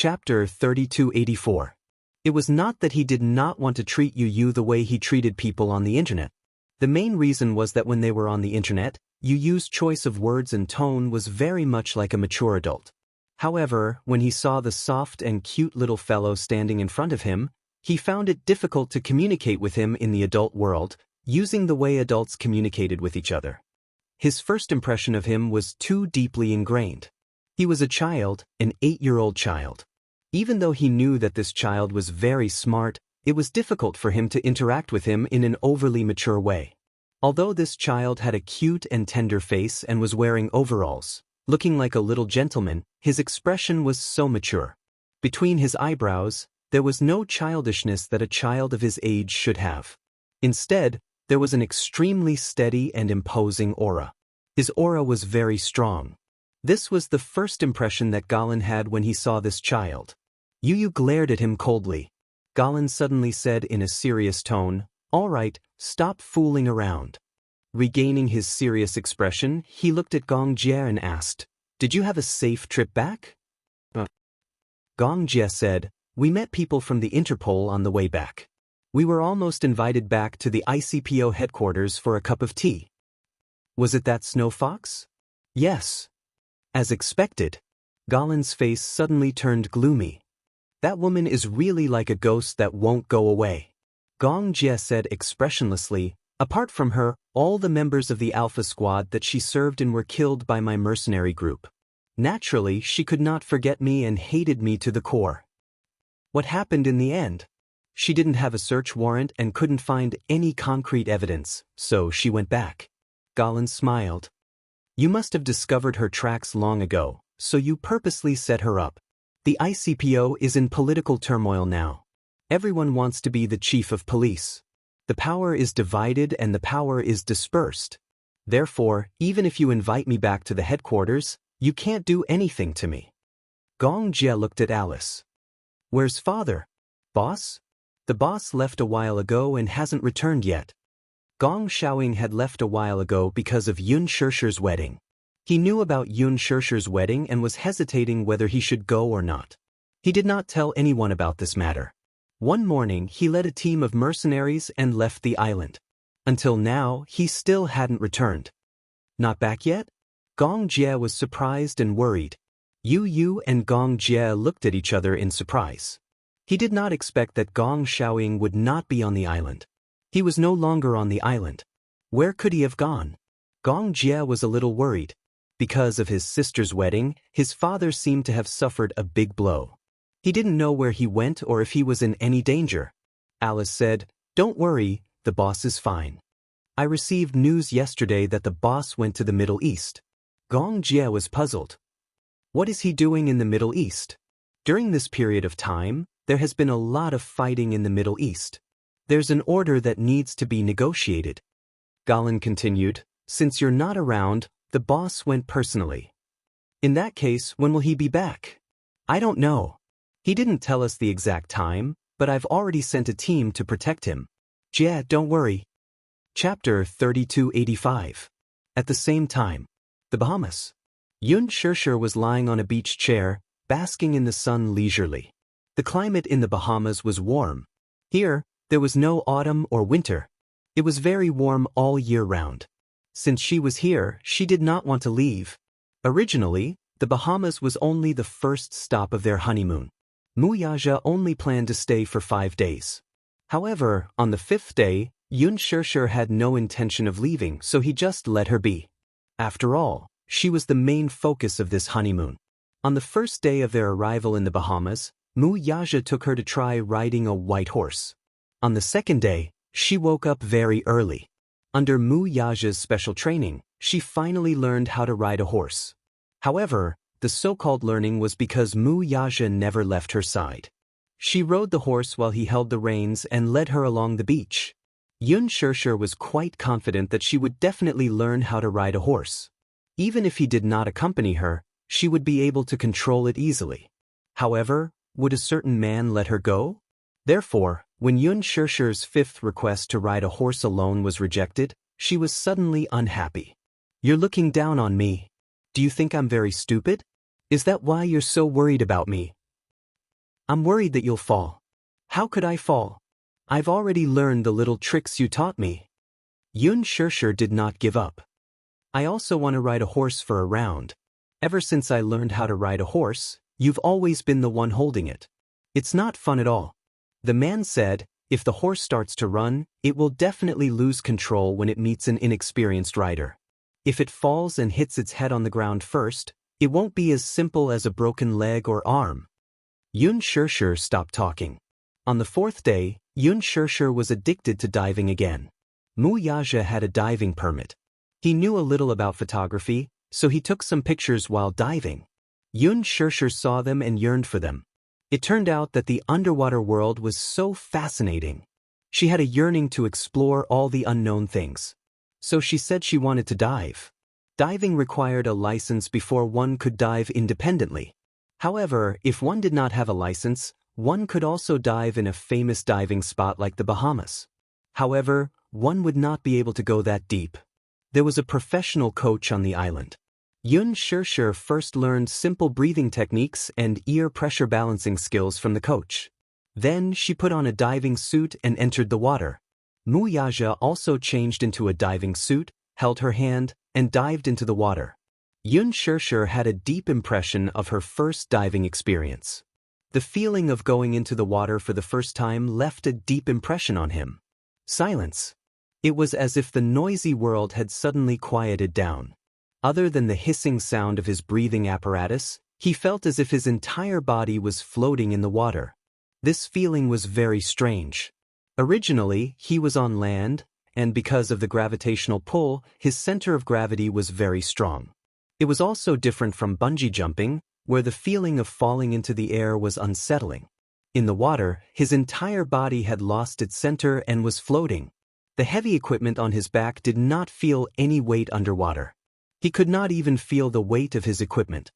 Chapter 3284. It was not that he did not want to treat Yu the way he treated people on the internet. The main reason was that when they were on the internet, Yu's choice of words and tone was very much like a mature adult. However, when he saw the soft and cute little fellow standing in front of him, he found it difficult to communicate with him in the adult world, using the way adults communicated with each other. His first impression of him was too deeply ingrained. He was a child, an 8-year-old child. Even though he knew that this child was very smart, it was difficult for him to interact with him in an overly mature way. Although this child had a cute and tender face and was wearing overalls, looking like a little gentleman, his expression was so mature. Between his eyebrows, there was no childishness that a child of his age should have. Instead, there was an extremely steady and imposing aura. His aura was very strong. This was the first impression that Galen had when he saw this child. Yu glared at him coldly. Galen suddenly said in a serious tone, "All right, stop fooling around." Regaining his serious expression, he looked at Xianxia and asked, "Did you have a safe trip back?" Xianxia said, "We met people from the Interpol on the way back. We were almost invited back to the ICPO headquarters for a cup of tea." "Was it that snow fox?" "Yes." As expected, Galen's face suddenly turned gloomy. "That woman is really like a ghost that won't go away." Xianxia said expressionlessly, "Apart from her, all the members of the Alpha Squad that she served in were killed by my mercenary group. Naturally, she could not forget me and hated me to the core." "What happened in the end?" "She didn't have a search warrant and couldn't find any concrete evidence, so she went back." Galen smiled. "You must have discovered her tracks long ago, so you purposely set her up. The ICPO is in political turmoil now. Everyone wants to be the chief of police. The power is divided and the power is dispersed. Therefore, even if you invite me back to the headquarters, you can't do anything to me." Xianxia looked at Alice. "Where's father?" "Boss?" "The boss left a while ago and hasn't returned yet." Gong Xiaoying had left a while ago because of Yun Shishir's wedding. He knew about Yun Shishir's wedding and was hesitating whether he should go or not. He did not tell anyone about this matter. One morning he led a team of mercenaries and left the island. Until now, he still hadn't returned. "Not back yet?" Xianxia was surprised and worried. Yu and Xianxia looked at each other in surprise. He did not expect that Gong Xiaoying would not be on the island. He was no longer on the island. Where could he have gone? Xianxia was a little worried. Because of his sister's wedding, his father seemed to have suffered a big blow. He didn't know where he went or if he was in any danger. Alice said, "Don't worry, the boss is fine. I received news yesterday that the boss went to the Middle East." Xianxia was puzzled. What is he doing in the Middle East? During this period of time, there has been a lot of fighting in the Middle East. There's an order that needs to be negotiated. Galen continued, "Since you're not around, the boss went personally. In that case, when will he be back?" "I don't know. He didn't tell us the exact time, but I've already sent a team to protect him." "Yeah, don't worry." Chapter 3285. At the same time, the Bahamas. Yun Shishir was lying on a beach chair, basking in the sun leisurely. The climate in the Bahamas was warm. Here, there was no autumn or winter. It was very warm all year round. Since she was here, she did not want to leave. Originally, the Bahamas was only the first stop of their honeymoon. Wuxia only planned to stay for 5 days. However, on the 5th day, Yun Shishir had no intention of leaving, so he just let her be. After all, she was the main focus of this honeymoon. On the first day of their arrival in the Bahamas, Wuxia took her to try riding a white horse. On the second day, she woke up very early. Under Wuxia's special training, she finally learned how to ride a horse. However, the so-called learning was because Wuxia never left her side. She rode the horse while he held the reins and led her along the beach. Yun Shishir was quite confident that she would definitely learn how to ride a horse. Even if he did not accompany her, she would be able to control it easily. However, would a certain man let her go? Therefore, when Yun Shishir's 5th request to ride a horse alone was rejected, she was suddenly unhappy. "You're looking down on me. Do you think I'm very stupid? Is that why you're so worried about me?" I'm worried that you'll fall. How could I fall? I've already learned the little tricks you taught me. Yun Shirshir did not give up. I also want to ride a horse for a round. Ever since I learned how to ride a horse, you've always been the one holding it. It's not fun at all. The man said, if the horse starts to run, it will definitely lose control when it meets an inexperienced rider. If it falls and hits its head on the ground first, it won't be as simple as a broken leg or arm. Yun Shirshir stopped talking. On the fourth day, Yun Shirshir was addicted to diving again. Mu Yaja had a diving permit. He knew a little about photography, so he took some pictures while diving. Yun Shirshir saw them and yearned for them. It turned out that the underwater world was so fascinating. She had a yearning to explore all the unknown things. So she said she wanted to dive. Diving required a license before one could dive independently. However, if one did not have a license, one could also dive in a famous diving spot like the Bahamas. However, one would not be able to go that deep. There was a professional coach on the island. Yun Shirshir first learned simple breathing techniques and ear pressure balancing skills from the coach. Then she put on a diving suit and entered the water. Mu Yaja also changed into a diving suit, held her hand, and dived into the water. Yun Shirshir had a deep impression of her first diving experience. The feeling of going into the water for the first time left a deep impression on him. Silence. It was as if the noisy world had suddenly quieted down. Other than the hissing sound of his breathing apparatus, he felt as if his entire body was floating in the water. This feeling was very strange. Originally, he was on land, and because of the gravitational pull, his center of gravity was very strong. It was also different from bungee jumping, where the feeling of falling into the air was unsettling. In the water, his entire body had lost its center and was floating. The heavy equipment on his back did not feel any weight underwater. He could not even feel the weight of his equipment.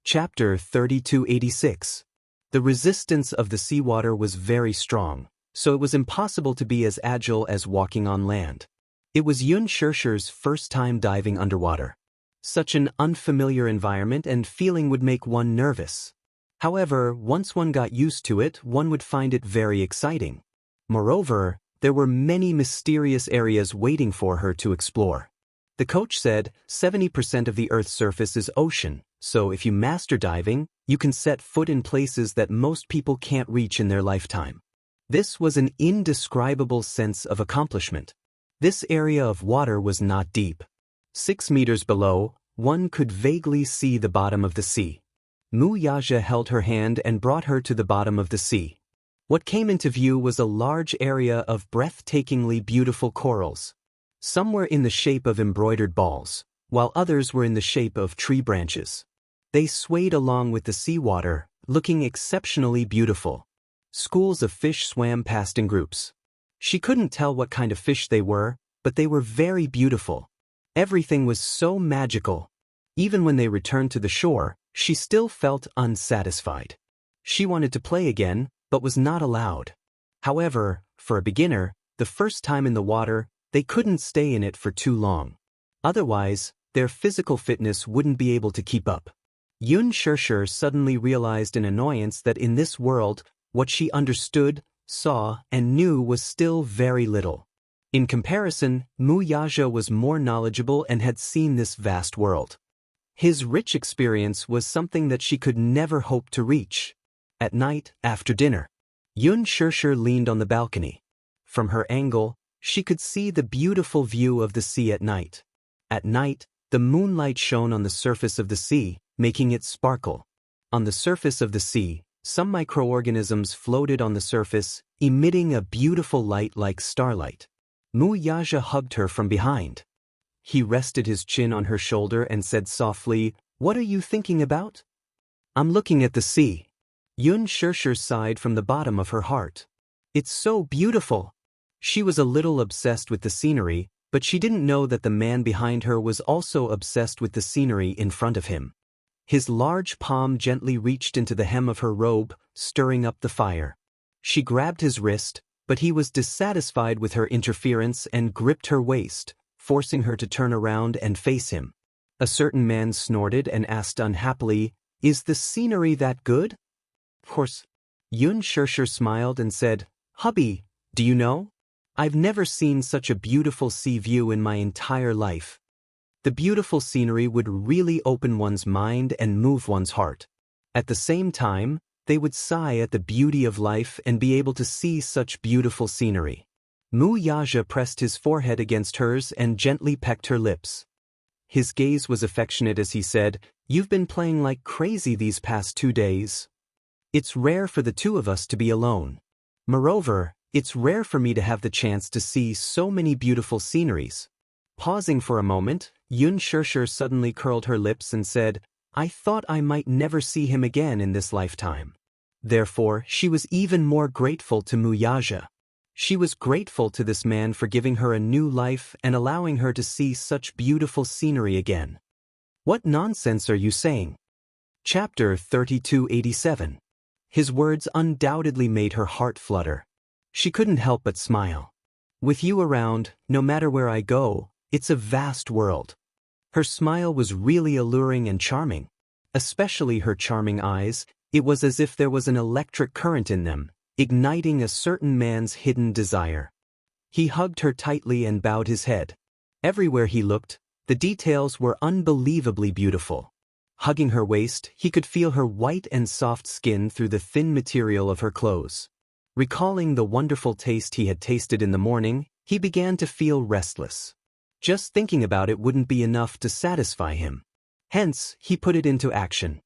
Chapter 3286. The resistance of the seawater was very strong, so it was impossible to be as agile as walking on land. It was Yun Shirshir's first time diving underwater. Such an unfamiliar environment and feeling would make one nervous. However, once one got used to it, one would find it very exciting. Moreover, there were many mysterious areas waiting for her to explore. The coach said 70% of the Earth's surface is ocean, so if you master diving, you can set foot in places that most people can't reach in their lifetime. This was an indescribable sense of accomplishment. This area of water was not deep. 6 meters below, one could vaguely see the bottom of the sea. Mu Yaja held her hand and brought her to the bottom of the sea. What came into view was a large area of breathtakingly beautiful corals. Some were in the shape of embroidered balls, while others were in the shape of tree branches. They swayed along with the seawater, looking exceptionally beautiful. Schools of fish swam past in groups. She couldn't tell what kind of fish they were, but they were very beautiful. Everything was so magical. Even when they returned to the shore, she still felt unsatisfied. She wanted to play again, but was not allowed. However, for a beginner, the first time in the water, they couldn't stay in it for too long. Otherwise, their physical fitness wouldn't be able to keep up. Yun Shirshir suddenly realized in annoyance that in this world, what she understood, saw, and knew was still very little. In comparison, Mu Yaja was more knowledgeable and had seen this vast world. His rich experience was something that she could never hope to reach. At night, after dinner, Yun Shirshir leaned on the balcony. From her angle, she could see the beautiful view of the sea at night. At night, the moonlight shone on the surface of the sea, making it sparkle. On the surface of the sea, some microorganisms floated on the surface, emitting a beautiful light like starlight. Mu Yaja hugged her from behind. He rested his chin on her shoulder and said softly, "What are you thinking about?" "I'm looking at the sea." Yun Shirshir sighed from the bottom of her heart. "It's so beautiful." She was a little obsessed with the scenery, but she didn't know that the man behind her was also obsessed with the scenery in front of him. His large palm gently reached into the hem of her robe, stirring up the fire. She grabbed his wrist, but he was dissatisfied with her interference and gripped her waist, forcing her to turn around and face him. A certain man snorted and asked unhappily, "Is the scenery that good?" "Of course, Yun Shirshir smiled and said, "Hubby, do you know? I've never seen such a beautiful sea view in my entire life. The beautiful scenery would really open one's mind and move one's heart. At the same time, they would sigh at the beauty of life and be able to see such beautiful scenery." Mu Yaja pressed his forehead against hers and gently pecked her lips. His gaze was affectionate as he said, "You've been playing like crazy these past 2 days. It's rare for the two of us to be alone. Moreover, it's rare for me to have the chance to see so many beautiful sceneries." Pausing for a moment, Yun Shirshir suddenly curled her lips and said, "I thought I might never see him again in this lifetime." Therefore, she was even more grateful to Muyaja. She was grateful to this man for giving her a new life and allowing her to see such beautiful scenery again. "What nonsense are you saying?" Chapter 3287. His words undoubtedly made her heart flutter. She couldn't help but smile. "With you around, no matter where I go, it's a vast world." Her smile was really alluring and charming. Especially her charming eyes, it was as if there was an electric current in them, igniting a certain man's hidden desire. He hugged her tightly and bowed his head. Everywhere he looked, the details were unbelievably beautiful. Hugging her waist, he could feel her white and soft skin through the thin material of her clothes. Recalling the wonderful taste he had tasted in the morning, he began to feel restless. Just thinking about it wouldn't be enough to satisfy him. Hence, he put it into action.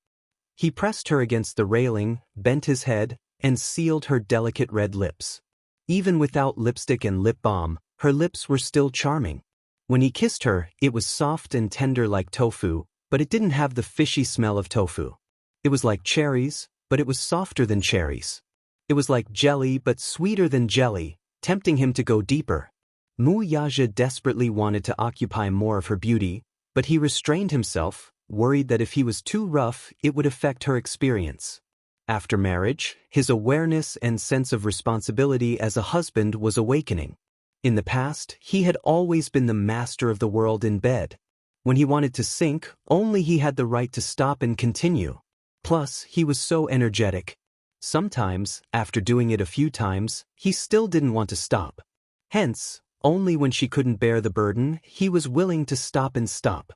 He pressed her against the railing, bent his head, and sealed her delicate red lips. Even without lipstick and lip balm, her lips were still charming. When he kissed her, it was soft and tender like tofu, but it didn't have the fishy smell of tofu. It was like cherries, but it was softer than cherries. It was like jelly but sweeter than jelly, tempting him to go deeper. Mu Yaja desperately wanted to occupy more of her beauty, but he restrained himself, worried that if he was too rough, it would affect her experience. After marriage, his awareness and sense of responsibility as a husband was awakening. In the past, he had always been the master of the world in bed. When he wanted to sink, only he had the right to stop and continue. Plus, he was so energetic. Sometimes, after doing it a few times, he still didn't want to stop. Hence, only when she couldn't bear the burden, he was willing to stop and stop.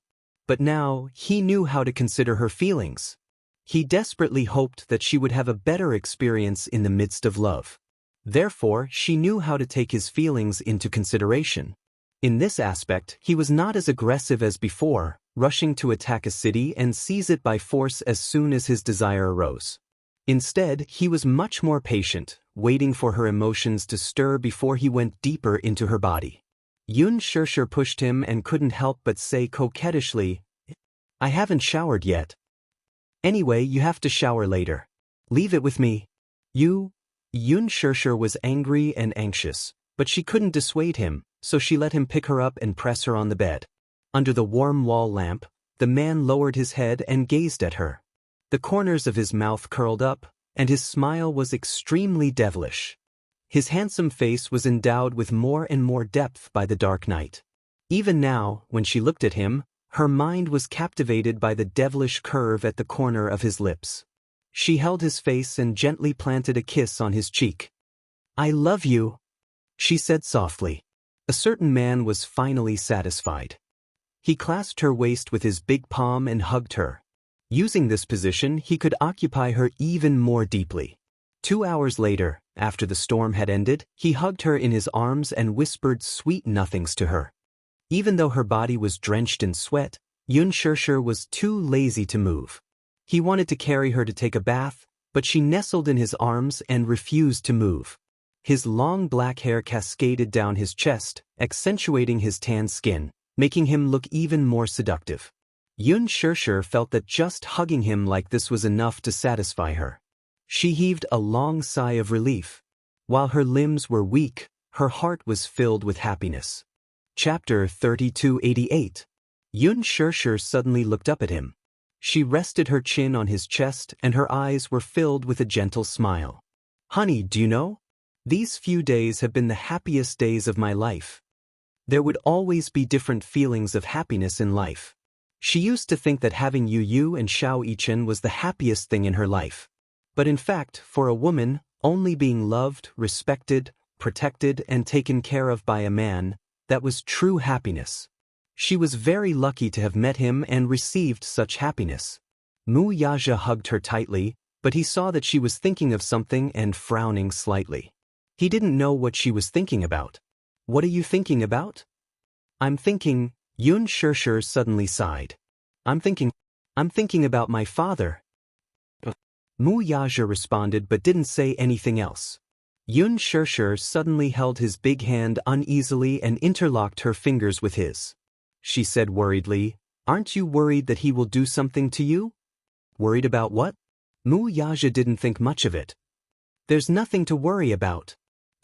But now, he knew how to consider her feelings. He desperately hoped that she would have a better experience in the midst of love. Therefore, she knew how to take his feelings into consideration. In this aspect, he was not as aggressive as before, rushing to attack a city and seize it by force as soon as his desire arose. Instead, he was much more patient, waiting for her emotions to stir before he went deeper into her body. Yun Shirshir pushed him and couldn't help but say coquettishly, "I haven't showered yet." "Anyway, you have to shower later. Leave it with me." Yun Shirshir was angry and anxious, but she couldn't dissuade him, so she let him pick her up and press her on the bed. Under the warm wall lamp, the man lowered his head and gazed at her. The corners of his mouth curled up, and his smile was extremely devilish. His handsome face was endowed with more and more depth by the dark night. Even now, when she looked at him, her mind was captivated by the devilish curve at the corner of his lips. She held his face and gently planted a kiss on his cheek. "I love you," she said softly. A certain man was finally satisfied. He clasped her waist with his big palm and hugged her. Using this position, he could occupy her even more deeply. 2 hours later, after the storm had ended, he hugged her in his arms and whispered sweet nothings to her. Even though her body was drenched in sweat, Yun Shirshir was too lazy to move. He wanted to carry her to take a bath, but she nestled in his arms and refused to move. His long black hair cascaded down his chest, accentuating his tan skin, making him look even more seductive. Yun Shirshir felt that just hugging him like this was enough to satisfy her. She heaved a long sigh of relief. While her limbs were weak, her heart was filled with happiness. Chapter 3288. Yun Shirshir suddenly looked up at him. She rested her chin on his chest and her eyes were filled with a gentle smile. "Honey, do you know? These few days have been the happiest days of my life." There would always be different feelings of happiness in life. She used to think that having Yu and Xiao Yichen was the happiest thing in her life. But in fact, for a woman, only being loved, respected, protected, and taken care of by a man, that was true happiness. She was very lucky to have met him and received such happiness. Mu Yaja hugged her tightly, but he saw that she was thinking of something and frowning slightly. He didn't know what she was thinking about. "What are you thinking about?" "I'm thinking," Yun Shirshir suddenly sighed. I'm thinking about my father." Mu Yaja responded but didn't say anything else. Yun Shirshir suddenly held his big hand uneasily and interlocked her fingers with his. She said worriedly, "Aren't you worried that he will do something to you?" "Worried about what?" Mu Yaja didn't think much of it. There's nothing to worry about.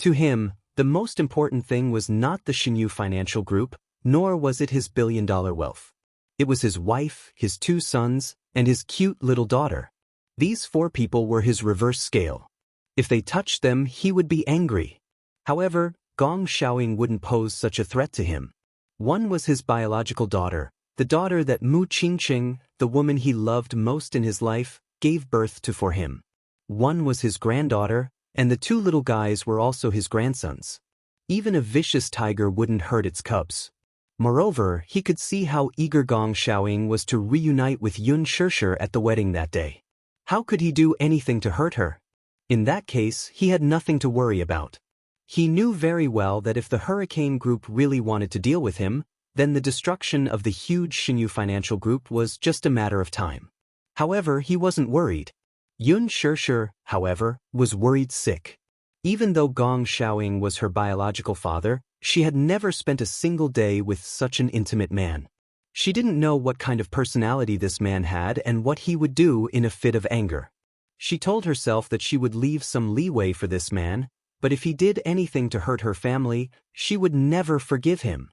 To him, the most important thing was not the Xianxia financial group, nor was it his billion-dollar wealth. It was his wife, his 2 sons, and his cute little daughter. These 4 people were his reverse scale. If they touched them, he would be angry. However, Gong Xiaoying wouldn't pose such a threat to him. One was his biological daughter, the daughter that Mu Qingqing, the woman he loved most in his life, gave birth to for him. One was his granddaughter, and the 2 little guys were also his grandsons. Even a vicious tiger wouldn't hurt its cubs. Moreover, he could see how eager Gong Xiaoying was to reunite with Yun Shirshir at the wedding that day. How could he do anything to hurt her? In that case, he had nothing to worry about. He knew very well that if the Hurricane Group really wanted to deal with him, then the destruction of the huge Xianxia financial group was just a matter of time. However, he wasn't worried. Yun Shirshir, however, was worried sick. Even though Gong Xiaoying was her biological father, she had never spent a single day with such an intimate man. She didn't know what kind of personality this man had and what he would do in a fit of anger. She told herself that she would leave some leeway for this man, but if he did anything to hurt her family, she would never forgive him.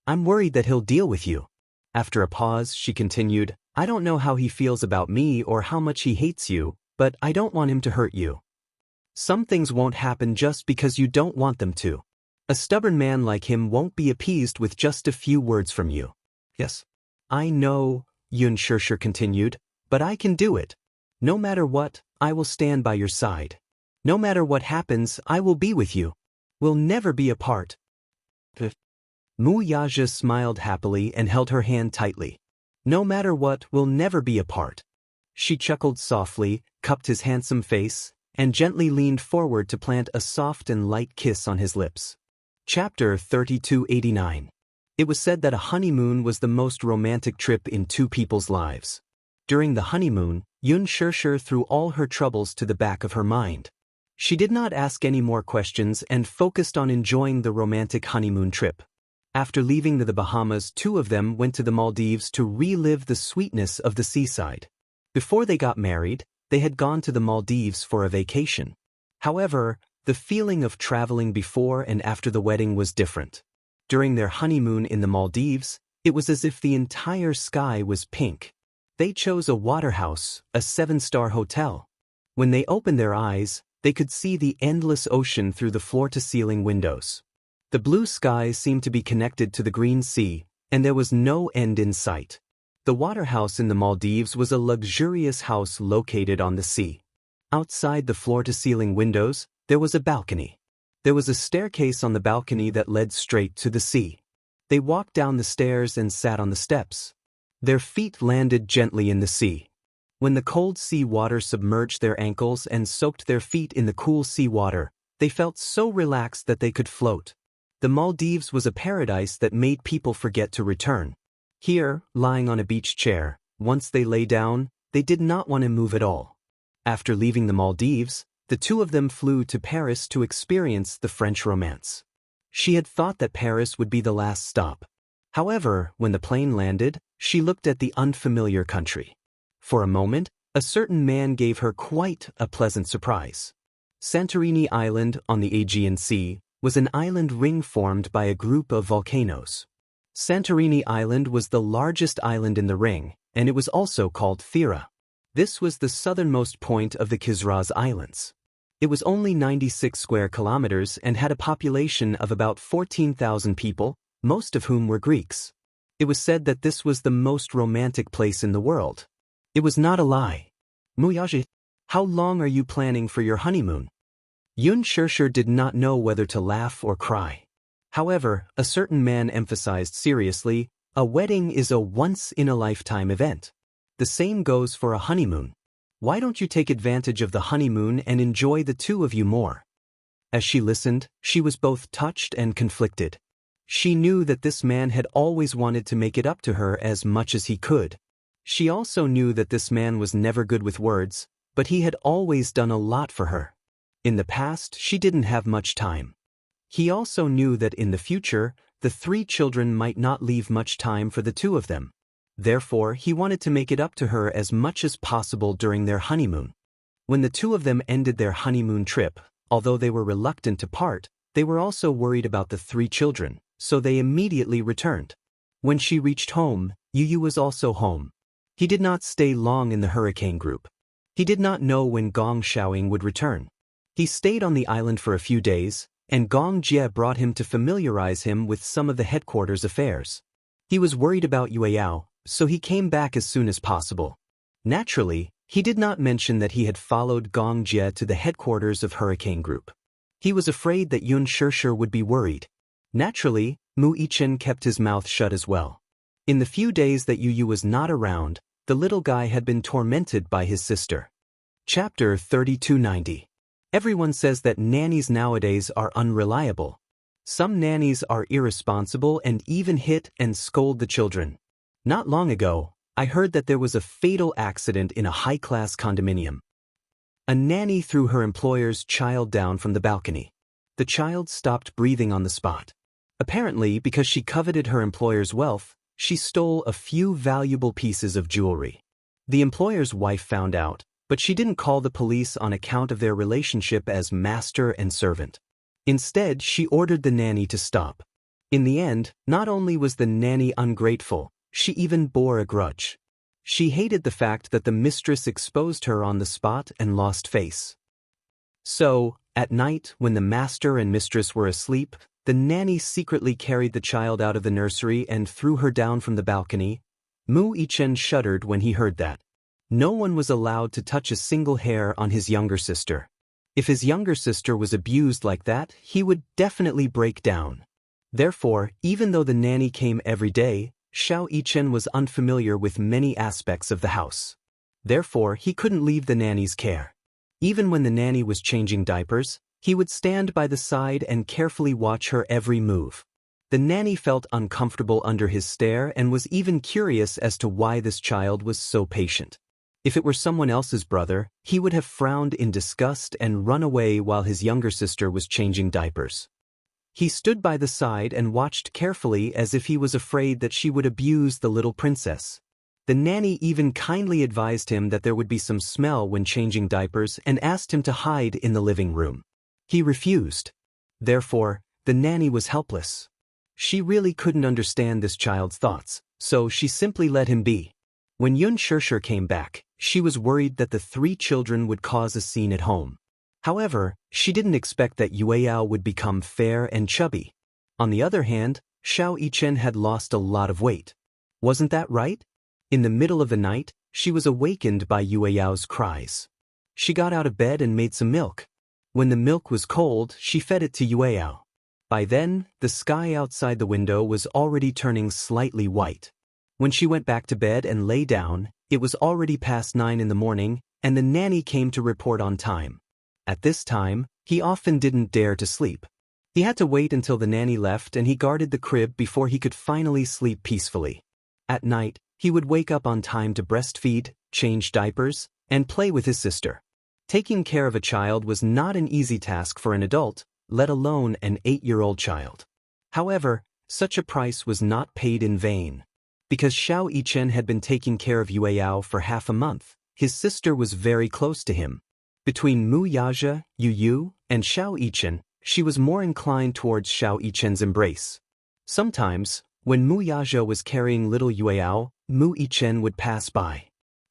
"I'm worried that he'll deal with you." After a pause, she continued, "I don't know how he feels about me or how much he hates you, but I don't want him to hurt you. Some things won't happen just because you don't want them to. A stubborn man like him won't be appeased with just a few words from you." "Yes, I know," Yun Shirshir continued, "but I can do it. No matter what, I will stand by your side. No matter what happens, I will be with you. We'll never be apart." Mu Yaja smiled happily and held her hand tightly. "No matter what, we'll never be apart." She chuckled softly, cupped his handsome face, and gently leaned forward to plant a soft and light kiss on his lips. Chapter 3289. It was said that a honeymoon was the most romantic trip in 2 people's lives. During the honeymoon, Yun Shirshir threw all her troubles to the back of her mind. She did not ask any more questions and focused on enjoying the romantic honeymoon trip. After leaving the Bahamas, 2 of them went to the Maldives to relive the sweetness of the seaside. Before they got married, they had gone to the Maldives for a vacation. However, the feeling of traveling before and after the wedding was different. During their honeymoon in the Maldives, it was as if the entire sky was pink. They chose a waterhouse, a 7-star hotel. When they opened their eyes, they could see the endless ocean through the floor-to-ceiling windows. The blue sky seemed to be connected to the green sea, and there was no end in sight. The waterhouse in the Maldives was a luxurious house located on the sea. Outside the floor-to-ceiling windows, there was a balcony. There was a staircase on the balcony that led straight to the sea. They walked down the stairs and sat on the steps. Their feet landed gently in the sea. When the cold sea water submerged their ankles and soaked their feet in the cool sea water, they felt so relaxed that they could float. The Maldives was a paradise that made people forget to return. Here, lying on a beach chair, once they lay down, they did not want to move at all. After leaving the Maldives, the 2 of them flew to Paris to experience the French romance. She had thought that Paris would be the last stop. However, when the plane landed, she looked at the unfamiliar country. For a moment, a certain man gave her quite a pleasant surprise. Santorini Island on the Aegean Sea was an island ring formed by a group of volcanoes. Santorini Island was the largest island in the ring, and it was also called Thera. This was the southernmost point of the Kizraz Islands. It was only 96 square kilometers and had a population of about 14,000 people, most of whom were Greeks. It was said that this was the most romantic place in the world. It was not a lie. Mu Yaji, How long are you planning for your honeymoon? Xianxia did not know whether to laugh or cry. However, a certain man emphasized seriously, a wedding is a once-in-a-lifetime event. The same goes for a honeymoon. Why don't you take advantage of the honeymoon and enjoy the two of you more? As she listened, she was both touched and conflicted. She knew that this man had always wanted to make it up to her as much as he could. She also knew that this man was never good with words, but he had always done a lot for her. In the past, she didn't have much time. He also knew that in the future, the three children might not leave much time for the two of them. Therefore, he wanted to make it up to her as much as possible during their honeymoon. When the two of them ended their honeymoon trip, although they were reluctant to part, they were also worried about the three children, so they immediately returned. When she reached home, Yu was also home. He did not stay long in the hurricane group. He did not know when Gong Xiaoying would return. He stayed on the island for a few days, and Gong Jie brought him to familiarize him with some of the headquarters affairs. He was worried about Yueyao, so he came back as soon as possible. Naturally, he did not mention that he had followed Gong Jie to the headquarters of Hurricane Group. He was afraid that Xianxia would be worried. Naturally, Mu Yichen kept his mouth shut as well. In the few days that Yu was not around, the little guy had been tormented by his sister. Chapter 3290. Everyone says that nannies nowadays are unreliable. Some nannies are irresponsible and even hit and scold the children. Not long ago, I heard that there was a fatal accident in a high-class condominium. A nanny threw her employer's child down from the balcony. The child stopped breathing on the spot. Apparently, because she coveted her employer's wealth, she stole a few valuable pieces of jewelry. The employer's wife found out, but she didn't call the police on account of their relationship as master and servant. Instead, she ordered the nanny to stop. In the end, not only was the nanny ungrateful, she even bore a grudge. She hated the fact that the mistress exposed her on the spot and lost face. So, at night, when the master and mistress were asleep, the nanny secretly carried the child out of the nursery and threw her down from the balcony. Mu Yichen shuddered when he heard that. No one was allowed to touch a single hair on his younger sister. If his younger sister was abused like that, he would definitely break down. Therefore, even though the nanny came every day, Xiao Yichen was unfamiliar with many aspects of the house. Therefore, he couldn't leave the nanny's care. Even when the nanny was changing diapers, he would stand by the side and carefully watch her every move. The nanny felt uncomfortable under his stare and was even curious as to why this child was so patient. If it were someone else's brother, he would have frowned in disgust and run away while his younger sister was changing diapers. He stood by the side and watched carefully as if he was afraid that she would abuse the little princess. The nanny even kindly advised him that there would be some smell when changing diapers and asked him to hide in the living room. He refused. Therefore, the nanny was helpless. She really couldn't understand this child's thoughts, so she simply let him be. When Xianxia came back, she was worried that the three children would cause a scene at home. However, she didn't expect that Yueyao would become fair and chubby. On the other hand, Xiao Yichen had lost a lot of weight. Wasn't that right? In the middle of the night, she was awakened by Yueyao's cries. She got out of bed and made some milk. When the milk was cold, she fed it to Yueyao. By then, the sky outside the window was already turning slightly white. When she went back to bed and lay down, it was already past 9 in the morning, and the nanny came to report on time. At this time, he often didn't dare to sleep. He had to wait until the nanny left and he guarded the crib before he could finally sleep peacefully. At night, he would wake up on time to breastfeed, change diapers, and play with his sister. Taking care of a child was not an easy task for an adult, let alone an 8-year-old child. However, such a price was not paid in vain. Because Xiao Yichen had been taking care of Yueyao for half a month, his sister was very close to him. Between Mu Yaja, Yu, and Xiao Yichen, she was more inclined towards Xiao Yichen's embrace. Sometimes, when Mu Yaja was carrying little Yueyao, Mu Yichen would pass by.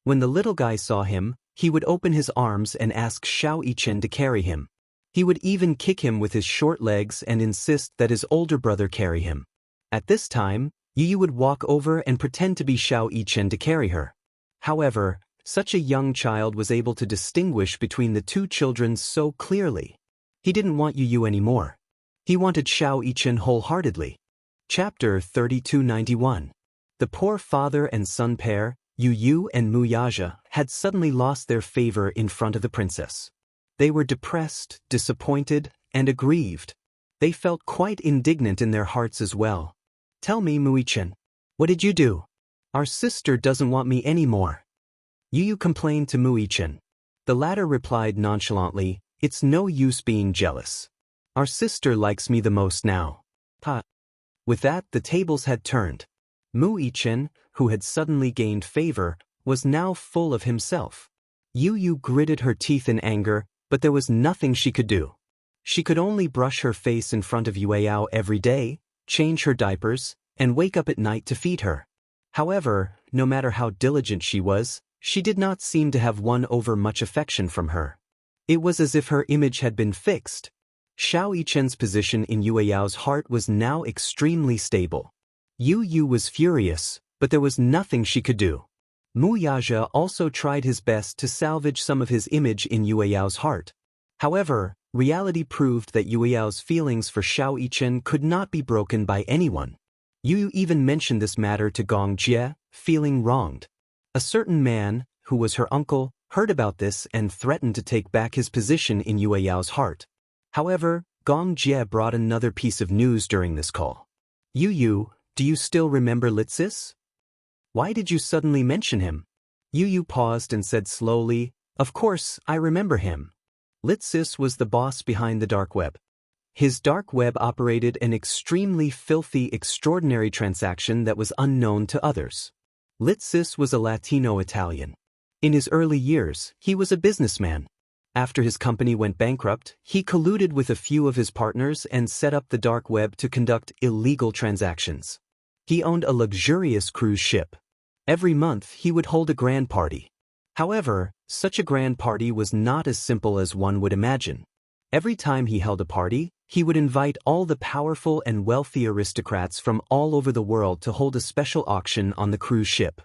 When the little guy saw him, he would open his arms and ask Xiao Yichen to carry him. He would even kick him with his short legs and insist that his older brother carry him. At this time, Yu would walk over and pretend to be Xiao Yichen to carry her. However, Such a young child was able to distinguish between the two children so clearly. He didn't want Yu anymore. He wanted Xianxia wholeheartedly. Chapter 3291. The poor father and son pair, Yu and Wuxia, had suddenly lost their favor in front of the princess. They were depressed, disappointed, and aggrieved. They felt quite indignant in their hearts as well. Tell me, Wuxia, what did you do? Our sister doesn't want me anymore. Yu complained to Wuxia. The latter replied nonchalantly, it's no use being jealous. Our sister likes me the most now. Ha! With that, the tables had turned. Wuxia, who had suddenly gained favor, was now full of himself. Yu gritted her teeth in anger, but there was nothing she could do. She could only brush her face in front of Yueyao every day, change her diapers, and wake up at night to feed her. However, no matter how diligent she was, she did not seem to have won over much affection from her. It was as if her image had been fixed. Xianxia's position in Yueyao's heart was now extremely stable. Yu was furious, but there was nothing she could do. Wuxia also tried his best to salvage some of his image in Yueyao's heart. However, reality proved that Yueyao's feelings for Xianxia could not be broken by anyone. Yu even mentioned this matter to Xianxia, feeling wronged. A certain man, who was her uncle, heard about this and threatened to take back his position in Yueyao's heart. However, Xianxia brought another piece of news during this call. Yu, do you still remember Litsis? Why did you suddenly mention him? Yu paused and said slowly, of course, I remember him. Litsis was the boss behind the dark web. His dark web operated an extremely filthy, extraordinary transaction that was unknown to others. Litsis was a Latino-Italian. In his early years, he was a businessman. After his company went bankrupt, he colluded with a few of his partners and set up the dark web to conduct illegal transactions. He owned a luxurious cruise ship. Every month, he would hold a grand party. However, such a grand party was not as simple as one would imagine. Every time he held a party, he would invite all the powerful and wealthy aristocrats from all over the world to hold a special auction on the cruise ship.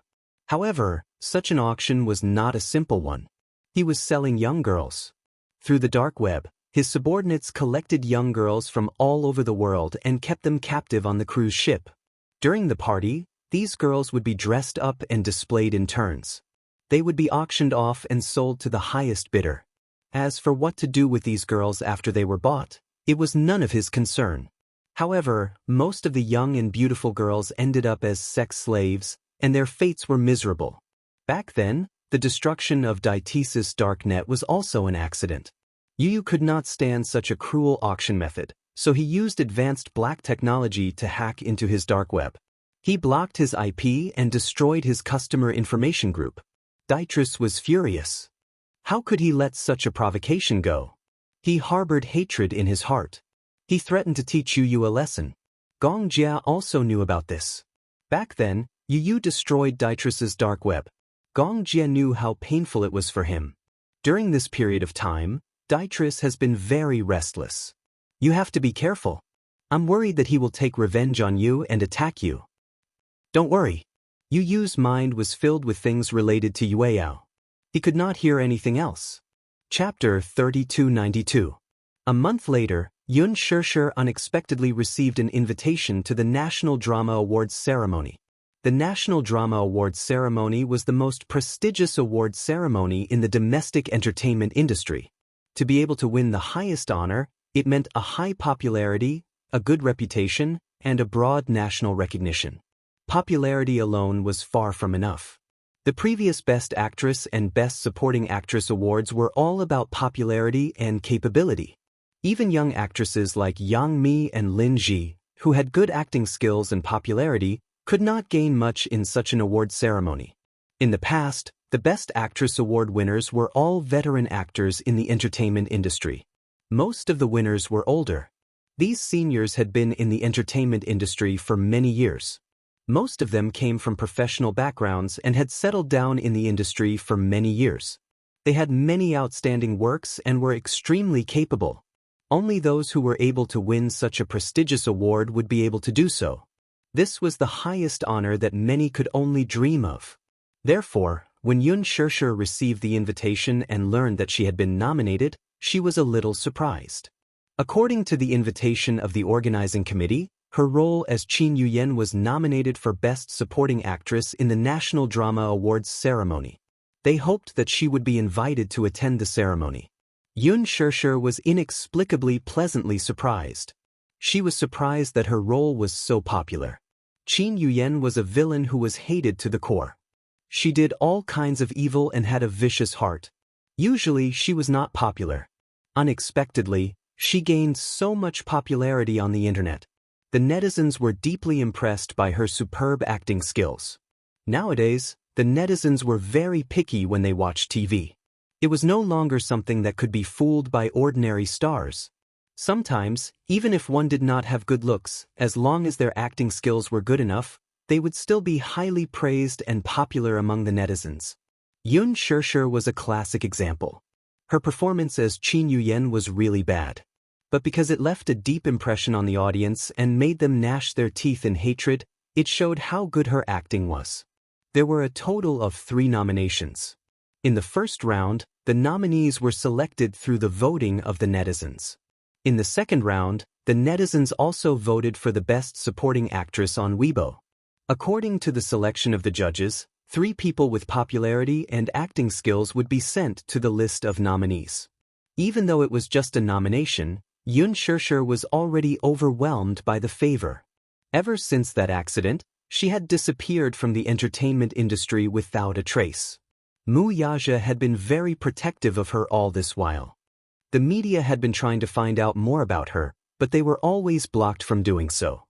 However, such an auction was not a simple one. He was selling young girls. Through the dark web, his subordinates collected young girls from all over the world and kept them captive on the cruise ship. During the party, these girls would be dressed up and displayed in turns. They would be auctioned off and sold to the highest bidder. As for what to do with these girls after they were bought, it was none of his concern. However, most of the young and beautiful girls ended up as sex slaves, and their fates were miserable. Back then, the destruction of Daitis's dark net was also an accident. Yu could not stand such a cruel auction method, so he used advanced black technology to hack into his dark web. He blocked his IP and destroyed his customer information group. Daitis was furious. How could he let such a provocation go? He harbored hatred in his heart. He threatened to teach Yu a lesson. Xianxia also knew about this. Back then, Yu destroyed Daitis's dark web. Xianxia knew how painful it was for him. During this period of time, Daitis has been very restless. You have to be careful. I'm worried that he will take revenge on you and attack you. Don't worry. Yu's mind was filled with things related to Yueyao. He could not hear anything else. Chapter 3292. A month later, Xianxia unexpectedly received an invitation to the National Drama Awards ceremony. The National Drama Awards ceremony was the most prestigious award ceremony in the domestic entertainment industry. To be able to win the highest honor, it meant a high popularity, a good reputation, and a broad national recognition. Popularity alone was far from enough. The previous Best Actress and Best Supporting Actress awards were all about popularity and capability. Even young actresses like Yang Mi and Lin Ji, who had good acting skills and popularity, could not gain much in such an award ceremony. In the past, the Best Actress award winners were all veteran actors in the entertainment industry. Most of the winners were older. These seniors had been in the entertainment industry for many years. Most of them came from professional backgrounds and had settled down in the industry for many years. They had many outstanding works and were extremely capable. Only those who were able to win such a prestigious award would be able to do so. This was the highest honor that many could only dream of. Therefore, When Xianxia received the invitation and learned that she had been nominated, she was a little surprised. According to the invitation of the organizing committee, her role as Qin Yuyan was nominated for Best Supporting Actress in the National Drama Awards ceremony. They hoped that she would be invited to attend the ceremony. Xianxia was inexplicably pleasantly surprised. She was surprised that her role was so popular. Qin Yuyan was a villain who was hated to the core. She did all kinds of evil and had a vicious heart. Usually she was not popular. Unexpectedly, she gained so much popularity on the internet. The netizens were deeply impressed by her superb acting skills. Nowadays, the netizens were very picky when they watched TV. It was no longer something that could be fooled by ordinary stars. Sometimes, even if one did not have good looks, as long as their acting skills were good enough, they would still be highly praised and popular among the netizens. Xianxia was a classic example. Her performance as Qin Yuyan was really bad. But because it left a deep impression on the audience and made them gnash their teeth in hatred, it showed how good her acting was. There were a total of 3 nominations. In the first round, the nominees were selected through the voting of the netizens. In the second round, the netizens also voted for the Best Supporting Actress on Weibo. According to the selection of the judges, 3 people with popularity and acting skills would be sent to the list of nominees. Even though it was just a nomination, Xianxia was already overwhelmed by the favor. Ever since that accident, she had disappeared from the entertainment industry without a trace. Wuxia had been very protective of her all this while. The media had been trying to find out more about her, but they were always blocked from doing so.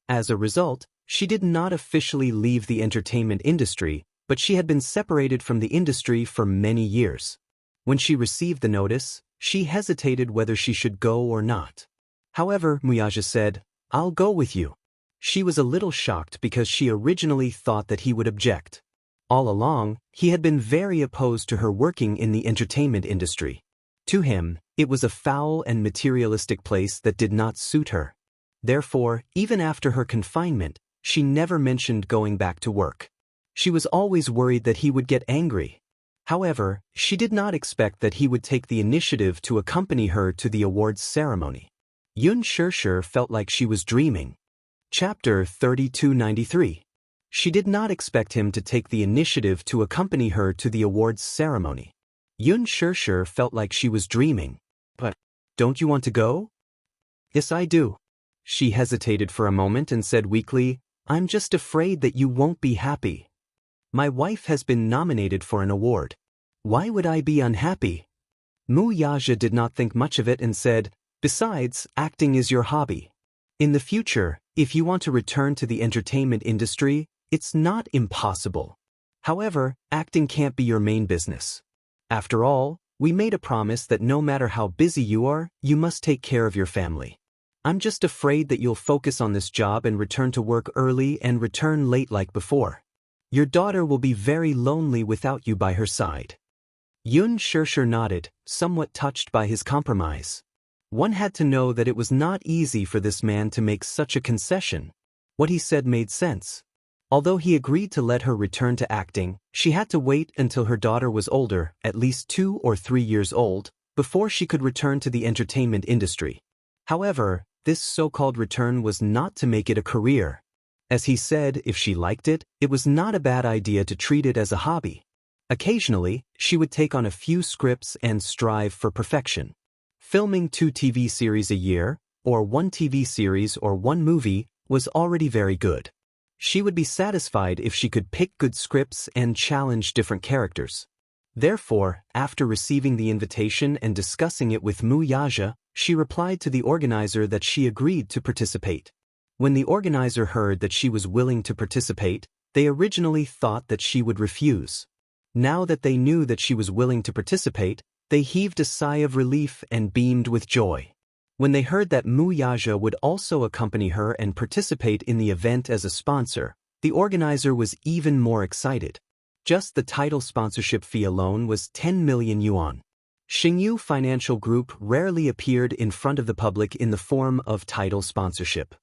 As a result, she did not officially leave the entertainment industry, but she had been separated from the industry for many years. When she received the notice, she hesitated whether she should go or not. However, Wuxia said, "I'll go with you." She was a little shocked because she originally thought that he would object. All along, he had been very opposed to her working in the entertainment industry. To him, it was a foul and materialistic place that did not suit her. Therefore, even after her confinement, she never mentioned going back to work. She was always worried that he would get angry. However, she did not expect that he would take the initiative to accompany her to the awards ceremony. Xianxia felt like she was dreaming. Chapter 3293. She did not expect him to take the initiative to accompany her to the awards ceremony. Xianxia felt like she was dreaming. "But, don't you want to go?" "Yes, I do." She hesitated for a moment and said weakly, "I'm just afraid that you won't be happy. My wife has been nominated for an award. Why would I be unhappy?" Wuxia did not think much of it and said, "Besides, acting is your hobby. In the future, if you want to return to the entertainment industry, it's not impossible. However, acting can't be your main business. After all, we made a promise that no matter how busy you are, you must take care of your family. I'm just afraid that you'll focus on this job and return to work early and return late like before. Your daughter will be very lonely without you by her side." Xianxia nodded, somewhat touched by his compromise. One had to know that it was not easy for this man to make such a concession. What he said made sense. Although he agreed to let her return to acting, she had to wait until her daughter was older, at least 2 or 3 years old, before she could return to the entertainment industry. However, this so-called return was not to make it a career. As he said, if she liked it, it was not a bad idea to treat it as a hobby. Occasionally, she would take on a few scripts and strive for perfection. Filming 2 TV series a year, or 1 TV series or 1 movie, was already very good. She would be satisfied if she could pick good scripts and challenge different characters. Therefore, after receiving the invitation and discussing it with Wuxia, she replied to the organizer that she agreed to participate. When the organizer heard that she was willing to participate, they originally thought that she would refuse. Now that they knew that she was willing to participate, they heaved a sigh of relief and beamed with joy. When they heard that Wuxia would also accompany her and participate in the event as a sponsor, the organizer was even more excited. Just the title sponsorship fee alone was 10 million yuan. Xingyu Financial Group rarely appeared in front of the public in the form of title sponsorship.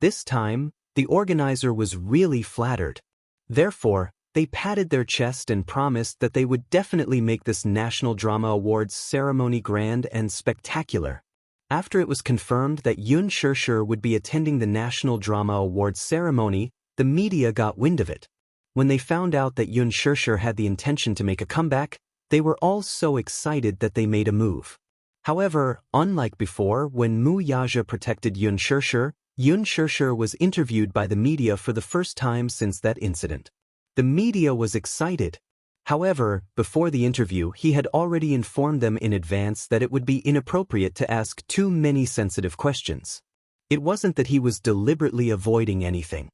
This time, the organizer was really flattered. Therefore, They patted their chest and promised that they would definitely make this National Drama Awards ceremony grand and spectacular. After it was confirmed that Xianxia would be attending the National Drama Awards ceremony, the media got wind of it. When they found out that Xianxia had the intention to make a comeback, they were all so excited that they made a move. However, unlike before when Mu Yaja protected Xianxia was interviewed by the media for the first time since that incident. The media was excited. However, before the interview he had already informed them in advance that it would be inappropriate to ask too many sensitive questions. It wasn't that he was deliberately avoiding anything.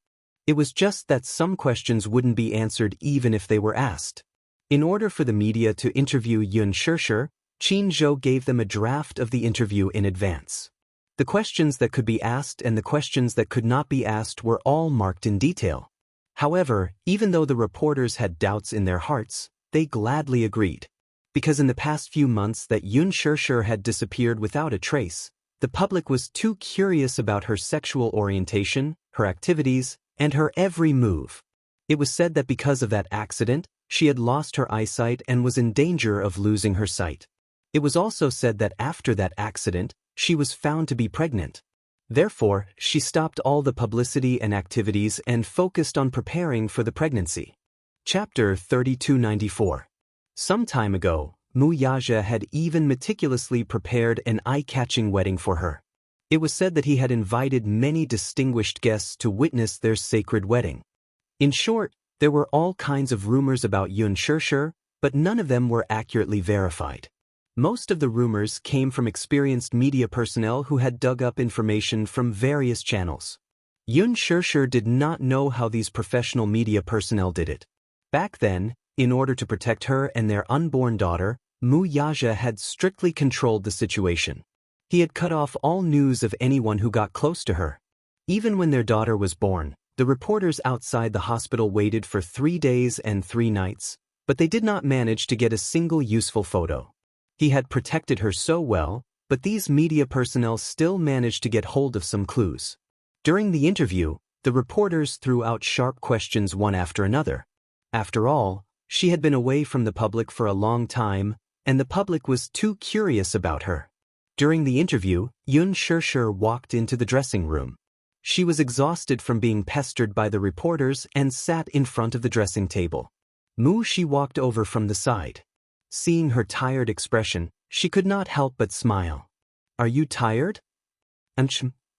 It was just that some questions wouldn't be answered even if they were asked. In order for the media to interview Xianxia, Qin Zhou gave them a draft of the interview in advance. The questions that could be asked and the questions that could not be asked were all marked in detail. However, even though the reporters had doubts in their hearts, they gladly agreed. Because in the past few months that Xianxia had disappeared without a trace, the public was too curious about her sexual orientation, her activities, and her every move. It was said that because of that accident, she had lost her eyesight and was in danger of losing her sight. It was also said that after that accident, she was found to be pregnant. Therefore, she stopped all the publicity and activities and focused on preparing for the pregnancy. Chapter 3294. Some time ago, Mu Yaja had even meticulously prepared an eye-catching wedding for her. It was said that he had invited many distinguished guests to witness their sacred wedding. In short, there were all kinds of rumors about Xianxia, but none of them were accurately verified. Most of the rumors came from experienced media personnel who had dug up information from various channels. Xianxia did not know how these professional media personnel did it. Back then, in order to protect her and their unborn daughter, Mu Yaja had strictly controlled the situation. He had cut off all news of anyone who got close to her. Even when their daughter was born, the reporters outside the hospital waited for 3 days and 3 nights, but they did not manage to get a single useful photo. He had protected her so well, but these media personnel still managed to get hold of some clues. During the interview, the reporters threw out sharp questions one after another. After all, she had been away from the public for a long time, and the public was too curious about her. During the interview, Xianxia walked into the dressing room. She was exhausted from being pestered by the reporters and sat in front of the dressing table. She walked over from the side. Seeing her tired expression, she could not help but smile. "Are you tired?"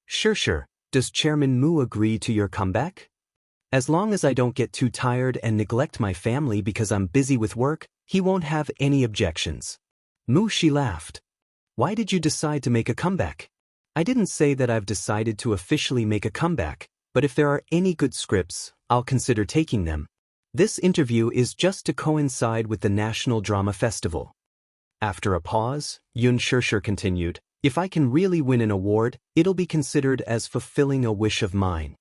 Sure. Does Chairman Mu agree to your comeback? As long as I don't get too tired and neglect my family because I'm busy with work, he won't have any objections." She laughed. "Why did you decide to make a comeback?" "I didn't say that I've decided to officially make a comeback, but if there are any good scripts, I'll consider taking them. This interview is just to coincide with the National Drama Festival." After a pause, Xianxia continued, "If I can really win an award, it'll be considered as fulfilling a wish of mine."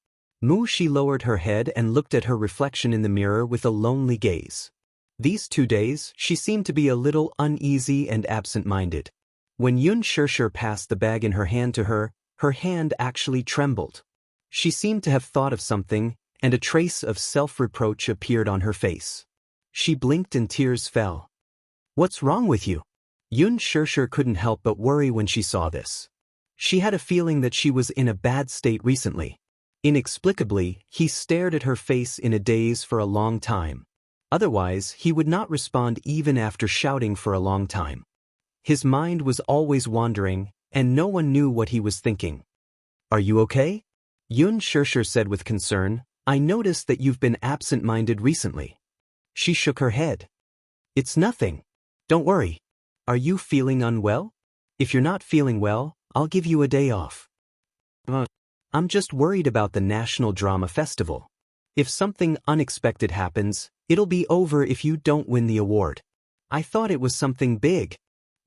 She lowered her head and looked at her reflection in the mirror with a lonely gaze. These 2 days, she seemed to be a little uneasy and absent-minded. When Xianxia passed the bag in her hand to her hand actually trembled. She seemed to have thought of something, and a trace of self-reproach appeared on her face. She blinked and tears fell. "What's wrong with you?" Xianxia couldn't help but worry when she saw this. She had a feeling that she was in a bad state recently. Inexplicably, he stared at her face in a daze for a long time. Otherwise, he would not respond even after shouting for a long time. His mind was always wandering, and no one knew what he was thinking. "Are you okay?" Xianxia said with concern. "I noticed that you've been absent-minded recently." She shook her head. "It's nothing. Don't worry. Are you feeling unwell? If you're not feeling well, I'll give you a day off." "I'm just worried about the National Drama Festival. If something unexpected happens, it'll be over if you don't win the award. I thought it was something big."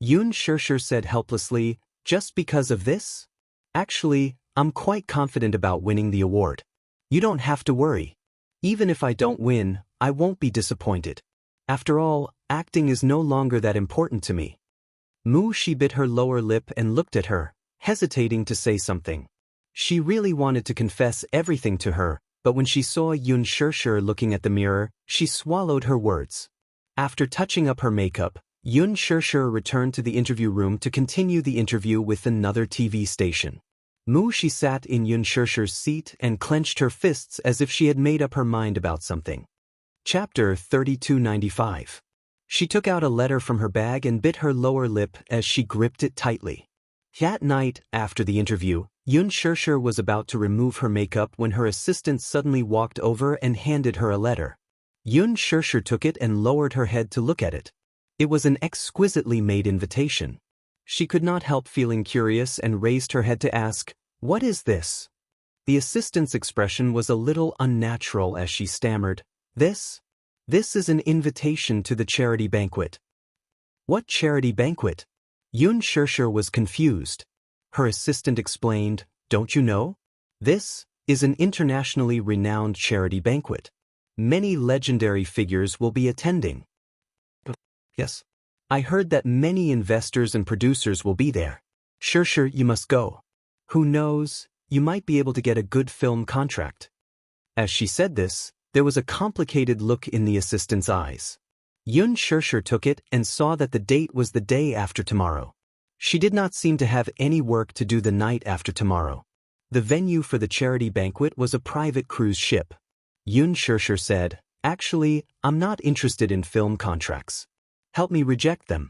Xianxia said helplessly, "Just because of this? Actually, I'm quite confident about winning the award. You don't have to worry. Even if I don't win, I won't be disappointed. After all, acting is no longer that important to me." She bit her lower lip and looked at her, hesitating to say something. She really wanted to confess everything to her, But when she saw Yun Shirshir looking at the mirror, she swallowed her words. After touching up her makeup, Yun Shirshir returned to the interview room to continue the interview with another TV station. She sat in Yun Shirshir's seat and clenched her fists as if she had made up her mind about something. Chapter 3295. She took out a letter from her bag and bit her lower lip as she gripped it tightly. That night, after the interview, Yun Shirshir was about to remove her makeup when her assistant suddenly walked over and handed her a letter. Yun Shirshir took it and lowered her head to look at it. It was an exquisitely made invitation. She could not help feeling curious and raised her head to ask, "What is this?" The assistant's expression was a little unnatural as she stammered, This is an invitation to the charity banquet." "What charity banquet?" Yun Shirshir was confused. Her assistant explained, "Don't you know? This is an internationally renowned charity banquet. Many legendary figures will be attending." "Yes. I heard that many investors and producers will be there. Shirshir, you must go. Who knows, you might be able to get a good film contract." As she said this, there was a complicated look in the assistant's eyes. Yun Shirshir took it and saw that the date was the day after tomorrow. She did not seem to have any work to do the night after tomorrow. The venue for the charity banquet was a private cruise ship. Yun Shirshir said, "Actually, I'm not interested in film contracts. Help me reject them."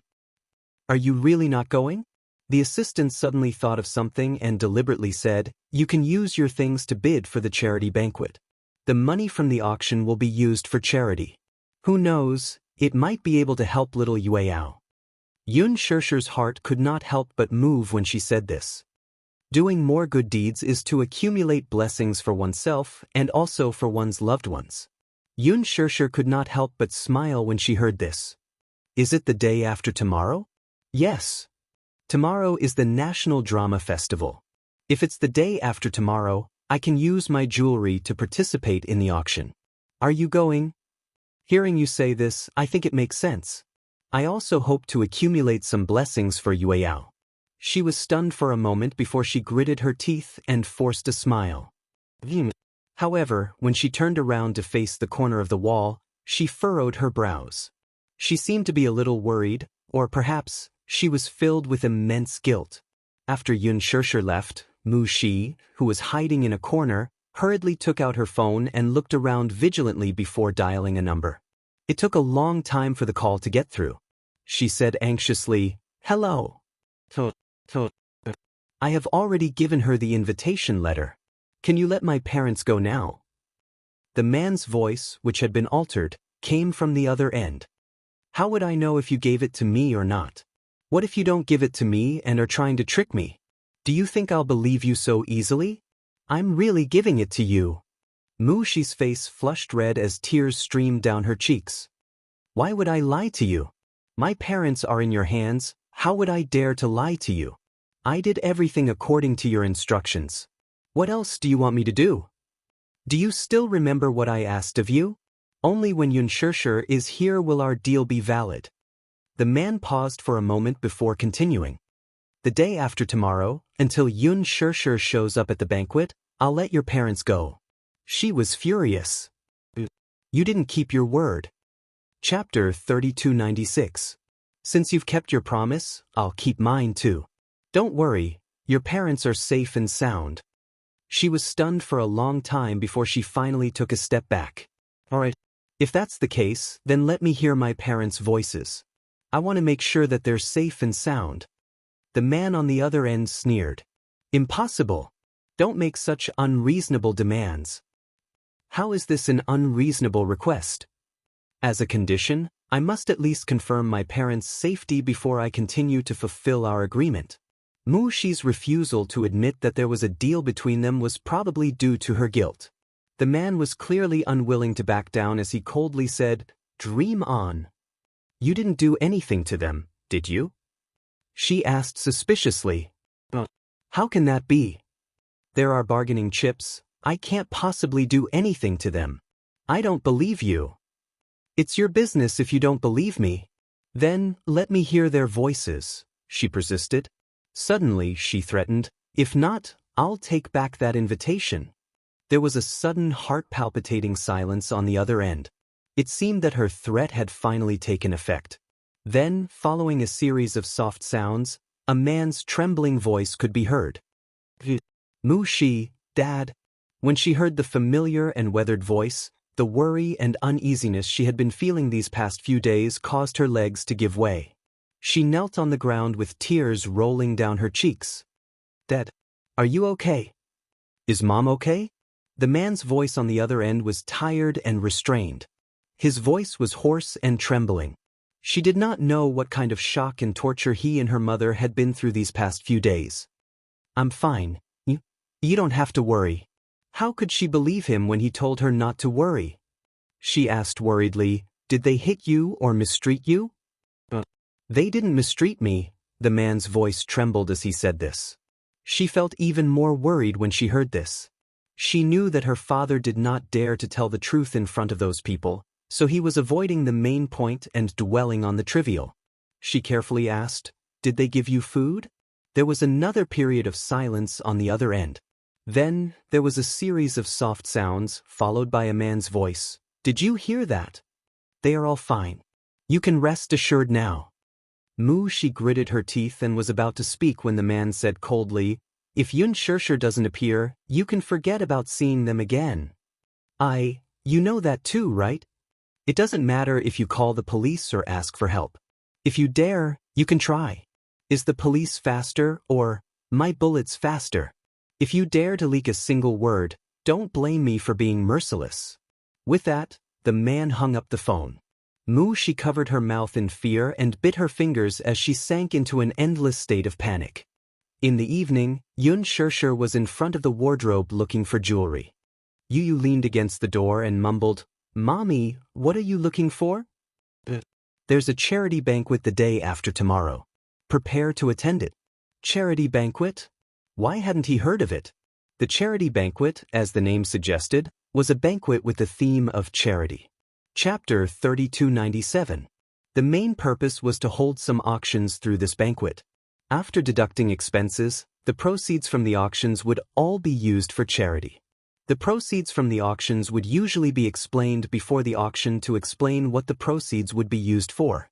"Are you really not going?" The assistant suddenly thought of something and deliberately said, "You can use your things to bid for the charity banquet. The money from the auction will be used for charity. Who knows, it might be able to help little Yueyao." Yun Shirshir's heart could not help but move when she said this. Doing more good deeds is to accumulate blessings for oneself and also for one's loved ones. Yun Shirshir could not help but smile when she heard this. "Is it the day after tomorrow?" "Yes. Tomorrow is the National Drama Festival. If it's the day after tomorrow, I can use my jewelry to participate in the auction. Are you going?" "Hearing you say this, I think it makes sense. I also hope to accumulate some blessings for Yueyao." She was stunned for a moment before she gritted her teeth and forced a smile. However, when she turned around to face the corner of the wall, she furrowed her brows. She seemed to be a little worried, or perhaps, she was filled with immense guilt. After Yun Shirshir left, Mu Shi, who was hiding in a corner, hurriedly took out her phone and looked around vigilantly before dialing a number. It took a long time for the call to get through. She said anxiously, "Hello. I have already given her the invitation letter. Can you let my parents go now?" The man's voice, which had been altered, came from the other end. "How would I know if you gave it to me or not? What if you don't give it to me and are trying to trick me? Do you think I'll believe you so easily? I'm really giving it to you." Mu Shi's face flushed red as tears streamed down her cheeks. "Why would I lie to you? My parents are in your hands, how would I dare to lie to you? I did everything according to your instructions. What else do you want me to do? Do you still remember what I asked of you? Only when Yun Shirshir is here will our deal be valid." The man paused for a moment before continuing. "The day after tomorrow, until Yun Shirshir shows up at the banquet, I'll let your parents go." She was furious. "You didn't keep your word." Chapter 3296. "Since you've kept your promise, I'll keep mine too. Don't worry, your parents are safe and sound." She was stunned for a long time before she finally took a step back. "All right. If that's the case, then let me hear my parents' voices. I want to make sure that they're safe and sound." The man on the other end sneered. "Impossible. Don't make such unreasonable demands." "How is this an unreasonable request?" "As a condition, I must at least confirm my parents' safety before I continue to fulfill our agreement." Mu Shi's refusal to admit that there was a deal between them was probably due to her guilt. The man was clearly unwilling to back down as he coldly said, "Dream on. You didn't do anything to them, did you?" She asked suspiciously. "How can that be? There are bargaining chips, I can't possibly do anything to them. I don't believe you." "It's your business if you don't believe me. Then, let me hear their voices," she persisted. Suddenly, she threatened, "If not, I'll take back that invitation." There was a sudden heart-palpitating silence on the other end. It seemed that her threat had finally taken effect. Then, following a series of soft sounds, a man's trembling voice could be heard. Mu Shi, Dad. When she heard the familiar and weathered voice, the worry and uneasiness she had been feeling these past few days caused her legs to give way. She knelt on the ground with tears rolling down her cheeks. Dad, are you okay? Is Mom okay? The man's voice on the other end was tired and restrained. His voice was hoarse and trembling. She did not know what kind of shock and torture he and her mother had been through these past few days. I'm fine. You don't have to worry. How could she believe him when he told her not to worry? She asked worriedly, Did they hit you or mistreat you? They didn't mistreat me. The man's voice trembled as he said this. She felt even more worried when she heard this. She knew that her father did not dare to tell the truth in front of those people, so he was avoiding the main point and dwelling on the trivial. She carefully asked, Did they give you food? There was another period of silence on the other end. Then, there was a series of soft sounds, followed by a man's voice. Did you hear that? They are all fine. You can rest assured now. She gritted her teeth and was about to speak when the man said coldly, If Xianxia doesn't appear, you can forget about seeing them again. You know that too, right? It doesn't matter if you call the police or ask for help. If you dare, you can try. Is the police faster or my bullets faster? If you dare to leak a single word, don't blame me for being merciless. With that, the man hung up the phone. She covered her mouth in fear and bit her fingers as she sank into an endless state of panic. In the evening, Xianxia was in front of the wardrobe looking for jewelry. Yu leaned against the door and mumbled, Mommy, what are you looking for? There's a charity banquet the day after tomorrow. Prepare to attend it. Charity banquet? Why hadn't he heard of it? The charity banquet, as the name suggested, was a banquet with the theme of charity. Chapter 3297. The main purpose was to hold some auctions through this banquet. After deducting expenses, the proceeds from the auctions would all be used for charity. The proceeds from the auctions would usually be explained before the auction to explain what the proceeds would be used for.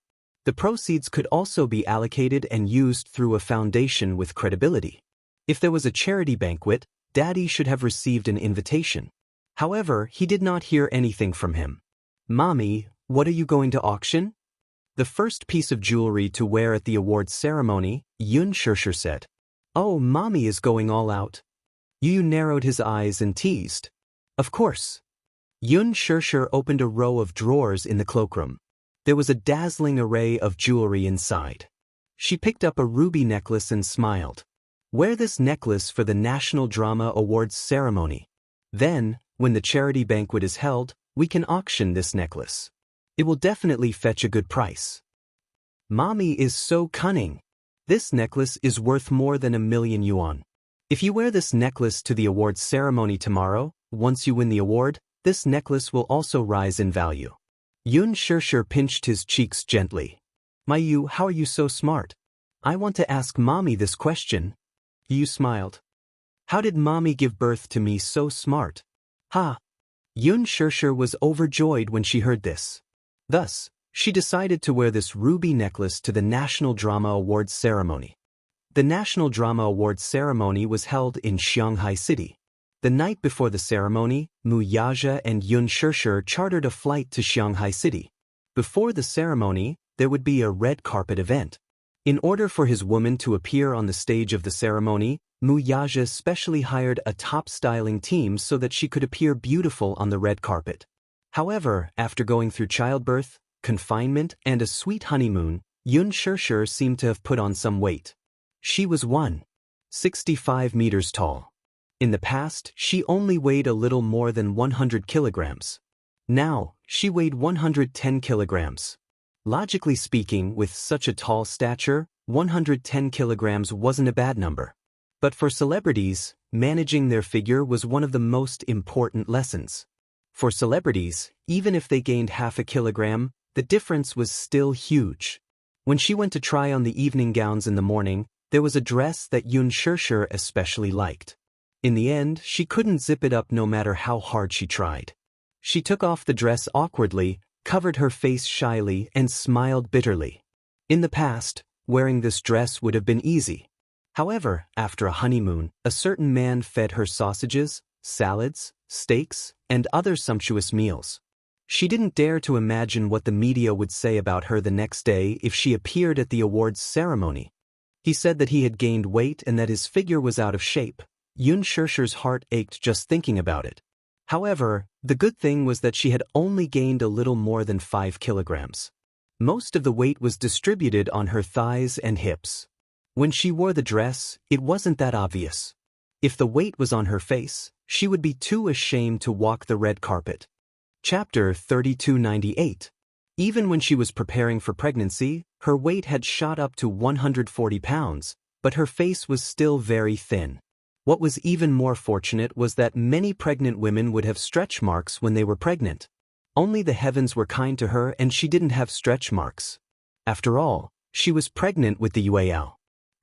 The proceeds could also be allocated and used through a foundation with credibility. If there was a charity banquet, Daddy should have received an invitation. However, he did not hear anything from him. Mommy, what are you going to auction? The first piece of jewelry to wear at the awards ceremony, Xianxia said. Oh, Mommy is going all out. Yu narrowed his eyes and teased. Of course. Xianxia opened a row of drawers in the cloakroom. There was a dazzling array of jewelry inside. She picked up a ruby necklace and smiled. Wear this necklace for the National Drama Awards ceremony. Then, when the charity banquet is held, we can auction this necklace. It will definitely fetch a good price. Mommy is so cunning. This necklace is worth more than 1,000,000 yuan. If you wear this necklace to the awards ceremony tomorrow, once you win the award, this necklace will also rise in value. Xianxia pinched his cheeks gently. Yu, how are you so smart? I want to ask Mommy this question. Yu smiled. How did Mommy give birth to me so smart? Ha! Xianxia was overjoyed when she heard this. Thus, she decided to wear this ruby necklace to the National Drama Awards ceremony. The National Drama Awards ceremony was held in Shanghai City. The night before the ceremony, Wuxia and Xianxia chartered a flight to Shanghai City. Before the ceremony, there would be a red carpet event. In order for his woman to appear on the stage of the ceremony, Wuxia specially hired a top-styling team so that she could appear beautiful on the red carpet. However, after going through childbirth, confinement, and a sweet honeymoon, Xianxia seemed to have put on some weight. She was 165 meters tall. In the past, she only weighed a little more than 100 kilograms. Now, she weighed 110 kilograms. Logically speaking, with such a tall stature, 110 kilograms wasn't a bad number. But for celebrities, managing their figure was one of the most important lessons. For celebrities, even if they gained half a kilogram, the difference was still huge. When she went to try on the evening gowns in the morning, there was a dress that Xianxia especially liked. In the end, she couldn't zip it up no matter how hard she tried. She took off the dress awkwardly, covered her face shyly, and smiled bitterly. In the past, wearing this dress would have been easy. However, after a honeymoon, a certain man fed her sausages, salads, steaks, and other sumptuous meals. She didn't dare to imagine what the media would say about her the next day if she appeared at the awards ceremony. He said that he had gained weight and that his figure was out of shape. Xianxia's heart ached just thinking about it. However, the good thing was that she had only gained a little more than 5 kilograms. Most of the weight was distributed on her thighs and hips. When she wore the dress, it wasn't that obvious. If the weight was on her face, she would be too ashamed to walk the red carpet. Chapter 3298. Even when she was preparing for pregnancy, her weight had shot up to 140 pounds, but her face was still very thin. What was even more fortunate was that many pregnant women would have stretch marks when they were pregnant. Only the heavens were kind to her and she didn't have stretch marks. After all, she was pregnant with the Yueyao.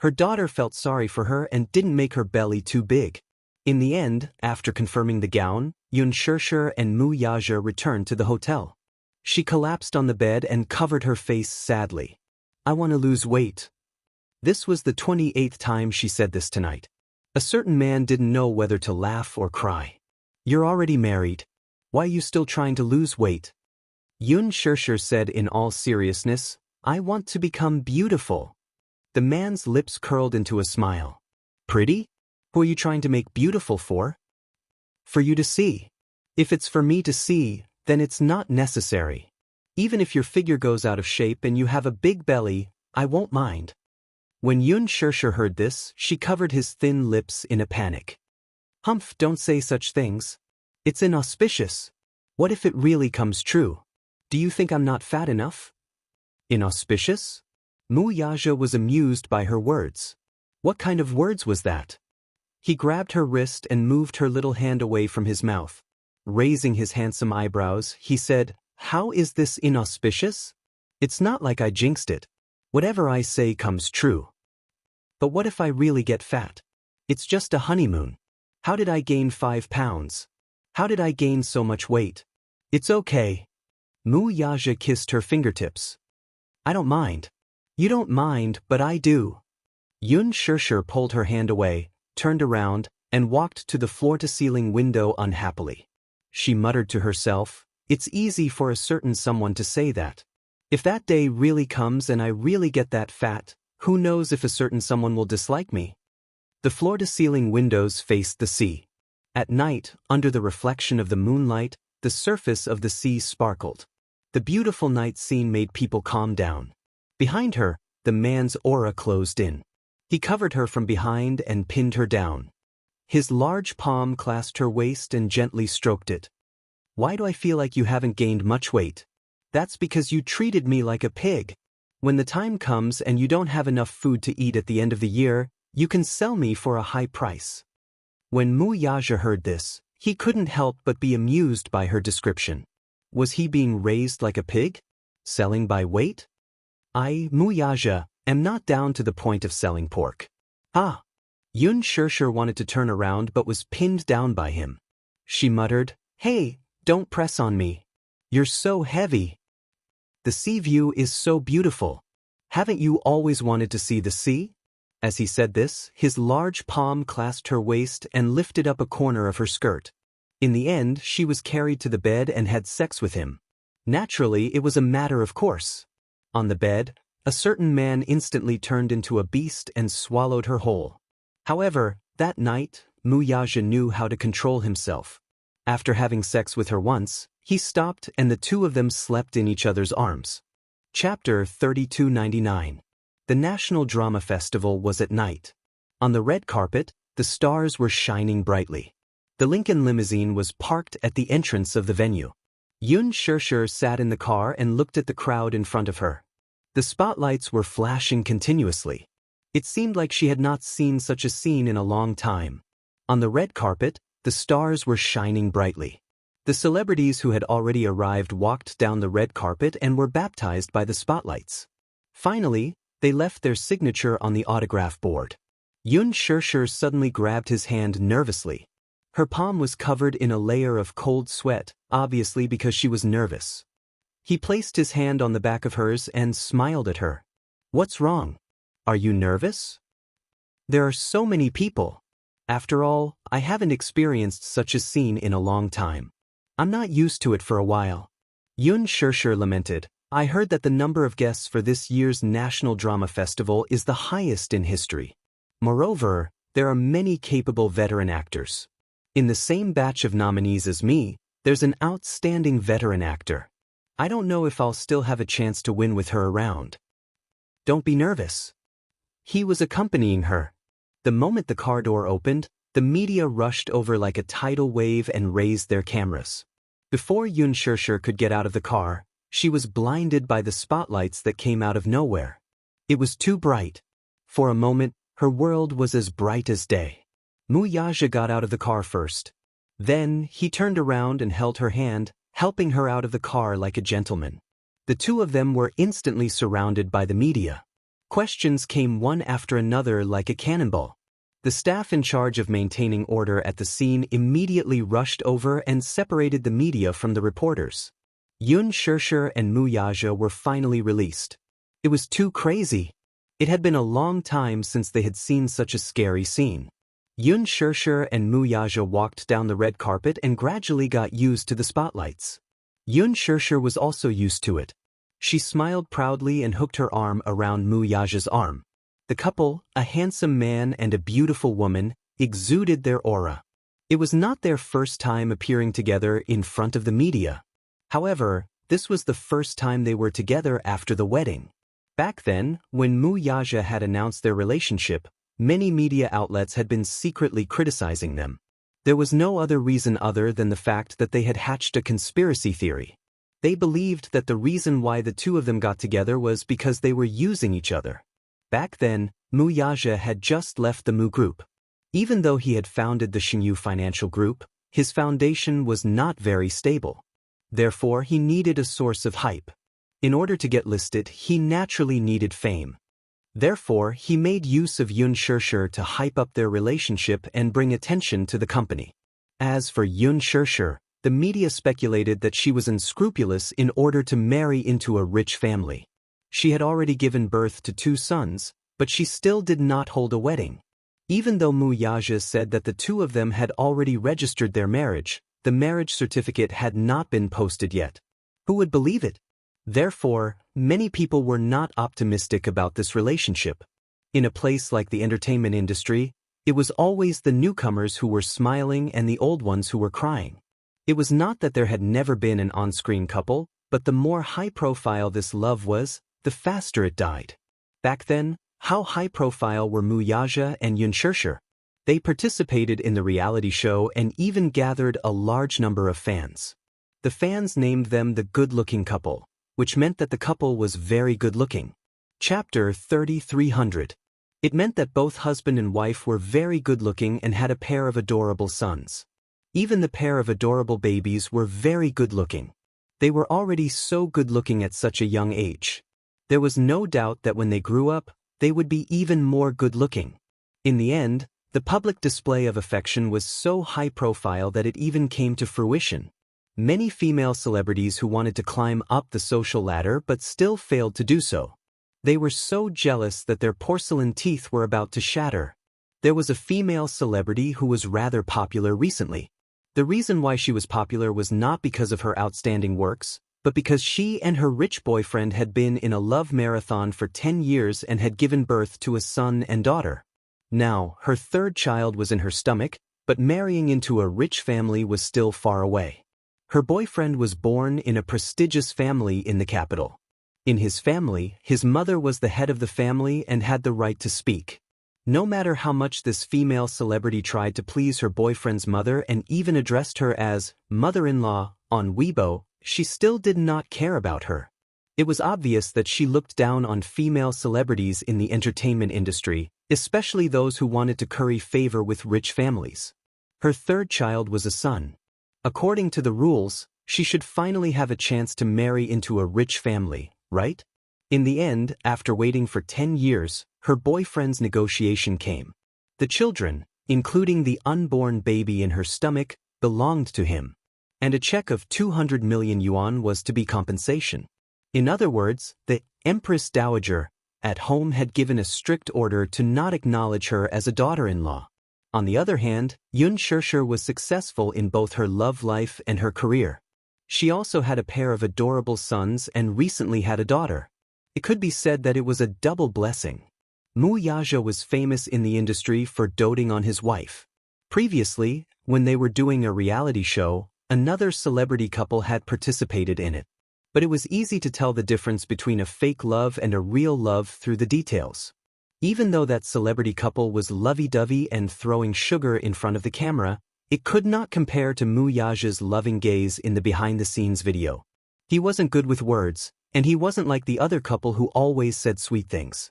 Her daughter felt sorry for her and didn't make her belly too big. In the end, after confirming the gown, Xianxia and Wuxia returned to the hotel. She collapsed on the bed and covered her face sadly. "I want to lose weight." This was the 28th time she said this tonight. A certain man didn't know whether to laugh or cry. "You're already married. Why are you still trying to lose weight?" Xianxia said in all seriousness, "I want to become beautiful." The man's lips curled into a smile. "Pretty? Who are you trying to make beautiful for?" "For you to see. If it's for me to see, then it's not necessary. Even if your figure goes out of shape and you have a big belly, I won't mind." When Xianxia heard this, she covered his thin lips in a panic. "Humph, don't say such things. It's inauspicious. What if it really comes true? Do you think I'm not fat enough?" "Inauspicious?" Wuxia was amused by her words. What kind of words was that? He grabbed her wrist and moved her little hand away from his mouth. Raising his handsome eyebrows, he said, "How is this inauspicious? It's not like I jinxed it. Whatever I say comes true." "But what if I really get fat? It's just a honeymoon. How did I gain 5 pounds? How did I gain so much weight?" "It's okay." Wuxia kissed her fingertips. "I don't mind." "You don't mind, but I do." Xianxia pulled her hand away, turned around, and walked to the floor-to-ceiling window unhappily. She muttered to herself, "It's easy for a certain someone to say that. If that day really comes and I really get that fat, who knows if a certain someone will dislike me?" The floor-to-ceiling windows faced the sea. At night, under the reflection of the moonlight, the surface of the sea sparkled. The beautiful night scene made people calm down. Behind her, the man's aura closed in. He covered her from behind and pinned her down. His large palm clasped her waist and gently stroked it. "Why do I feel like you haven't gained much weight?" "That's because you treated me like a pig. When the time comes and you don't have enough food to eat at the end of the year, you can sell me for a high price." When Wuxia heard this, he couldn't help but be amused by her description. Was he being raised like a pig? Selling by weight? "I, Wuxia, am not down to the point of selling pork." "Ah." Xianxia wanted to turn around but was pinned down by him. She muttered, "Hey, don't press on me. You're so heavy." "The sea view is so beautiful. Haven't you always wanted to see the sea?" As he said this, his large palm clasped her waist and lifted up a corner of her skirt. In the end, she was carried to the bed and had sex with him. Naturally, it was a matter of course. On the bed, a certain man instantly turned into a beast and swallowed her whole. However, that night, Wuxia knew how to control himself. After having sex with her once, he stopped and the two of them slept in each other's arms. Chapter 3299. The National Drama Festival was at night. On the red carpet, the stars were shining brightly. The Lincoln limousine was parked at the entrance of the venue. Xianxia sat in the car and looked at the crowd in front of her. The spotlights were flashing continuously. It seemed like she had not seen such a scene in a long time. On the red carpet, the stars were shining brightly. The celebrities who had already arrived walked down the red carpet and were baptized by the spotlights. Finally, they left their signature on the autograph board. Xianxia suddenly grabbed his hand nervously. Her palm was covered in a layer of cold sweat, obviously because she was nervous. He placed his hand on the back of hers and smiled at her. "What's wrong? Are you nervous? There are so many people. After all, I haven't experienced such a scene in a long time. I'm not used to it for a while." Xianxia lamented. "I heard that the number of guests for this year's National Drama Festival is the highest in history. Moreover, there are many capable veteran actors. In the same batch of nominees as me, there's an outstanding veteran actor. I don't know if I'll still have a chance to win with her around." "Don't be nervous." He was accompanying her. The moment the car door opened, the media rushed over like a tidal wave and raised their cameras. Before Xianxia could get out of the car, she was blinded by the spotlights that came out of nowhere. It was too bright. For a moment, her world was as bright as day. Wuxia got out of the car first. Then, he turned around and held her hand, helping her out of the car like a gentleman. The two of them were instantly surrounded by the media. Questions came one after another like a cannonball. The staff in charge of maintaining order at the scene immediately rushed over and separated the media from the reporters. Xianxia and Wuxia were finally released. It was too crazy. It had been a long time since they had seen such a scary scene. Xianxia and Wuxia walked down the red carpet and gradually got used to the spotlights. Xianxia was also used to it. She smiled proudly and hooked her arm around Wuxia's arm. The couple, a handsome man and a beautiful woman, exuded their aura. It was not their first time appearing together in front of the media. However, this was the first time they were together after the wedding. Back then, when Wuxia had announced their relationship, many media outlets had been secretly criticizing them. There was no other reason other than the fact that they had hatched a conspiracy theory. They believed that the reason why the two of them got together was because they were using each other. Back then, Wuxia had just left the Mu Group. Even though he had founded the Xianxia Financial Group, his foundation was not very stable. Therefore, he needed a source of hype. In order to get listed, he naturally needed fame. Therefore, he made use of Xianxia to hype up their relationship and bring attention to the company. As for Xianxia, the media speculated that she was unscrupulous in order to marry into a rich family. She had already given birth to 2 sons, but she still did not hold a wedding. Even though Wuxia said that the two of them had already registered their marriage, the marriage certificate had not been posted yet. Who would believe it? Therefore, many people were not optimistic about this relationship. In a place like the entertainment industry, it was always the newcomers who were smiling and the old ones who were crying. It was not that there had never been an on-screen couple, but the more high-profile this love was, the faster it died. Back then, how high-profile were Wuxia and Xianxia? They participated in the reality show and even gathered a large number of fans. The fans named them the good-looking couple, which meant that the couple was very good-looking. Chapter 3300. It meant that both husband and wife were very good-looking and had a pair of adorable sons. Even the pair of adorable babies were very good-looking. They were already so good-looking at such a young age. There was no doubt that when they grew up, they would be even more good-looking. In the end, the public display of affection was so high-profile that it even came to fruition. Many female celebrities who wanted to climb up the social ladder but still failed to do so. They were so jealous that their porcelain teeth were about to shatter. There was a female celebrity who was rather popular recently. The reason why she was popular was not because of her outstanding works, but because she and her rich boyfriend had been in a love marathon for 10 years and had given birth to a son and daughter. Now, her 3rd child was in her stomach, but marrying into a rich family was still far away. Her boyfriend was born in a prestigious family in the capital. In his family, his mother was the head of the family and had the right to speak. No matter how much this female celebrity tried to please her boyfriend's mother and even addressed her as mother-in-law on Weibo, she still did not care about her. It was obvious that she looked down on female celebrities in the entertainment industry, especially those who wanted to curry favor with rich families. Her 3rd child was a son. According to the rules, she should finally have a chance to marry into a rich family, right? In the end, after waiting for 10 years, her boyfriend's negotiation came. The children, including the unborn baby in her stomach, belonged to him. And a check of 200 million yuan was to be compensation. In other words, the Empress Dowager at home had given a strict order to not acknowledge her as a daughter-in-law. On the other hand, Xianxia was successful in both her love life and her career. She also had a pair of adorable sons and recently had a daughter. It could be said that it was a double blessing. Wuxia was famous in the industry for doting on his wife. Previously, when they were doing a reality show, another celebrity couple had participated in it. But it was easy to tell the difference between a fake love and a real love through the details. Even though that celebrity couple was lovey-dovey and throwing sugar in front of the camera, it could not compare to Wuxia's loving gaze in the behind-the-scenes video. He wasn't good with words, and he wasn't like the other couple who always said sweet things.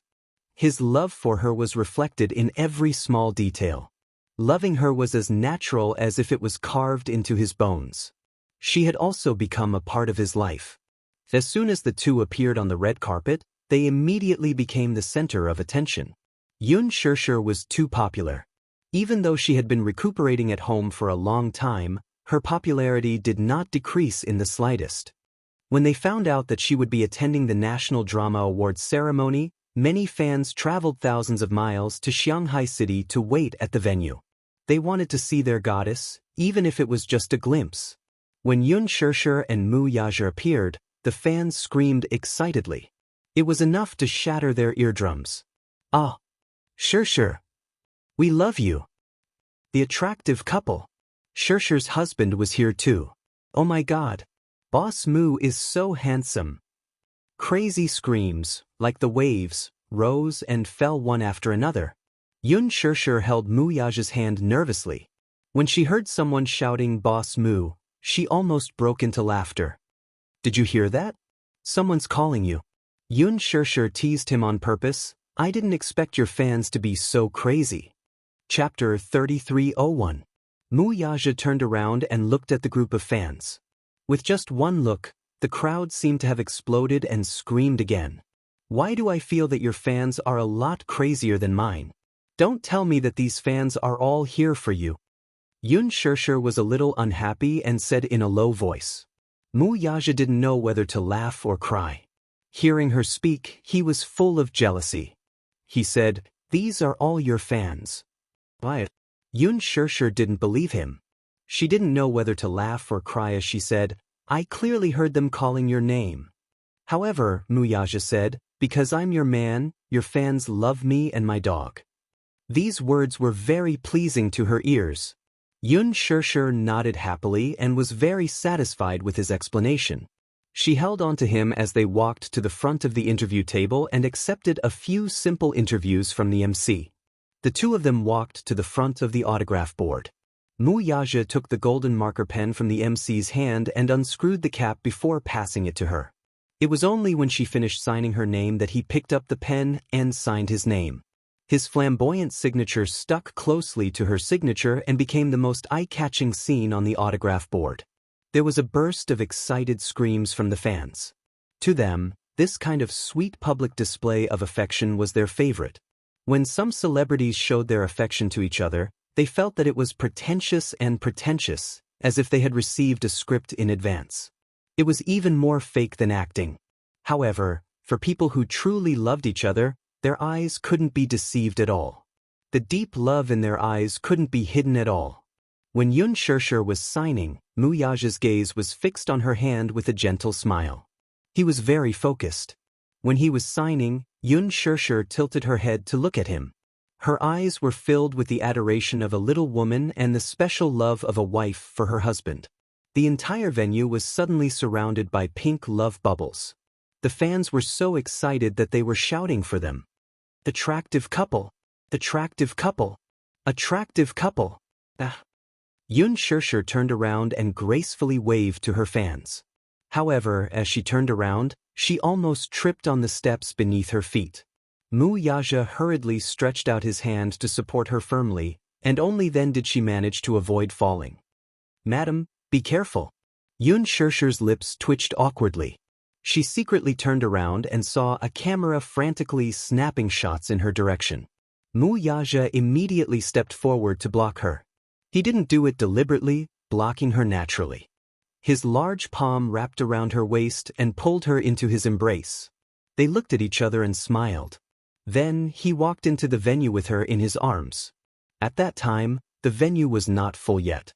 His love for her was reflected in every small detail. Loving her was as natural as if it was carved into his bones. She had also become a part of his life. As soon as the two appeared on the red carpet, they immediately became the center of attention. Xianxia was too popular. Even though she had been recuperating at home for a long time, her popularity did not decrease in the slightest. When they found out that she would be attending the National Drama Awards ceremony, many fans traveled thousands of miles to Shanghai City to wait at the venue. They wanted to see their goddess, even if it was just a glimpse. When Xianxia and Wuxia appeared, the fans screamed excitedly. It was enough to shatter their eardrums. "Ah, Xianxia, we love you." The attractive couple. Xianxia's husband was here too. "Oh my God, Boss Mu is so handsome." Crazy screams, like the waves, rose and fell one after another. Xianxia held Wuxia's hand nervously. When she heard someone shouting "Boss Mu," she almost broke into laughter. "Did you hear that? Someone's calling you." Xianxia teased him on purpose. "I didn't expect your fans to be so crazy." Chapter 3301. Wuxia turned around and looked at the group of fans. With just one look, the crowd seemed to have exploded and screamed again. "Why do I feel that your fans are a lot crazier than mine? Don't tell me that these fans are all here for you." Xianxia was a little unhappy and said in a low voice. Wuxia didn't know whether to laugh or cry. Hearing her speak, he was full of jealousy. He said, "These are all your fans." Why? Xianxia didn't believe him. She didn't know whether to laugh or cry as she said, "I clearly heard them calling your name." "However," Wuxia said, "because I'm your man, your fans love me and my dog." These words were very pleasing to her ears. Xianxia nodded happily and was very satisfied with his explanation. She held on to him as they walked to the front of the interview table and accepted a few simple interviews from the MC. The two of them walked to the front of the autograph board. Wuxia took the golden marker pen from the MC's hand and unscrewed the cap before passing it to her. It was only when she finished signing her name that he picked up the pen and signed his name. His flamboyant signature stuck closely to her signature and became the most eye-catching scene on the autograph board. There was a burst of excited screams from the fans. To them, this kind of sweet public display of affection was their favorite. When some celebrities showed their affection to each other, they felt that it was pretentious, as if they had received a script in advance. It was even more fake than acting. However, for people who truly loved each other, their eyes couldn't be deceived at all. The deep love in their eyes couldn't be hidden at all. When Xianxia was signing, Wuxia's gaze was fixed on her hand with a gentle smile. He was very focused. When he was signing, Xianxia tilted her head to look at him. Her eyes were filled with the adoration of a little woman and the special love of a wife for her husband. The entire venue was suddenly surrounded by pink love bubbles. The fans were so excited that they were shouting for them. "Attractive couple! Attractive couple! Attractive couple!" Xianxia turned around and gracefully waved to her fans. However, as she turned around, she almost tripped on the steps beneath her feet. Wuxia hurriedly stretched out his hand to support her firmly, and only then did she manage to avoid falling. "Madam, be careful." Xianxia's lips twitched awkwardly. She secretly turned around and saw a camera frantically snapping shots in her direction. Wuxia immediately stepped forward to block her. He didn't do it deliberately, blocking her naturally. His large palm wrapped around her waist and pulled her into his embrace. They looked at each other and smiled. Then he walked into the venue with her in his arms. At that time, the venue was not full yet.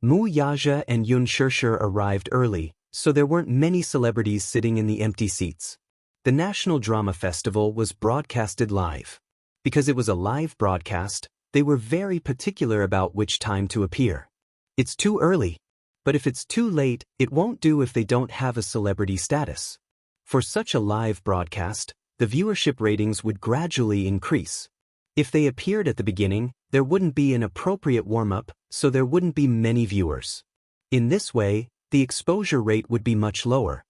Wuxia and Xianxia arrived early, so there weren't many celebrities sitting in the empty seats. The National Drama Festival was broadcasted live. Because it was a live broadcast, they were very particular about which time to appear. It's too early. But if it's too late, it won't do if they don't have a celebrity status. For such a live broadcast, the viewership ratings would gradually increase. If they appeared at the beginning, there wouldn't be an appropriate warm-up, so there wouldn't be many viewers. In this way, the exposure rate would be much lower.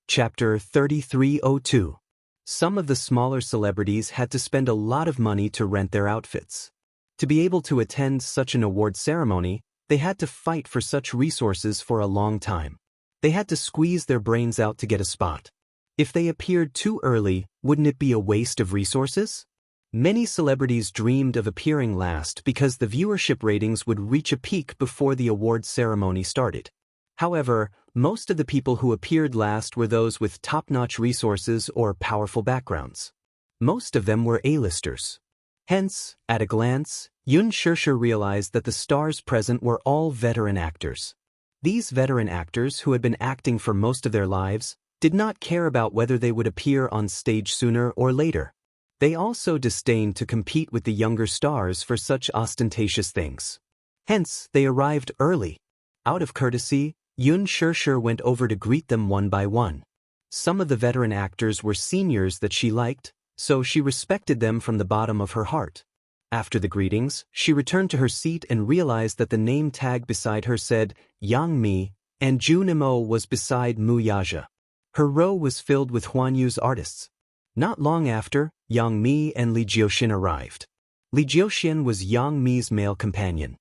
Chapter 3302. Some of the smaller celebrities had to spend a lot of money to rent their outfits. To be able to attend such an award ceremony, they had to fight for such resources for a long time. They had to squeeze their brains out to get a spot. If they appeared too early, wouldn't it be a waste of resources? Many celebrities dreamed of appearing last because the viewership ratings would reach a peak before the award ceremony started. However, most of the people who appeared last were those with top-notch resources or powerful backgrounds. Most of them were A-listers. Hence, at a glance, Xianxia realized that the stars present were all veteran actors. These veteran actors, who had been acting for most of their lives, did not care about whether they would appear on stage sooner or later. They also disdained to compete with the younger stars for such ostentatious things. Hence, they arrived early. Out of courtesy, Xianxia went over to greet them one by one. Some of the veteran actors were seniors that she liked, so she respected them from the bottom of her heart. After the greetings, she returned to her seat and realized that the name tag beside her said Yang Mi, and Junimo was beside Wuxia. Her row was filled with Huanyu's artists. Not long after, Yang Mi and Li Jiuxian arrived. Li Jiuxian was Yang Mi's male companion.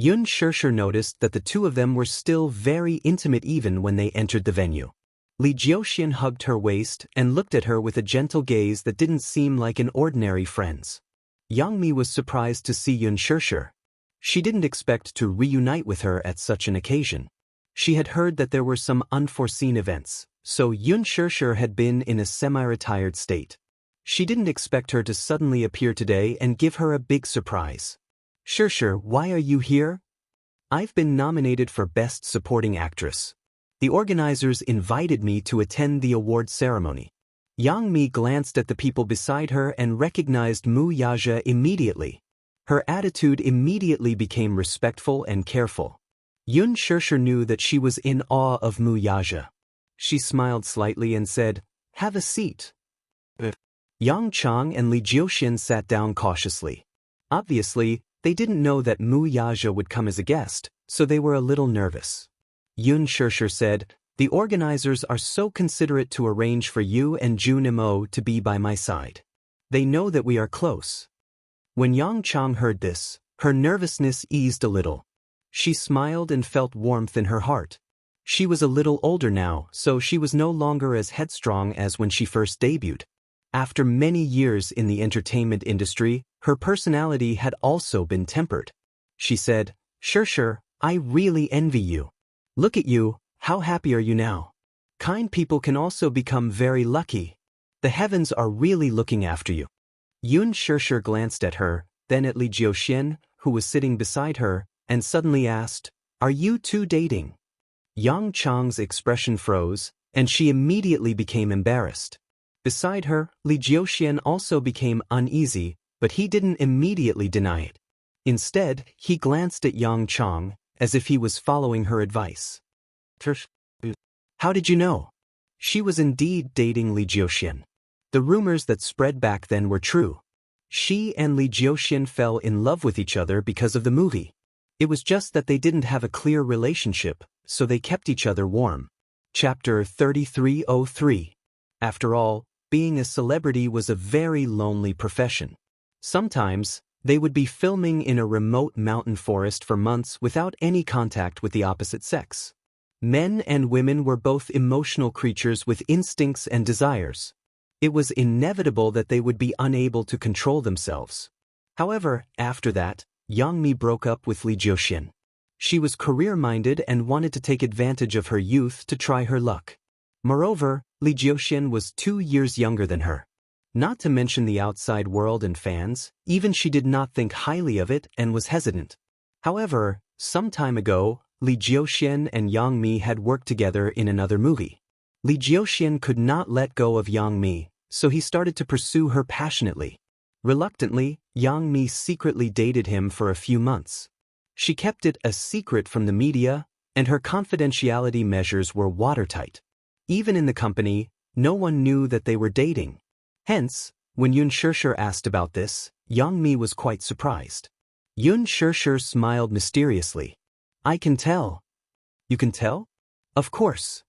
Xianxia noticed that the two of them were still very intimate even when they entered the venue. Li Jiuxian hugged her waist and looked at her with a gentle gaze that didn't seem like an ordinary friend's. Yang Mi was surprised to see Xianxia. She didn't expect to reunite with her at such an occasion. She had heard that there were some unforeseen events, so Xianxia had been in a semi-retired state. She didn't expect her to suddenly appear today and give her a big surprise. "Xia, why are you here?" "I've been nominated for Best Supporting Actress. The organizers invited me to attend the award ceremony." Yang Mi glanced at the people beside her and recognized Wuxia immediately. Her attitude immediately became respectful and careful. Xianxia knew that she was in awe of Wuxia. She smiled slightly and said, "Have a seat." Yang Chang and Li Jiuxian sat down cautiously. Obviously, they didn't know that Wuxia would come as a guest, so they were a little nervous. Xianxia said, "The organizers are so considerate to arrange for you and Junimo to be by my side. They know that we are close." When Yang Chang heard this, her nervousness eased a little. She smiled and felt warmth in her heart. She was a little older now, so she was no longer as headstrong as when she first debuted. After many years in the entertainment industry, her personality had also been tempered. She said, "Xia, I really envy you. Look at you, how happy are you now? Kind people can also become very lucky. The heavens are really looking after you." Xianxia glanced at her, then at Li Jiuxian, who was sitting beside her, and suddenly asked, "Are you two dating?" Yang Chang's expression froze, and she immediately became embarrassed. Beside her, Li Jiuxian also became uneasy, but he didn't immediately deny it. Instead, he glanced at Yang Chang, as if he was following her advice. "How did you know?" She was indeed dating Li Jiuxian. The rumors that spread back then were true. She and Li Jiuxian fell in love with each other because of the movie. It was just that they didn't have a clear relationship, so they kept each other warm. Chapter 3303. After all, being a celebrity was a very lonely profession. Sometimes, they would be filming in a remote mountain forest for months without any contact with the opposite sex. Men and women were both emotional creatures with instincts and desires. It was inevitable that they would be unable to control themselves. However, after that, Yang Mi broke up with Li Jiuxian. She was career-minded and wanted to take advantage of her youth to try her luck. Moreover, Li Jiuxian was 2 years younger than her. Not to mention the outside world and fans, even she did not think highly of it and was hesitant. However, some time ago, Li Jiuxian and Yang Mi had worked together in another movie. Li Jiuxian could not let go of Yang Mi, so he started to pursue her passionately. Reluctantly, Yang Mi secretly dated him for a few months. She kept it a secret from the media, and her confidentiality measures were watertight. Even in the company, no one knew that they were dating. Hence, when Yun Shishir asked about this, Yang Mi was quite surprised. Yun Shishir smiled mysteriously. I can tell. You can tell? Of course.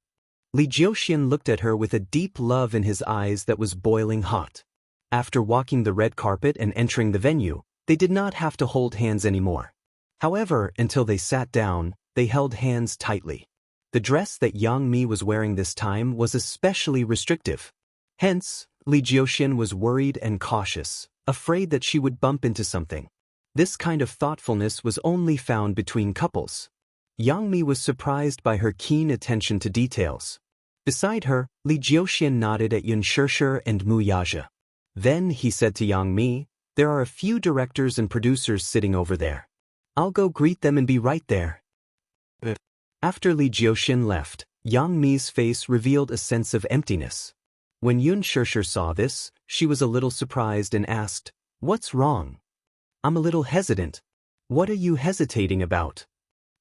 Li Jiuxian looked at her with a deep love in his eyes that was boiling hot. After walking the red carpet and entering the venue, they did not have to hold hands anymore. However, until they sat down, they held hands tightly. The dress that Yang Mi was wearing this time was especially restrictive. Hence, Li Jiuxian was worried and cautious, afraid that she would bump into something. This kind of thoughtfulness was only found between couples. Yang Mi was surprised by her keen attention to details. Beside her, Li Jiuxian nodded at Yun Shishir and Mu Yaja. Then he said to Yang Mi, there are a few directors and producers sitting over there. I'll go greet them and be right there. After Li Jiuxian left, Yang Mi's face revealed a sense of emptiness. When Yun Shishir saw this, she was a little surprised and asked, what's wrong? I'm a little hesitant. What are you hesitating about?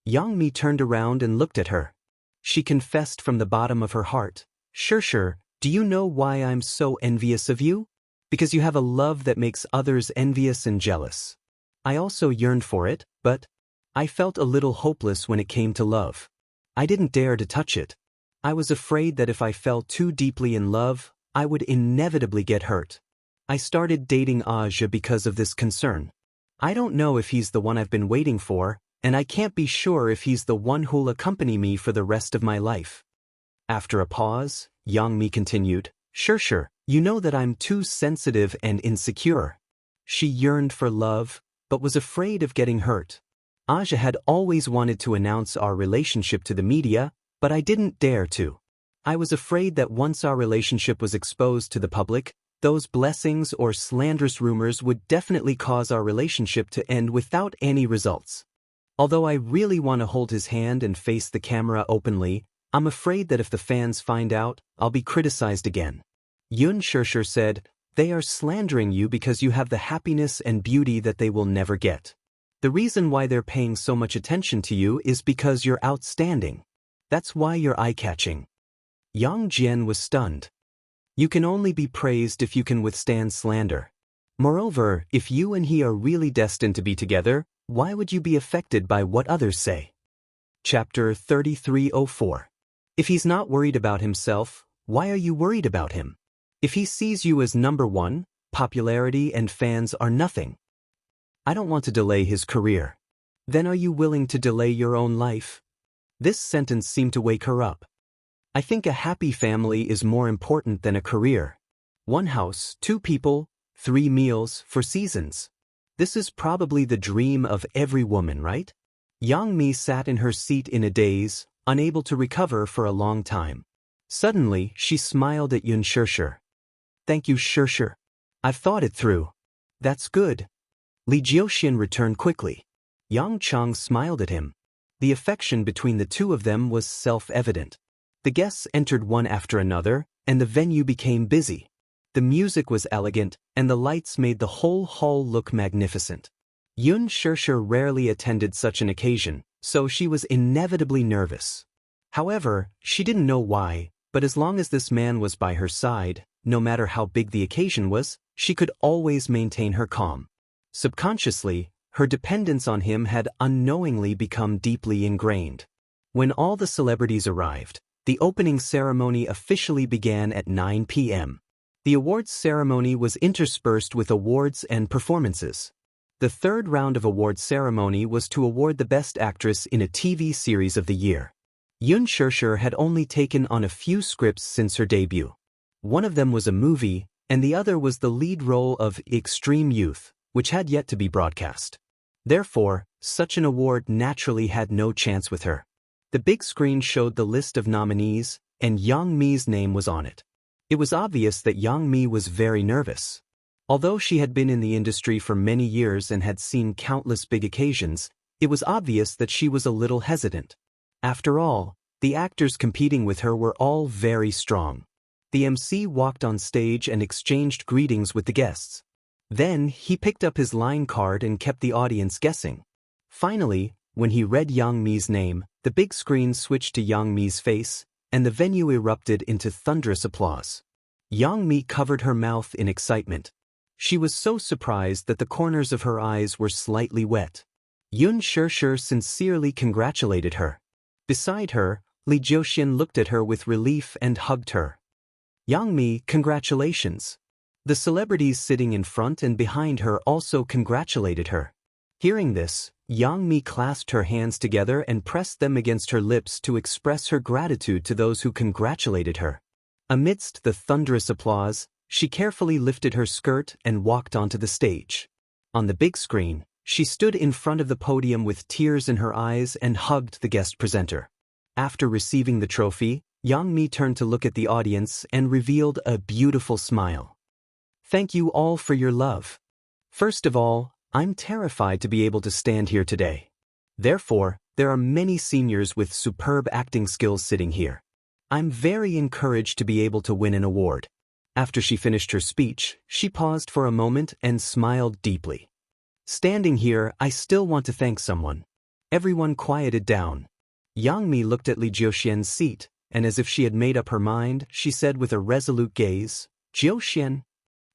Yang Mi turned around and looked at her. She confessed from the bottom of her heart, Shishir, do you know why I'm so envious of you? Because you have a love that makes others envious and jealous. I also yearned for it, but I felt a little hopeless when it came to love. I didn't dare to touch it. I was afraid that if I fell too deeply in love, I would inevitably get hurt. I started dating Aja because of this concern. I don't know if he's the one I've been waiting for, and I can't be sure if he's the one who'll accompany me for the rest of my life. After a pause, Yang Mi continued, Shishir, you know that I'm too sensitive and insecure. She yearned for love, but was afraid of getting hurt. Aja had always wanted to announce our relationship to the media, but I didn't dare to. I was afraid that once our relationship was exposed to the public, those blessings or slanderous rumors would definitely cause our relationship to end without any results. Although I really want to hold his hand and face the camera openly, I'm afraid that if the fans find out, I'll be criticized again. Yun Shishir said, they are slandering you because you have the happiness and beauty that they will never get. The reason why they're paying so much attention to you is because you're outstanding. That's why you're eye-catching. Yang Jian was stunned. You can only be praised if you can withstand slander. Moreover, if you and he are really destined to be together, why would you be affected by what others say? Chapter 3304. If he's not worried about himself, why are you worried about him? If he sees you as number one, popularity and fans are nothing. I don't want to delay his career. Then are you willing to delay your own life? This sentence seemed to wake her up. I think a happy family is more important than a career. 1 house, 2 people, 3 meals for seasons. This is probably the dream of every woman, right? Yang Mi sat in her seat in a daze, unable to recover for a long time. Suddenly, she smiled at Yun Shishir. Thank you, Shishir. I've thought it through. That's good. Li Jiuxian returned quickly. Yang Chang smiled at him. The affection between the two of them was self-evident. The guests entered one after another, and the venue became busy. The music was elegant, and the lights made the whole hall look magnificent. Yun Shishir rarely attended such an occasion, so she was inevitably nervous. However, she didn't know why, but as long as this man was by her side, no matter how big the occasion was, she could always maintain her calm. Subconsciously, her dependence on him had unknowingly become deeply ingrained. When all the celebrities arrived, the opening ceremony officially began at 9 p.m. The awards ceremony was interspersed with awards and performances. The third round of awards ceremony was to award the best actress in a TV series of the year. Yun Shishir had only taken on a few scripts since her debut. One of them was a movie, and the other was the lead role of Extreme Youth, which had yet to be broadcast. Therefore, such an award naturally had no chance with her. The big screen showed the list of nominees, and Yang Mi's name was on it. It was obvious that Yang Mi was very nervous. Although she had been in the industry for many years and had seen countless big occasions, it was obvious that she was a little hesitant. After all, the actors competing with her were all very strong. The MC walked on stage and exchanged greetings with the guests. Then, he picked up his line card and kept the audience guessing. Finally, when he read Yang Mi's name, the big screen switched to Yang Mi's face, and the venue erupted into thunderous applause. Yang Mi covered her mouth in excitement. She was so surprised that the corners of her eyes were slightly wet. Yun Shishir sincerely congratulated her. Beside her, Li Jiuxian looked at her with relief and hugged her. Yang Mi, congratulations. The celebrities sitting in front and behind her also congratulated her. Hearing this, Yang Mi clasped her hands together and pressed them against her lips to express her gratitude to those who congratulated her. Amidst the thunderous applause, she carefully lifted her skirt and walked onto the stage. On the big screen, she stood in front of the podium with tears in her eyes and hugged the guest presenter. After receiving the trophy, Yang Mi turned to look at the audience and revealed a beautiful smile. Thank you all for your love. First of all, I'm terrified to be able to stand here today. Therefore, there are many seniors with superb acting skills sitting here. I'm very encouraged to be able to win an award. After she finished her speech, she paused for a moment and smiled deeply. Standing here, I still want to thank someone. Everyone quieted down. Yang Mi looked at Li Jiuxian's seat, and as if she had made up her mind, she said with a resolute gaze, Jiuxian.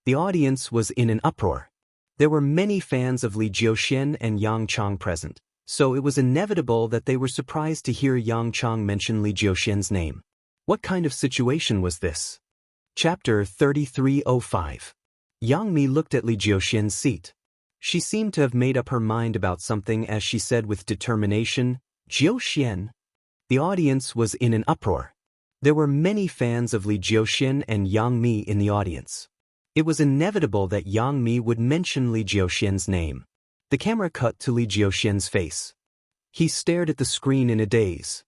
The audience was in an uproar. There were many fans of Li Jiuxian and Yang Chang present, so it was inevitable that they were surprised to hear Yang Chang mention Li Jiuxian's name. What kind of situation was this? Chapter 3305. Yang Mi looked at Li Jiuxian's seat. She seemed to have made up her mind about something as she said with determination, Jiuxian. The audience was in an uproar. There were many fans of Li Jiuxian and Yang Mi in the audience. It was inevitable that Yang Mi would mention Li Jiuxian's name. The camera cut to Li Jiuxian's face. He stared at the screen in a daze.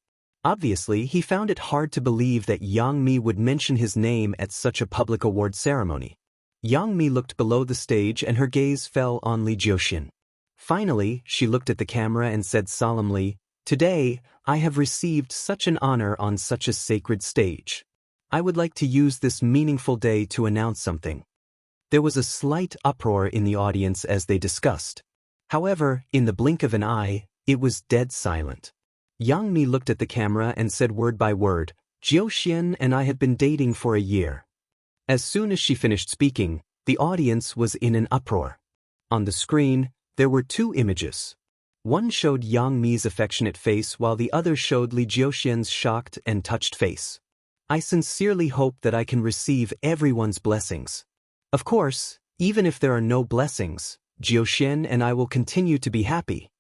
Obviously, he found it hard to believe that Yang Mi would mention his name at such a public award ceremony. Yang Mi looked below the stage and her gaze fell on Li Jiuxian. Finally, she looked at the camera and said solemnly, Today, I have received such an honor on such a sacred stage. I would like to use this meaningful day to announce something. There was a slight uproar in the audience as they discussed. However, in the blink of an eye, it was dead silent. Yang Mi looked at the camera and said word by word, Jiuxian and I have been dating for a year. As soon as she finished speaking, the audience was in an uproar. On the screen, there were two images. One showed Yang Mi's affectionate face while the other showed Li Jiuxian's shocked and touched face. I sincerely hope that I can receive everyone's blessings. Of course, even if there are no blessings, Jiuxian and I will continue to be happy.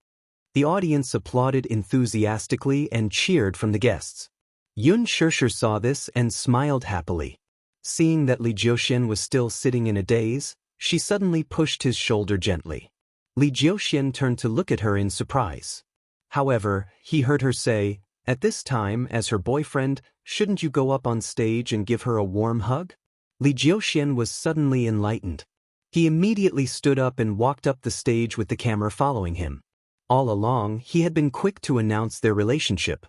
The audience applauded enthusiastically and cheered from the guests. Yun Shishir saw this and smiled happily. Seeing that Li Jiuxian was still sitting in a daze, she suddenly pushed his shoulder gently. Li Jiuxian turned to look at her in surprise. However, he heard her say, At this time, as her boyfriend, shouldn't you go up on stage and give her a warm hug? Li Jiuxian was suddenly enlightened. He immediately stood up and walked up the stage with the camera following him. All along, he had been quick to announce their relationship.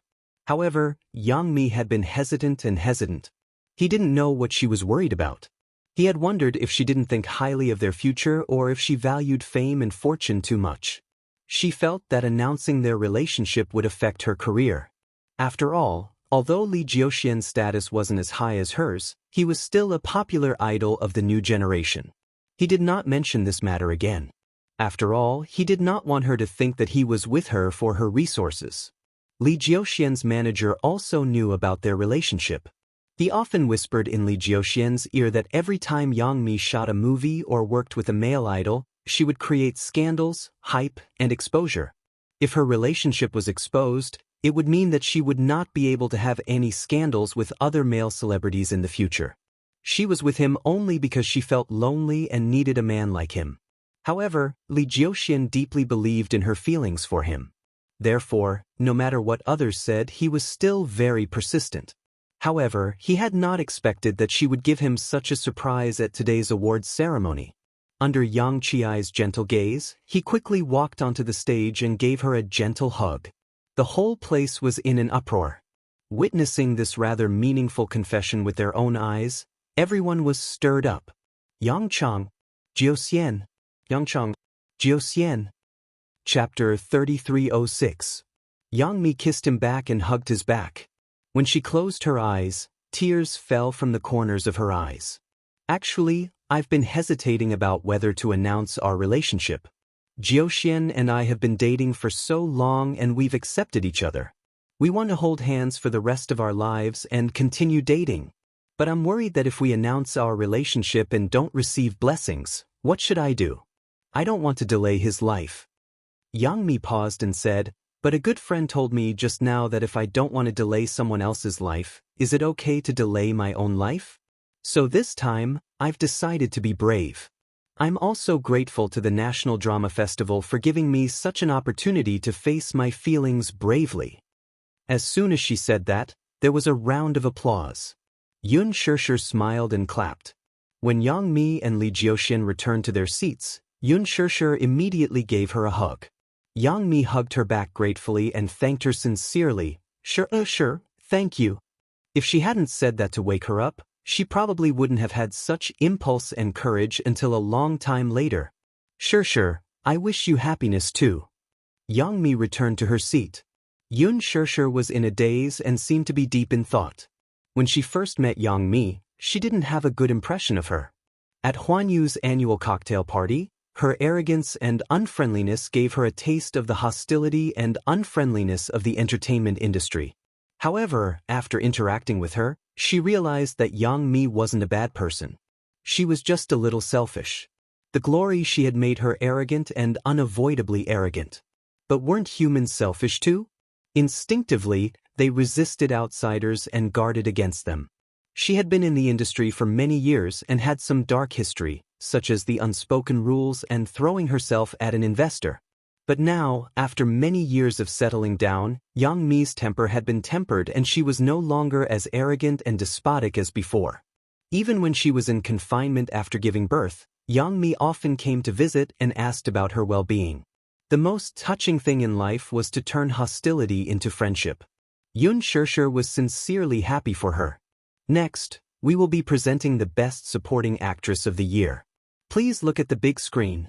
However, Yang Mi had been hesitant and hesitant. He didn't know what she was worried about. He had wondered if she didn't think highly of their future or if she valued fame and fortune too much. She felt that announcing their relationship would affect her career. After all, although Li Jiuxian's status wasn't as high as hers, he was still a popular idol of the new generation. He did not mention this matter again. After all, he did not want her to think that he was with her for her resources. Li Jiuxian's manager also knew about their relationship. He often whispered in Li Jiuxian's ear that every time Yang Mi shot a movie or worked with a male idol, she would create scandals, hype, and exposure. If her relationship was exposed, it would mean that she would not be able to have any scandals with other male celebrities in the future. She was with him only because she felt lonely and needed a man like him. However, Li Jiuxian deeply believed in her feelings for him. Therefore, no matter what others said, he was still very persistent. However, he had not expected that she would give him such a surprise at today's awards ceremony. Under Xianxia's gentle gaze, he quickly walked onto the stage and gave her a gentle hug. The whole place was in an uproar. Witnessing this rather meaningful confession with their own eyes, everyone was stirred up. Yangchang, Jiuxian, Yangchang, Jiuxian. Chapter 3306. Yang Mi kissed him back and hugged his back. When she closed her eyes, tears fell from the corners of her eyes. Actually, I've been hesitating about whether to announce our relationship. Jiuxian and I have been dating for so long and we've accepted each other. We want to hold hands for the rest of our lives and continue dating. But I'm worried that if we announce our relationship and don't receive blessings, what should I do? I don't want to delay his life. Yang Mi paused and said, but a good friend told me just now that if I don't want to delay someone else's life, is it okay to delay my own life? So this time, I've decided to be brave. I'm also grateful to the National Drama Festival for giving me such an opportunity to face my feelings bravely. As soon as she said that, there was a round of applause. Yun Shishir smiled and clapped. When Yang Mi and Li Jiuxian returned to their seats, Yun Shishir immediately gave her a hug. Yang Mi hugged her back gratefully and thanked her sincerely. Sure, thank you. If she hadn't said that to wake her up, she probably wouldn't have had such impulse and courage until a long time later. Sure, I wish you happiness too. Yang Mi returned to her seat. Yun Shishir was in a daze and seemed to be deep in thought. When she first met Yang Mi, she didn't have a good impression of her. At Huan Yu's annual cocktail party, her arrogance and unfriendliness gave her a taste of the hostility and unfriendliness of the entertainment industry. However, after interacting with her, she realized that Yang Mi wasn't a bad person. She was just a little selfish. The glory she had made her arrogant and unavoidably arrogant. But weren't humans selfish too? Instinctively, they resisted outsiders and guarded against them. She had been in the industry for many years and had some dark history, such as the unspoken rules and throwing herself at an investor. But now, after many years of settling down, Yang Mi's temper had been tempered and she was no longer as arrogant and despotic as before. Even when she was in confinement after giving birth, Yang Mi often came to visit and asked about her well-being. The most touching thing in life was to turn hostility into friendship. Yun Shishir was sincerely happy for her. Next, we will be presenting the Best Supporting Actress of the Year. Please look at the big screen.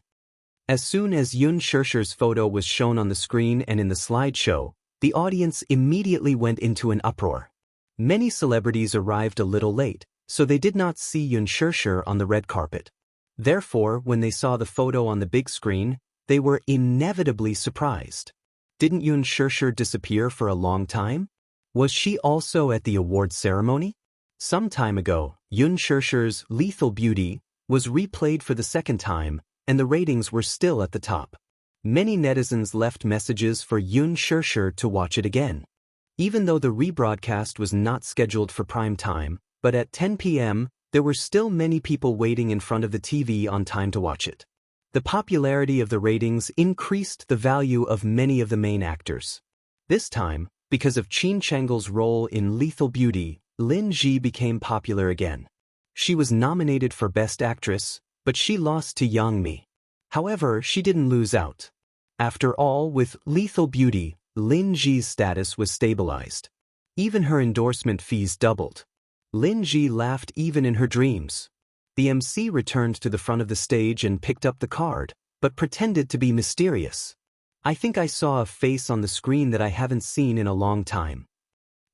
As soon as Yun Shishir's photo was shown on the screen and in the slideshow, the audience immediately went into an uproar. Many celebrities arrived a little late, so they did not see Yun Shishir on the red carpet. Therefore, when they saw the photo on the big screen, they were inevitably surprised. Didn't Yun Shishir disappear for a long time? Was she also at the awards ceremony? Some time ago, Yun Shishir's Lethal Beauty was replayed for the second time, and the ratings were still at the top. Many netizens left messages for Yun Shishir to watch it again. Even though the rebroadcast was not scheduled for prime time, but at 10 p.m., there were still many people waiting in front of the TV on time to watch it. The popularity of the ratings increased the value of many of the main actors. This time, because of Qin Changle's role in Lethal Beauty, Lin Ji became popular again. She was nominated for Best Actress, but she lost to Yang Mi. However, she didn't lose out. After all, with Lethal Beauty, Lin Ji's status was stabilized. Even her endorsement fees doubled. Lin Ji laughed even in her dreams. The MC returned to the front of the stage and picked up the card, but pretended to be mysterious. I think I saw a face on the screen that I haven't seen in a long time.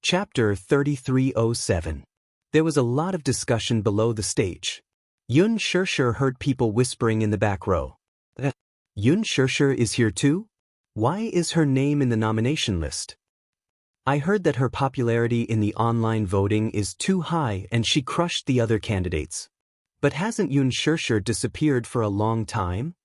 Chapter 3307. There was a lot of discussion below the stage. Yun Shishir heard people whispering in the back row. Yun Shishir is here too? Why is her name in the nomination list? I heard that her popularity in the online voting is too high and she crushed the other candidates. But hasn't Yun Shishir disappeared for a long time?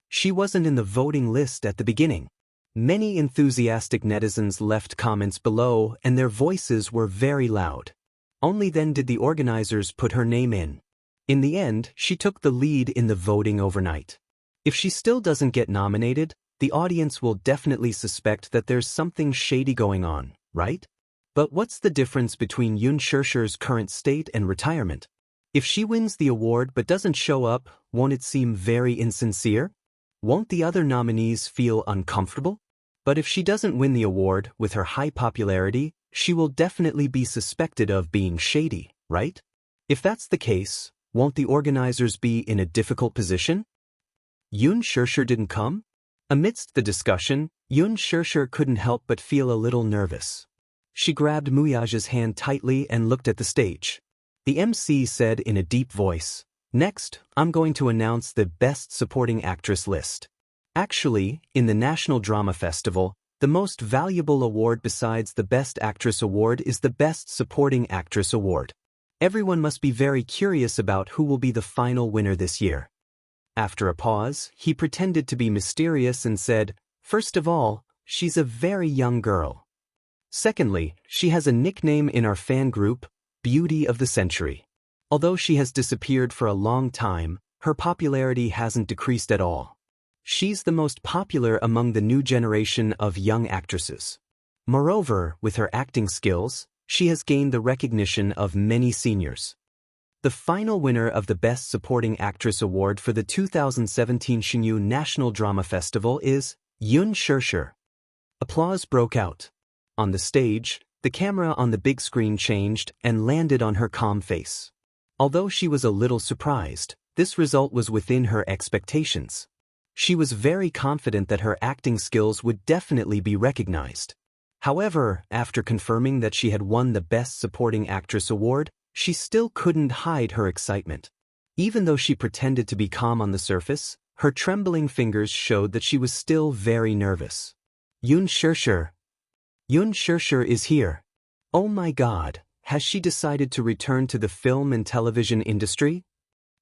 She wasn't in the voting list at the beginning. Many enthusiastic netizens left comments below and their voices were very loud. Only then did the organizers put her name in. In the end, she took the lead in the voting overnight. If she still doesn't get nominated, the audience will definitely suspect that there's something shady going on, right? But what's the difference between Xianxia's current state and retirement? If she wins the award but doesn't show up, won't it seem very insincere? Won't the other nominees feel uncomfortable? But if she doesn't win the award with her high popularity, she will definitely be suspected of being shady, right? If that's the case, won't the organizers be in a difficult position? Xianxia didn't come? Amidst the discussion, Xianxia couldn't help but feel a little nervous. She grabbed Muyaja's hand tightly and looked at the stage. The MC said in a deep voice, "Next, I'm going to announce the Best Supporting Actress list." Actually, in the National Drama Festival, the most valuable award besides the Best Actress Award is the Best Supporting Actress Award. Everyone must be very curious about who will be the final winner this year. After a pause, he pretended to be mysterious and said, "First of all, she's a very young girl. Secondly, she has a nickname in our fan group, Beauty of the Century. Although she has disappeared for a long time, her popularity hasn't decreased at all. She's the most popular among the new generation of young actresses. Moreover, with her acting skills, she has gained the recognition of many seniors." The final winner of the Best Supporting Actress Award for the 2017 Xianxia National Drama Festival is Xianxia. Applause broke out. On the stage, the camera on the big screen changed and landed on her calm face. Although she was a little surprised, this result was within her expectations. She was very confident that her acting skills would definitely be recognized. However, after confirming that she had won the Best Supporting Actress Award, she still couldn't hide her excitement. Even though she pretended to be calm on the surface, her trembling fingers showed that she was still very nervous. Xianxia is here. Oh my God, has she decided to return to the film and television industry?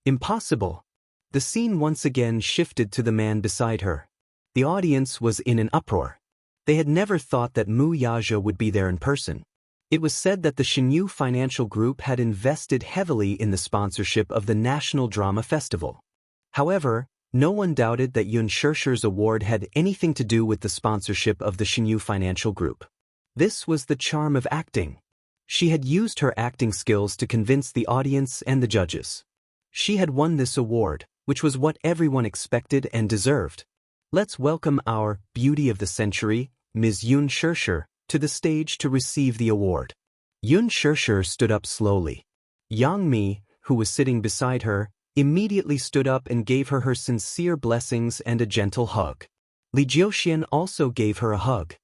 Impossible. The scene once again shifted to the man beside her. The audience was in an uproar. They had never thought that Muyaja would be there in person. It was said that the Xianxia Financial Group had invested heavily in the sponsorship of the National Drama Festival. However, no one doubted that Xianxia's award had anything to do with the sponsorship of the Xianxia Financial Group. This was the charm of acting. She had used her acting skills to convince the audience and the judges. She had won this award, which was what everyone expected and deserved. Let's welcome our Beauty of the Century, Ms. Xianxia, to the stage to receive the award. Xianxia stood up slowly. Yang Mi, who was sitting beside her, immediately stood up and gave her sincere blessings and a gentle hug. Li Jiuxian also gave her a hug.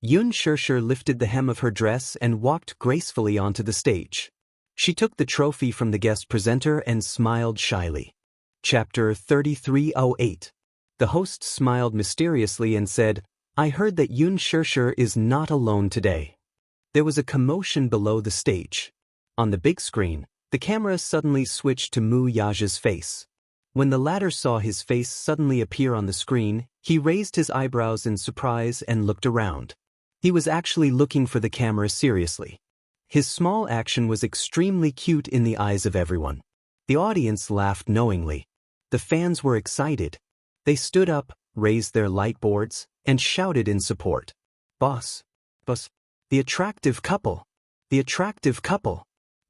Xianxia lifted the hem of her dress and walked gracefully onto the stage. She took the trophy from the guest presenter and smiled shyly. Chapter 3308. The host smiled mysteriously and said, "I heard that Xianxia is not alone today." There was a commotion below the stage. On the big screen, the camera suddenly switched to Muyaja's face. When the latter saw his face suddenly appear on the screen, he raised his eyebrows in surprise and looked around. He was actually looking for the camera seriously. His small action was extremely cute in the eyes of everyone. The audience laughed knowingly. The fans were excited. They stood up, raised their light boards, and shouted in support. "Boss! Boss! The attractive couple! The attractive couple!"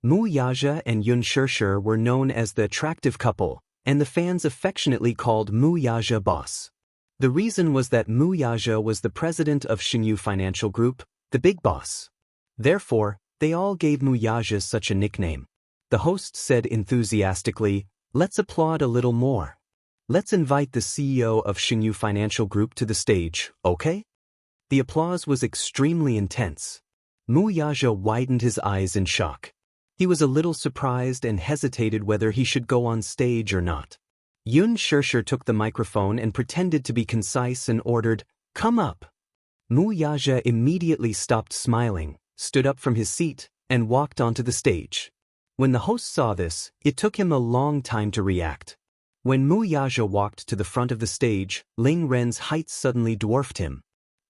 Muyaja and Xianxia were known as the attractive couple, and the fans affectionately called Muyaja boss. The reason was that Muyaja was the president of Xianxia Financial Group, the big boss. Therefore, they all gave Muyaja such a nickname. The host said enthusiastically, "Let's applaud a little more. Let's invite the CEO of Xianxia Financial Group to the stage, okay?" The applause was extremely intense. Muyaja widened his eyes in shock. He was a little surprised and hesitated whether he should go on stage or not. Xianxia took the microphone and pretended to be concise and ordered, "Come up." Muyaja immediately stopped smiling, stood up from his seat, and walked onto the stage. When the host saw this, it took him a long time to react. When Muyaja walked to the front of the stage, Ling Ren's height suddenly dwarfed him.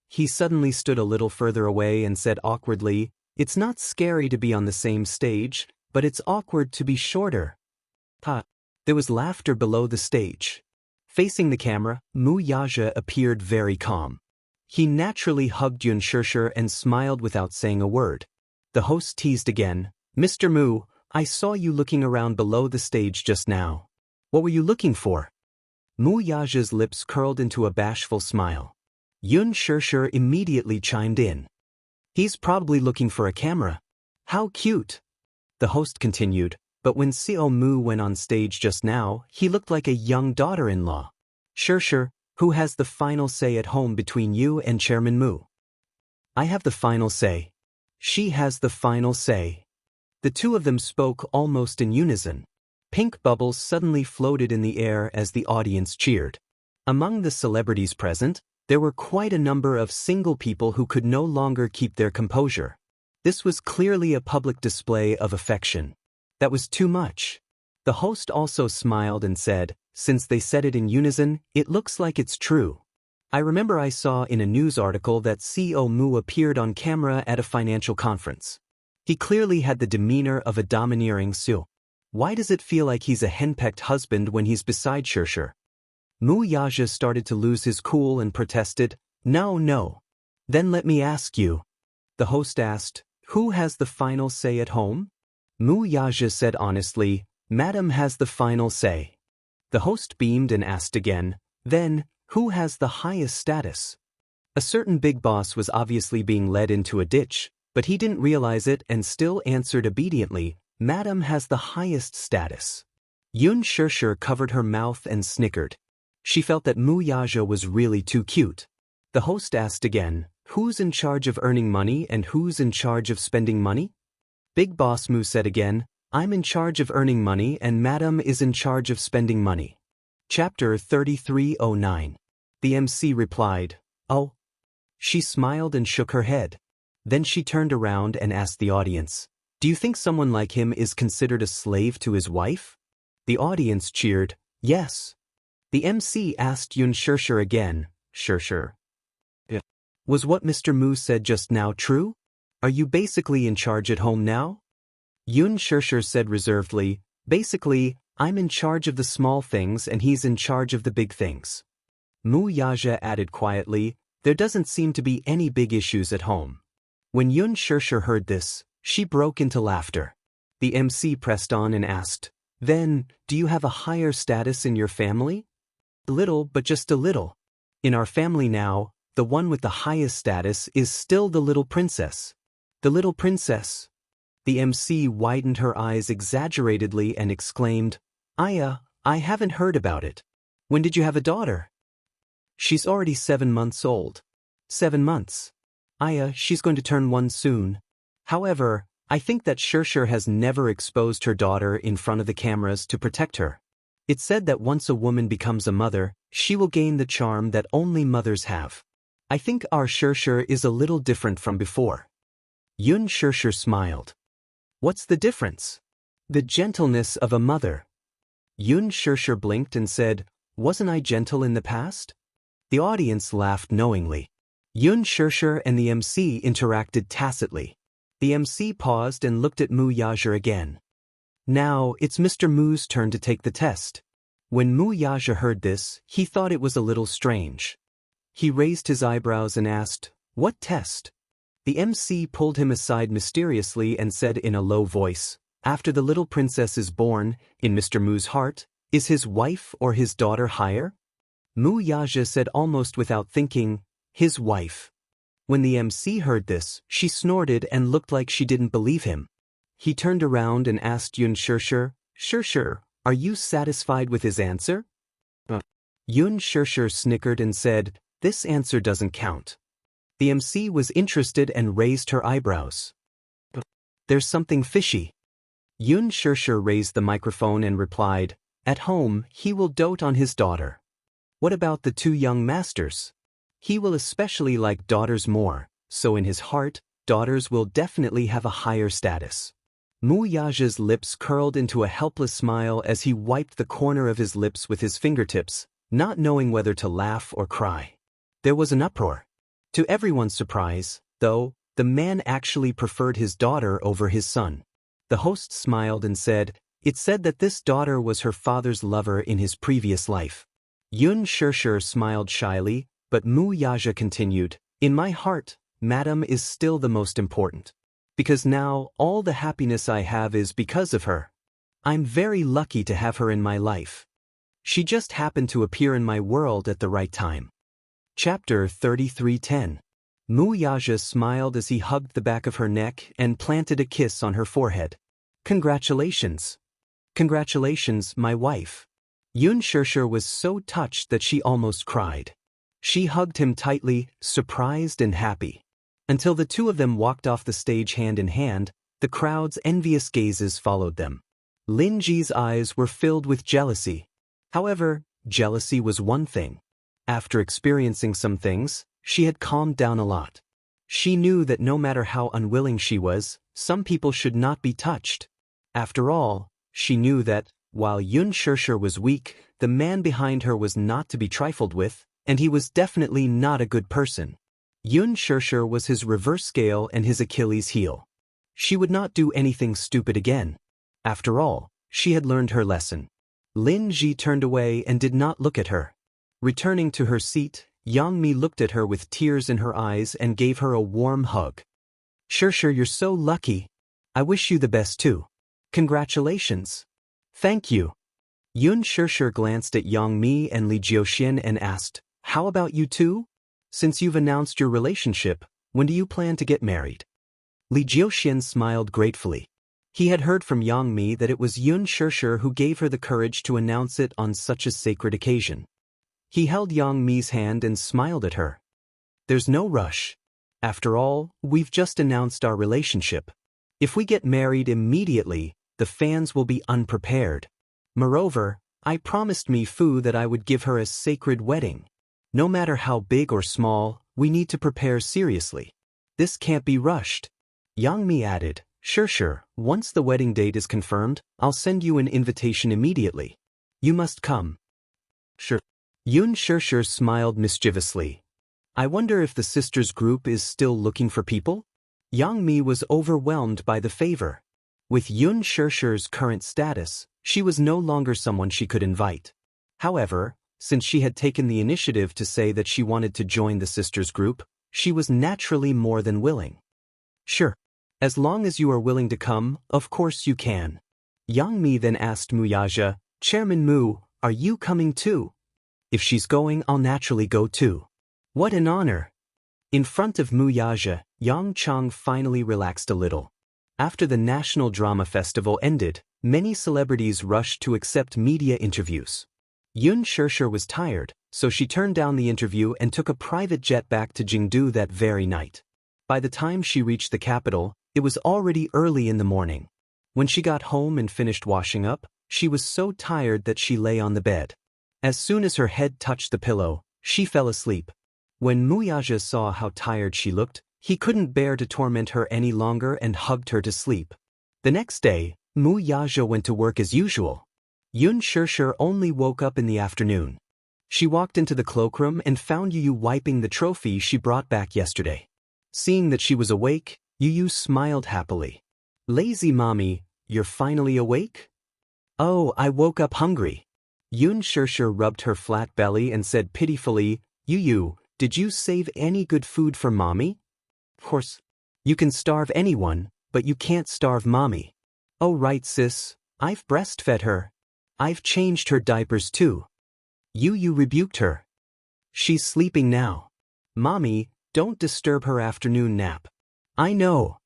He suddenly stood a little further away and said awkwardly, "It's not scary to be on the same stage, but it's awkward to be shorter." Ha! There was laughter below the stage. Facing the camera, Mu Yaja appeared very calm. He naturally hugged Yun Shishir and smiled without saying a word. The host teased again, "Mr. Mu, I saw you looking around below the stage just now. What were you looking for?" Mu Yaja's lips curled into a bashful smile. Yun Shishir immediately chimed in. "He's probably looking for a camera. How cute." The host continued, "But when Xiao Mu went on stage just now, he looked like a young daughter-in-law. Shishir, who has the final say at home between you and Chairman Mu?" "I have the final say." "She has the final say." The two of them spoke almost in unison. Pink bubbles suddenly floated in the air as the audience cheered. Among the celebrities present, there were quite a number of single people who could no longer keep their composure. This was clearly a public display of affection. That was too much. The host also smiled and said, "Since they said it in unison, it looks like it's true. I remember I saw in a news article that Xiao Mu appeared on camera at a financial conference. He clearly had the demeanor of a domineering Xiao. Why does it feel like he's a henpecked husband when he's beside Shishir?" Mu Yaja started to lose his cool and protested, "No, no. Then let me ask you." The host asked, "Who has the final say at home?" Mu Yaja said honestly, "Madam has the final say." The host beamed and asked again, "Then, who has the highest status?" A certain big boss was obviously being led into a ditch, but he didn't realize it and still answered obediently, "Madam has the highest status." Yun Shishir covered her mouth and snickered. She felt that Mu Yaja was really too cute. The host asked again, "Who's in charge of earning money and who's in charge of spending money?" Big Boss Mu said again, "I'm in charge of earning money and Madam is in charge of spending money." Chapter 3309. The MC replied, "Oh." She smiled and shook her head. Then she turned around and asked the audience, "Do you think someone like him is considered a slave to his wife?" The audience cheered, "Yes." The MC asked Yun Shishir again, "Shishir, was what Mr. Mu said just now true? Are you basically in charge at home now?" Yun Shishir said reservedly, "Basically, I'm in charge of the small things and he's in charge of the big things." Mu Yaja added quietly, "There doesn't seem to be any big issues at home." When Yun Shishir heard this, she broke into laughter. The MC pressed on and asked, "Then, do you have a higher status in your family?" "A little, but just a little. In our family now, the one with the highest status is still the little princess." "The little princess?" The MC widened her eyes exaggeratedly and exclaimed, I haven't heard about it. When did you have a daughter?" "She's already 7 months old." 7 months. She's going to turn 1 soon. However, I think that Shishir has never exposed her daughter in front of the cameras to protect her. It's said that once a woman becomes a mother, she will gain the charm that only mothers have. I think our Shishir is a little different from before." Yun Shishir smiled. "What's the difference?" "The gentleness of a mother." Yun Shishir blinked and said, "Wasn't I gentle in the past?" The audience laughed knowingly. Yun Shishir and the MC interacted tacitly. The MC paused and looked at Mu Yaja again. "Now, it's Mr. Mu's turn to take the test." When Mu Yaja heard this, he thought it was a little strange. He raised his eyebrows and asked, "What test?" The MC pulled him aside mysteriously and said in a low voice, "After the little princess is born, in Mr. Mu's heart, is his wife or his daughter higher?" Mu Yaja said almost without thinking, "His wife." When the MC heard this, she snorted and looked like she didn't believe him. He turned around and asked Yun Shishir, "Shishir, are you satisfied with his answer?" Yun Shishir snickered and said, "This answer doesn't count." The MC was interested and raised her eyebrows. "There's something fishy." Yun Shishir raised the microphone and replied, "At home, he will dote on his daughter." "What about the 2 young masters?" "He will especially like daughters more, so in his heart, daughters will definitely have a higher status." Mu Yaja's lips curled into a helpless smile as he wiped the corner of his lips with his fingertips, not knowing whether to laugh or cry. There was an uproar. To everyone's surprise, though, the man actually preferred his daughter over his son. The host smiled and said, "It said that this daughter was her father's lover in his previous life." Yun Shishir smiled shyly, but Mu Yaja continued, "In my heart, Madam is still the most important. Because now, all the happiness I have is because of her. I'm very lucky to have her in my life. She just happened to appear in my world at the right time." Chapter 33:10. Mu Yaja smiled as he hugged the back of her neck and planted a kiss on her forehead. "Congratulations. Congratulations, my wife." Yun Shishir was so touched that she almost cried. She hugged him tightly, surprised and happy. Until the two of them walked off the stage hand in hand, the crowd's envious gazes followed them. Lin Ji's eyes were filled with jealousy. However, jealousy was one thing. After experiencing some things, she had calmed down a lot. She knew that no matter how unwilling she was, some people should not be touched. After all, she knew that, while Yun Shishir was weak, the man behind her was not to be trifled with, and he was definitely not a good person. Yun Shishir was his reverse scale and his Achilles heel. She would not do anything stupid again. After all, she had learned her lesson. Lin Ji turned away and did not look at her. Returning to her seat, Yang Mi looked at her with tears in her eyes and gave her a warm hug. "Shishir, you're so lucky. I wish you the best too. Congratulations." "Thank you." Yun Shishir glanced at Yang Mi and Li Jiuxian and asked, "How about you two? Since you've announced your relationship, when do you plan to get married?" Li Jiuxian smiled gratefully. He had heard from Yang Mi that it was Yun Shishir who gave her the courage to announce it on such a sacred occasion. He held Yang Mi's hand and smiled at her. "There's no rush. After all, we've just announced our relationship. If we get married immediately, the fans will be unprepared. Moreover, I promised Mi Fu that I would give her a sacred wedding. No matter how big or small, we need to prepare seriously. This can't be rushed." Yang Mi added, Sure, once the wedding date is confirmed, I'll send you an invitation immediately. You must come." "Sure." Yun Shishir smiled mischievously. "I wonder if the sisters group is still looking for people?" Yang Mi was overwhelmed by the favor. With Yun Shishir's current status, she was no longer someone she could invite. However, since she had taken the initiative to say that she wanted to join the sisters group, she was naturally more than willing. "Sure. As long as you are willing to come, of course you can." Yang Mi then asked Mu Yaja, "Chairman Mu, are you coming too?" "If she's going, I'll naturally go too." "What an honor." In front of Mu Yaja, Yang Chang finally relaxed a little. After the National Drama Festival ended, many celebrities rushed to accept media interviews. Yun Shishir was tired, so she turned down the interview and took a private jet back to Jingdu that very night. By the time she reached the capital, it was already early in the morning. When she got home and finished washing up, she was so tired that she lay on the bed. As soon as her head touched the pillow, she fell asleep. When Mu Yaja saw how tired she looked, he couldn't bear to torment her any longer and hugged her to sleep. The next day, Mu Yaja went to work as usual. Yun Shishir only woke up in the afternoon. She walked into the cloakroom and found Yu wiping the trophy she brought back yesterday. Seeing that she was awake, Yu smiled happily. "Lazy mommy, you're finally awake?" "Oh, I woke up hungry." Yun Shishir rubbed her flat belly and said pitifully, Yu, did you save any good food for mommy?" "Of course. You can starve anyone, but you can't starve mommy." "Oh right sis, I've breastfed her. I've changed her diapers too." Yu rebuked her. "She's sleeping now. Mommy, don't disturb her afternoon nap." "I know."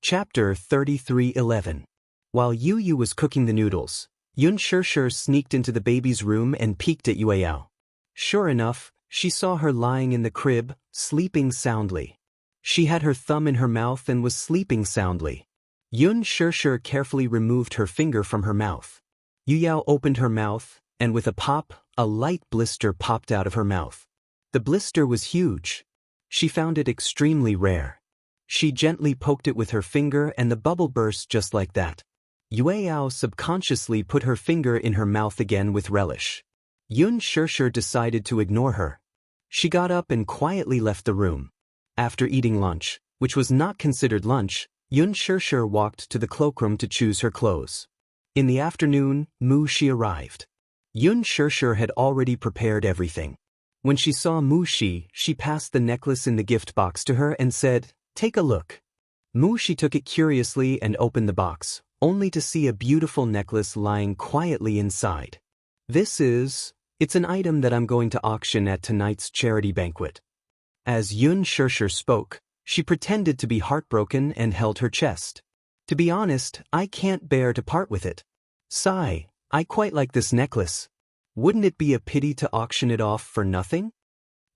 Chapter 33:11. While Yu was cooking the noodles, Yun Shishir sneaked into the baby's room and peeked at Yueyao. Sure enough, she saw her lying in the crib, sleeping soundly. She had her thumb in her mouth and was sleeping soundly. Yun Shishir carefully removed her finger from her mouth. Yueyao opened her mouth, and with a pop, a light blister popped out of her mouth. The blister was huge. She found it extremely rare. She gently poked it with her finger and the bubble burst just like that. Yueyao subconsciously put her finger in her mouth again with relish. Yun Shishir decided to ignore her. She got up and quietly left the room. After eating lunch, which was not considered lunch, Yun Shishir walked to the cloakroom to choose her clothes. In the afternoon, Mu Shi arrived. Yun Shirshir had already prepared everything. When she saw Mu Shi, she passed the necklace in the gift box to her and said, "Take a look." Mu Shi took it curiously and opened the box, only to see a beautiful necklace lying quietly inside. It's an item that I'm going to auction at tonight's charity banquet." As Yun Shirshir spoke, she pretended to be heartbroken and held her chest. "To be honest, I can't bear to part with it. Sigh, I quite like this necklace. Wouldn't it be a pity to auction it off for nothing?"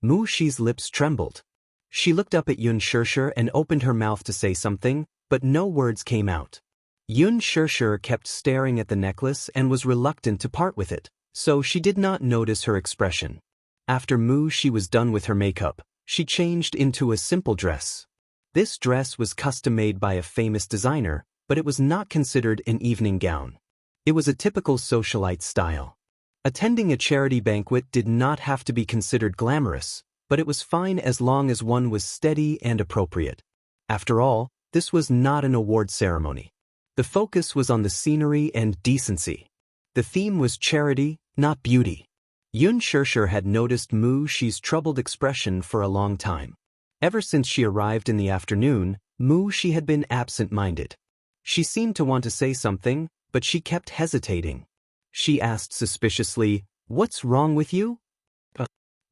Mu Shi's lips trembled. She looked up at Yun Shirshir and opened her mouth to say something, but no words came out. Yun Shirshir kept staring at the necklace and was reluctant to part with it, so she did not notice her expression. After Mu Shi was done with her makeup, she changed into a simple dress. This dress was custom-made by a famous designer, but it was not considered an evening gown. It was a typical socialite style. Attending a charity banquet did not have to be considered glamorous, but it was fine as long as one was steady and appropriate. After all, this was not an award ceremony. The focus was on the scenery and decency. The theme was charity, not beauty. Yun Shirshir had noticed Mu Shi's troubled expression for a long time. Ever since she arrived in the afternoon, Mu Shi had been absent-minded. She seemed to want to say something, but she kept hesitating. She asked suspiciously, "What's wrong with you?"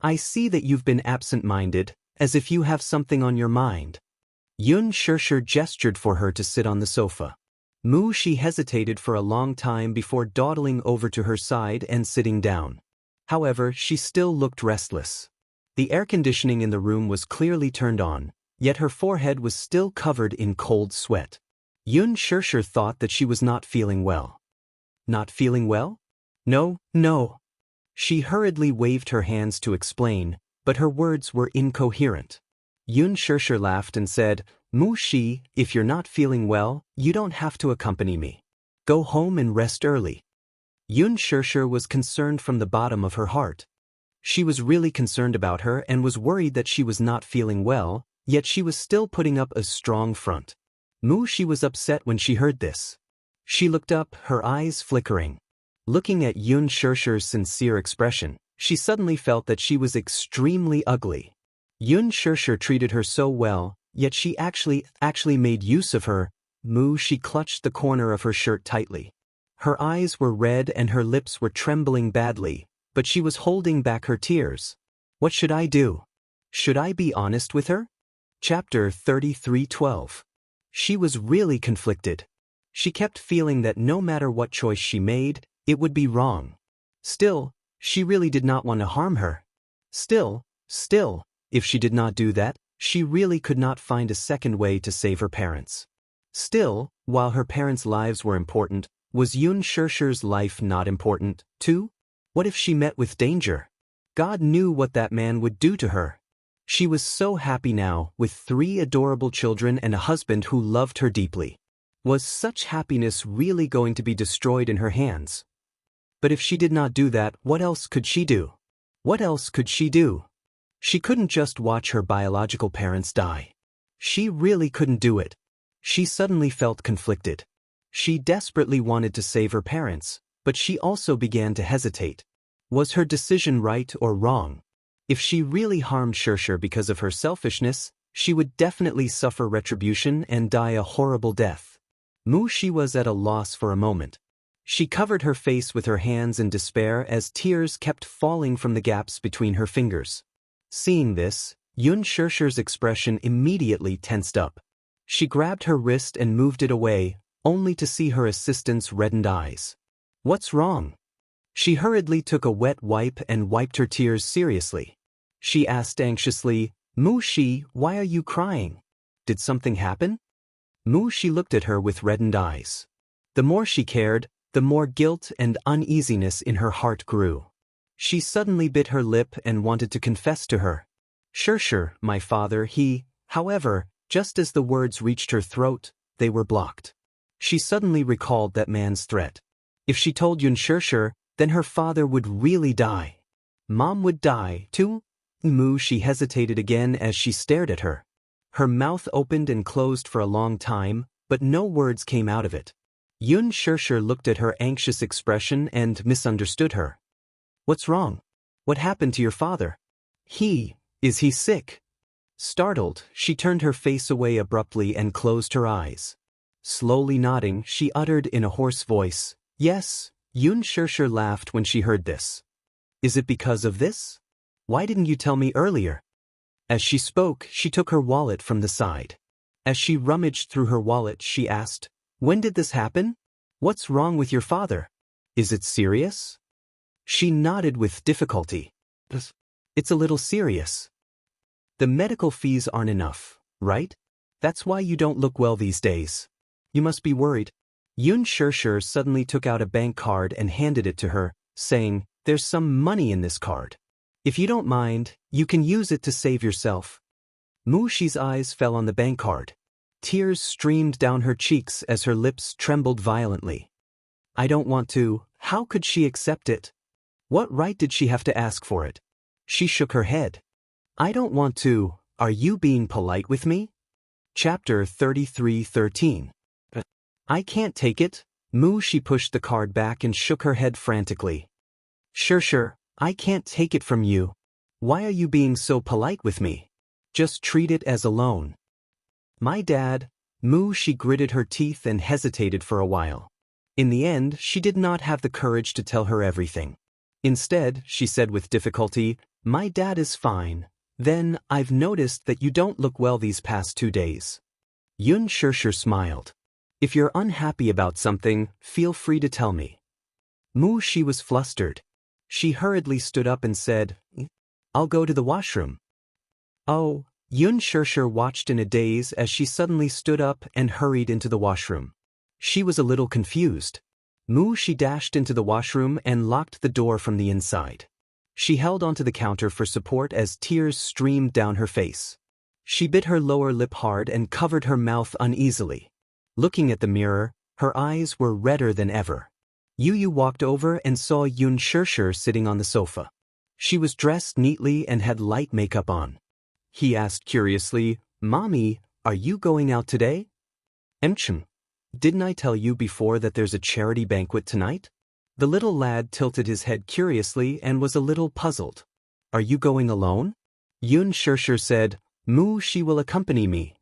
"I see that you've been absent-minded, as if you have something on your mind." Yun Shirshir gestured for her to sit on the sofa. Mu Shi hesitated for a long time before dawdling over to her side and sitting down. However, she still looked restless. The air conditioning in the room was clearly turned on, yet her forehead was still covered in cold sweat. Yun Shirshir thought that she was not feeling well. Not feeling well? No. She hurriedly waved her hands to explain, but her words were incoherent. Yun Shirshir laughed and said, "Mu Shi, if you're not feeling well, you don't have to accompany me. Go home and rest early." Yun Shirshir was concerned from the bottom of her heart. She was really concerned about her and was worried that she was not feeling well, yet she was still putting up a strong front. Mu Shi was upset when she heard this. She looked up, her eyes flickering. Looking at Yun Shirshir's sincere expression, she suddenly felt that she was extremely ugly. Yun Shirshir treated her so well, yet she actually made use of her. Mu Shi clutched the corner of her shirt tightly. Her eyes were red and her lips were trembling badly, but she was holding back her tears. What should I do? Should I be honest with her? Chapter 33:12. She was really conflicted. She kept feeling that no matter what choice she made, it would be wrong. Still, she really did not want to harm her. Still, if she did not do that, she really could not find a second way to save her parents. Still, while her parents' lives were important, was Yun Shirshir's life not important, too? What if she met with danger? God knew what that man would do to her. She was so happy now, with 3 adorable children and a husband who loved her deeply. Was such happiness really going to be destroyed in her hands? But if she did not do that, what else could she do? What else could she do? She couldn't just watch her biological parents die. She really couldn't do it. She suddenly felt conflicted. She desperately wanted to save her parents, but she also began to hesitate. Was her decision right or wrong? If she really harmed Shirshir because of her selfishness, she would definitely suffer retribution and die a horrible death. Mu Shi was at a loss for a moment. She covered her face with her hands in despair as tears kept falling from the gaps between her fingers. Seeing this, Yun Shirshir's expression immediately tensed up. She grabbed her wrist and moved it away, only to see her assistant's reddened eyes. "What's wrong?" She hurriedly took a wet wipe and wiped her tears seriously. She asked anxiously, "Mu Shi, why are you crying? Did something happen?" Mu Shi looked at her with reddened eyes. The more she cared, the more guilt and uneasiness in her heart grew. She suddenly bit her lip and wanted to confess to her. "Shirshir, my father, however, just as the words reached her throat, they were blocked. She suddenly recalled that man's threat. If she told Yun Shirshir, then her father would really die. Mom would die, too? Mu Shi hesitated again as she stared at her. Her mouth opened and closed for a long time, but no words came out of it. Yun Shirshir looked at her anxious expression and misunderstood her. What's wrong? What happened to your father? Is he sick? Startled, she turned her face away abruptly and closed her eyes. Slowly nodding, she uttered in a hoarse voice, "Yes." Xianxia laughed when she heard this. "Is it because of this? Why didn't you tell me earlier?" As she spoke, she took her wallet from the side. As she rummaged through her wallet, she asked, "When did this happen? What's wrong with your father? Is it serious?" She nodded with difficulty. "It's a little serious. The medical fees aren't enough, right? That's why you don't look well these days. You must be worried." Xianxia suddenly took out a bank card and handed it to her, saying, "There's some money in this card. If you don't mind, you can use it to save yourself." Wuxia's eyes fell on the bank card. Tears streamed down her cheeks as her lips trembled violently. "I don't want to." How could she accept it? What right did she have to ask for it? She shook her head. "I don't want to. Are you being polite with me?" Chapter 33:13. "I can't take it." Wuxia pushed the card back and shook her head frantically. Sure, I can't take it from you. Why are you being so polite with me? Just treat it as a loan." "My dad." Wuxia gritted her teeth and hesitated for a while. In the end, she did not have the courage to tell her everything. Instead, she said with difficulty, "My dad is fine. Then, I've noticed that you don't look well these past 2 days." Xianxia smiled. "If you're unhappy about something, feel free to tell me." Wuxia was flustered. She hurriedly stood up and said, "I'll go to the washroom." "Oh." Xianxia watched in a daze as she suddenly stood up and hurried into the washroom. She was a little confused. Wuxia dashed into the washroom and locked the door from the inside. She held onto the counter for support as tears streamed down her face. She bit her lower lip hard and covered her mouth uneasily. Looking at the mirror, her eyes were redder than ever. Yu walked over and saw Xianxia sitting on the sofa. She was dressed neatly and had light makeup on. He asked curiously, "Mommy, are you going out today?" Didn't I tell you before that there's a charity banquet tonight?" The little lad tilted his head curiously and was a little puzzled. "Are you going alone?" Xianxia said, "Wuxia will accompany me."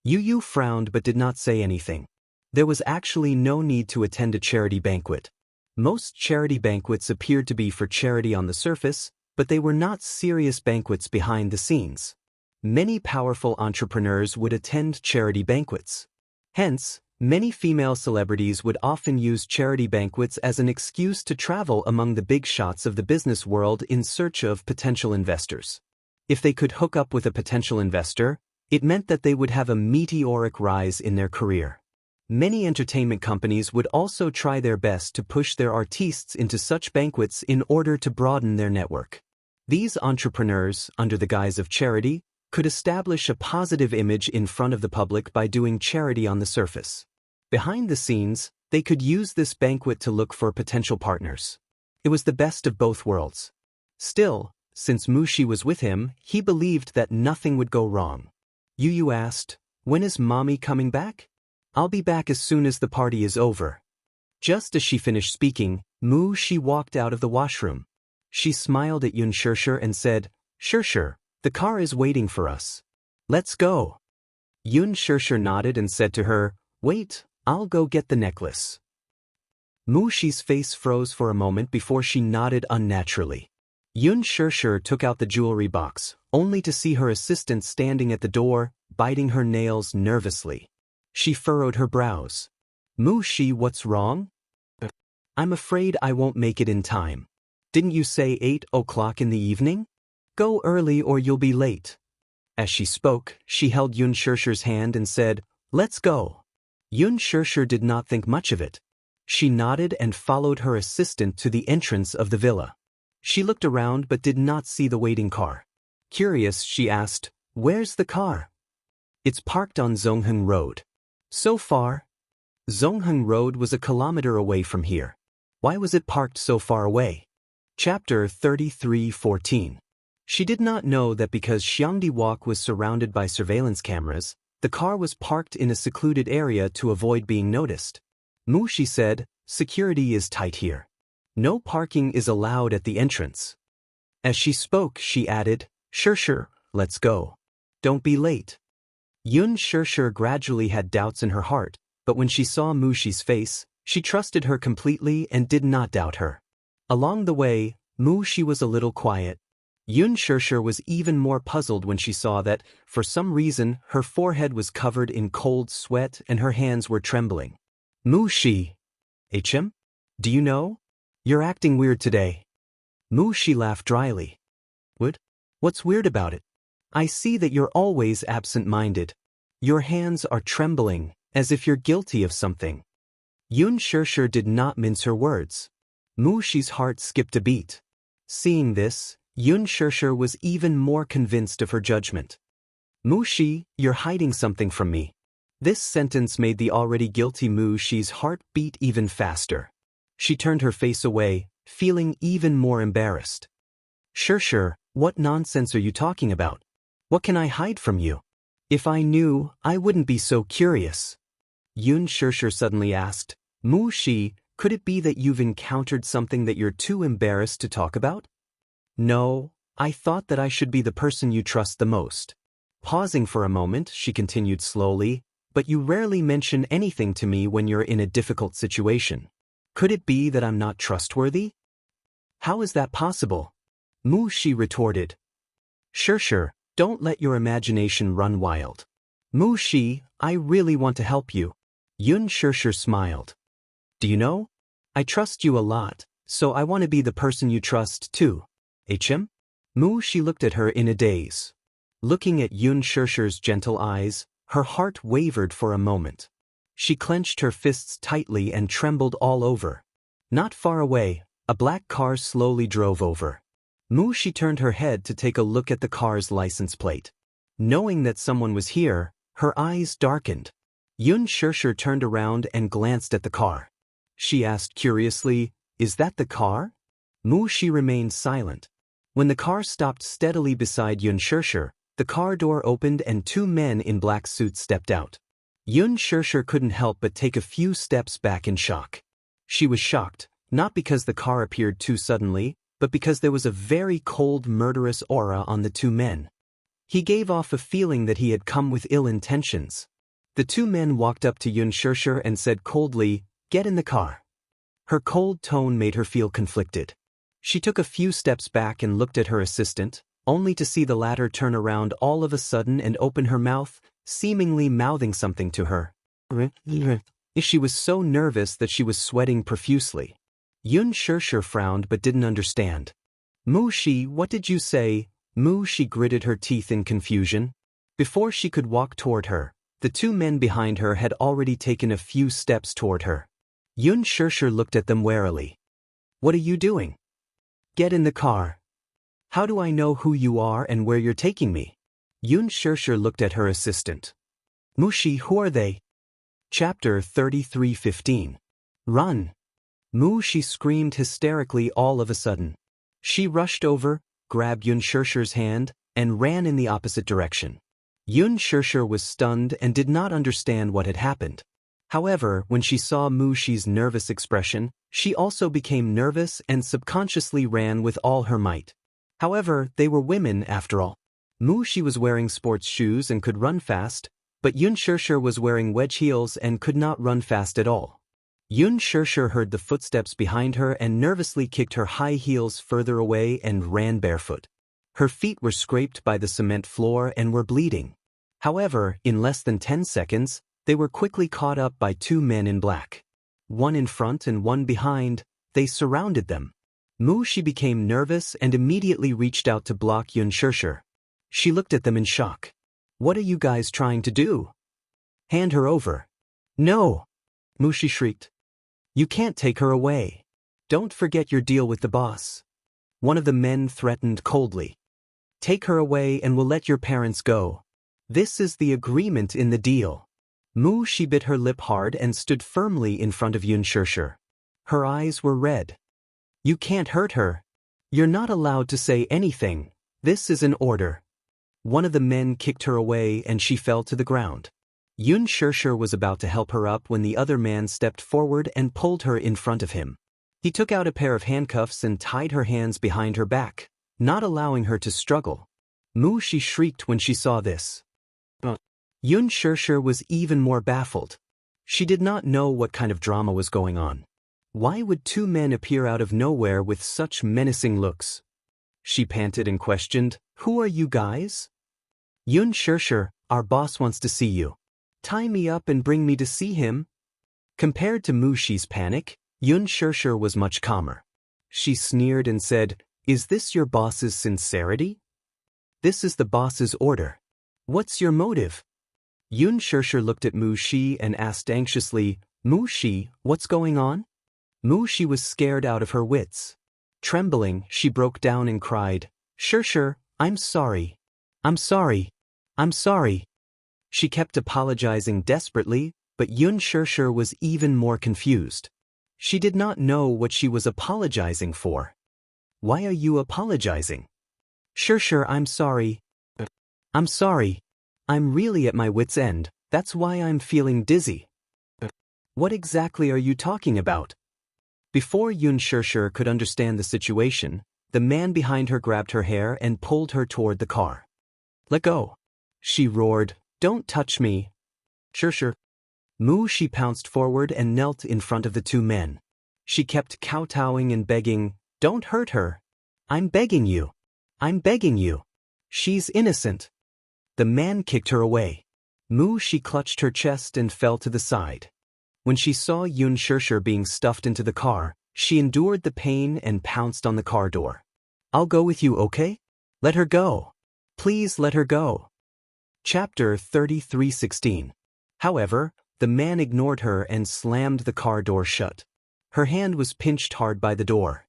Yu frowned but did not say anything. There was actually no need to attend a charity banquet. Most charity banquets appeared to be for charity on the surface, but they were not serious banquets behind the scenes. Many powerful entrepreneurs would attend charity banquets. Hence, many female celebrities would often use charity banquets as an excuse to travel among the big shots of the business world in search of potential investors. If they could hook up with a potential investor, it meant that they would have a meteoric rise in their career. Many entertainment companies would also try their best to push their artistes into such banquets in order to broaden their network. These entrepreneurs, under the guise of charity, could establish a positive image in front of the public by doing charity on the surface. Behind the scenes, they could use this banquet to look for potential partners. It was the best of both worlds. Still, since Wuxia was with him, he believed that nothing would go wrong. Yu asked, "When is Mommy coming back?" "I'll be back as soon as the party is over." Just as she finished speaking, Wuxia walked out of the washroom. She smiled at Xianxia and said, Sure, the car is waiting for us. Let's go." Xianxia nodded and said to her, "Wait, I'll go get the necklace." Wuxia's face froze for a moment before she nodded unnaturally. Xianxia took out the jewelry box, only to see her assistant standing at the door, biting her nails nervously. She furrowed her brows. "Wuxia, what's wrong?" "I'm afraid I won't make it in time." "Didn't you say 8 o'clock in the evening? Go early or you'll be late." As she spoke, she held Xianxia's hand and said, "Let's go." Xianxia did not think much of it. She nodded and followed her assistant to the entrance of the villa. She looked around but did not see the waiting car. Curious, she asked, "Where's the car?" "It's parked on Zongheng Road." "So far?" Zongheng Road was a kilometer away from here. Why was it parked so far away? Chapter 33:14. She did not know that because Xiangdi Walk was surrounded by surveillance cameras, the car was parked in a secluded area to avoid being noticed. Wuxia said, "Security is tight here. No parking is allowed at the entrance. As she spoke, she added, Sure, let's go. Don't be late. Xianxia gradually had doubts in her heart, but when she saw Mushi's face, she trusted her completely and did not doubt her. Along the way, Mushi was a little quiet. Xianxia was even more puzzled when she saw that, for some reason, her forehead was covered in cold sweat and her hands were trembling. Mushi. HM? Do you know? You're acting weird today. Mushi laughed dryly. What? What's weird about it? I see that you're always absent-minded. Your hands are trembling, as if you're guilty of something. Xianxia did not mince her words. Mushi's heart skipped a beat. Seeing this, Xianxia was even more convinced of her judgment. Mushi, you're hiding something from me. This sentence made the already guilty Mushi's heart beat even faster. She turned her face away, feeling even more embarrassed. Sure, what nonsense are you talking about? What can I hide from you? If I knew, I wouldn't be so curious. Xianxia suddenly asked, Mushi, could it be that you've encountered something that you're too embarrassed to talk about? No, I thought that I should be the person you trust the most. Pausing for a moment, she continued slowly, but you rarely mention anything to me when you're in a difficult situation. Could it be that I'm not trustworthy? How is that possible? Mushi retorted. Sure, don't let your imagination run wild. Mushi, I really want to help you. Xianxia smiled. Do you know? I trust you a lot, so I want to be the person you trust too. HM? Mushi looked at her in a daze. Looking at Xianxia's gentle eyes, her heart wavered for a moment. She clenched her fists tightly and trembled all over. Not far away, a black car slowly drove over. Mushi turned her head to take a look at the car's license plate. Knowing that someone was here, her eyes darkened. Xianxia turned around and glanced at the car. She asked curiously, Is that the car? Mushi remained silent. When the car stopped steadily beside Xianxia, the car door opened and two men in black suits stepped out. Xianxia couldn't help but take a few steps back in shock. She was shocked, not because the car appeared too suddenly, but because there was a very cold, murderous aura on the two men. He gave off a feeling that he had come with ill intentions. The two men walked up to Xianxia and said coldly, Get in the car. Her cold tone made her feel conflicted. She took a few steps back and looked at her assistant, only to see the latter turn around all of a sudden and open her mouth, seemingly mouthing something to her. She was so nervous that she was sweating profusely. Xianxia frowned but didn't understand. Mushi, what did you say? Mushi gritted her teeth in confusion. Before she could walk toward her, the two men behind her had already taken a few steps toward her. Xianxia looked at them warily. What are you doing? Get in the car. How do I know who you are and where you're taking me? Xianxia looked at her assistant. Mushi, who are they? Chapter 33:15. Run! Mushi screamed hysterically all of a sudden. She rushed over, grabbed Xianxia's hand, and ran in the opposite direction. Xianxia was stunned and did not understand what had happened. However, when she saw Mushi's nervous expression, she also became nervous and subconsciously ran with all her might. However, they were women after all. Mushi was wearing sports shoes and could run fast, but Xianxia was wearing wedge heels and could not run fast at all. Xianxia heard the footsteps behind her and nervously kicked her high heels further away and ran barefoot. Her feet were scraped by the cement floor and were bleeding. However, in less than 10 seconds, they were quickly caught up by two men in black. One in front and one behind, they surrounded them. Mushi became nervous and immediately reached out to block Xianxia. She looked at them in shock. What are you guys trying to do? Hand her over. No! Mushi shrieked. You can't take her away. Don't forget your deal with the boss. One of the men threatened coldly. Take her away and we'll let your parents go. This is the agreement in the deal. Mushi bit her lip hard and stood firmly in front of Xianxia. Her eyes were red. You can't hurt her. You're not allowed to say anything. This is an order. One of the men kicked her away and she fell to the ground. Xianxia was about to help her up when the other man stepped forward and pulled her in front of him. He took out a pair of handcuffs and tied her hands behind her back, not allowing her to struggle. She shrieked when she saw this. Xianxia was even more baffled. She did not know what kind of drama was going on. Why would two men appear out of nowhere with such menacing looks? She panted and questioned, "Who are you guys?" "Xianxia, our boss wants to see you. Tie me up and bring me to see him." Compared to Mushi's panic, Xianxia was much calmer. She sneered and said, "Is this your boss's sincerity?" "This is the boss's order. What's your motive?" Xianxia looked at Mushi and asked anxiously, "Mushi, what's going on?" Mushi was scared out of her wits. Trembling, she broke down and cried, "Xia, I'm sorry. I'm sorry. I'm sorry." She kept apologizing desperately, but Xianxia was even more confused. She did not know what she was apologizing for. "Why are you apologizing?" "Xia, I'm sorry. I'm sorry. I'm really at my wit's end, that's why I'm feeling dizzy." "What exactly are you talking about?" Before Xianxia could understand the situation, the man behind her grabbed her hair and pulled her toward the car. "Let go!" she roared. "Don't touch me!" "Xia." She pounced forward and knelt in front of the two men. She kept kowtowing and begging, "Don't hurt her. I'm begging you. I'm begging you. She's innocent." The man kicked her away. She clutched her chest and fell to the side. When she saw Xianxia being stuffed into the car, she endured the pain and pounced on the car door. "I'll go with you, okay? Let her go. Please let her go." Chapter 33:16. However, the man ignored her and slammed the car door shut. Her hand was pinched hard by the door.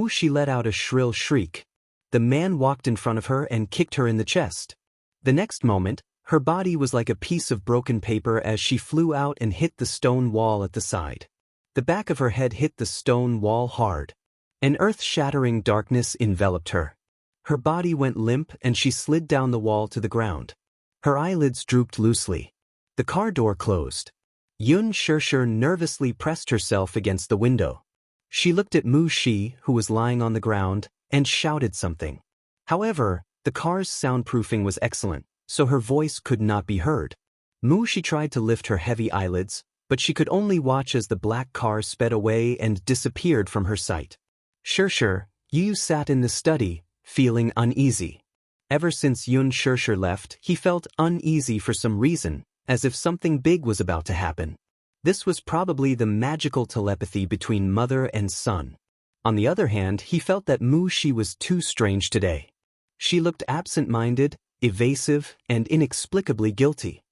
She let out a shrill shriek. The man walked in front of her and kicked her in the chest. The next moment, her body was like a piece of broken paper as she flew out and hit the stone wall at the side. The back of her head hit the stone wall hard. An earth-shattering darkness enveloped her. Her body went limp and she slid down the wall to the ground. Her eyelids drooped loosely. The car door closed. Xianxia nervously pressed herself against the window. She looked at Mushi, who was lying on the ground, and shouted something. However, the car's soundproofing was excellent, so her voice could not be heard. Mushi tried to lift her heavy eyelids, but she could only watch as the black car sped away and disappeared from her sight. Xia, you sat in the study, feeling uneasy. Ever since Xianxia left, he felt uneasy for some reason, as if something big was about to happen. This was probably the magical telepathy between mother and son. On the other hand, he felt that Mushi was too strange today. She looked absent-minded, evasive, and inexplicably guilty.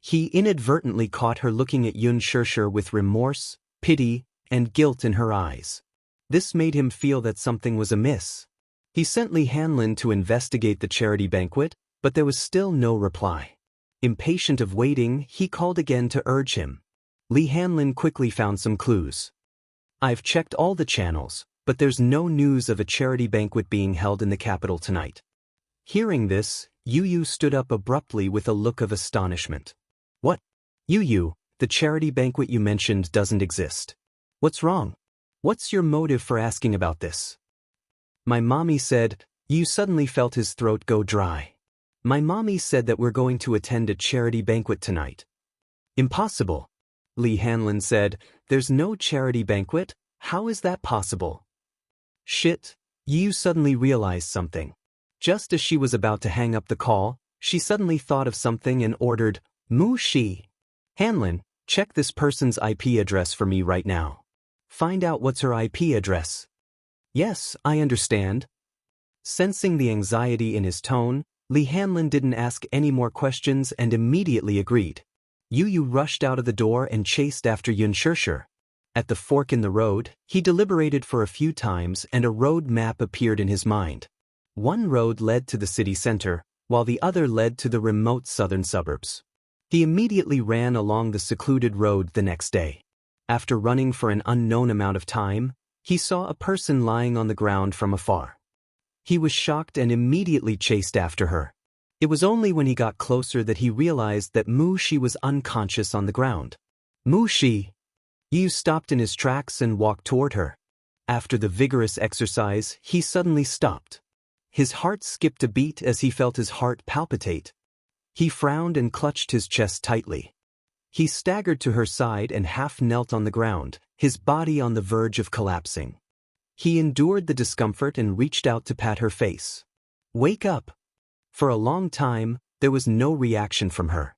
He inadvertently caught her looking at Xianxia with remorse, pity, and guilt in her eyes. This made him feel that something was amiss. He sent Li Hanlin to investigate the charity banquet, but there was still no reply. Impatient of waiting, he called again to urge him. Li Hanlin quickly found some clues. "I've checked all the channels, but there's no news of a charity banquet being held in the capital tonight." Hearing this, Yu stood up abruptly with a look of astonishment. "What? Yu, the charity banquet you mentioned doesn't exist. What's wrong? What's your motive for asking about this?" "My mommy said," Yu suddenly felt his throat go dry. "My mommy said that we're going to attend a charity banquet tonight." "Impossible," Li Hanlin said. "There's no charity banquet. How is that possible?" "Shit," Yu suddenly realized something. Just as she was about to hang up the call, she suddenly thought of something and ordered, "Mushi. Hanlin, check this person's IP address for me right now. Find out what's her IP address." "Yes, I understand." Sensing the anxiety in his tone, Li Hanlin didn't ask any more questions and immediately agreed. Yu rushed out of the door and chased after Xianxia. At the fork in the road, he deliberated for a few times and a road map appeared in his mind. One road led to the city center, while the other led to the remote southern suburbs. He immediately ran along the secluded road the next day. After running for an unknown amount of time, he saw a person lying on the ground from afar. He was shocked and immediately chased after her. It was only when he got closer that he realized that Mushi was unconscious on the ground. "Mushi!" Yu stopped in his tracks and walked toward her. After the vigorous exercise, he suddenly stopped. His heart skipped a beat as he felt his heart palpitate. He frowned and clutched his chest tightly. He staggered to her side and half knelt on the ground, his body on the verge of collapsing. He endured the discomfort and reached out to pat her face. "Wake up!" For a long time, there was no reaction from her.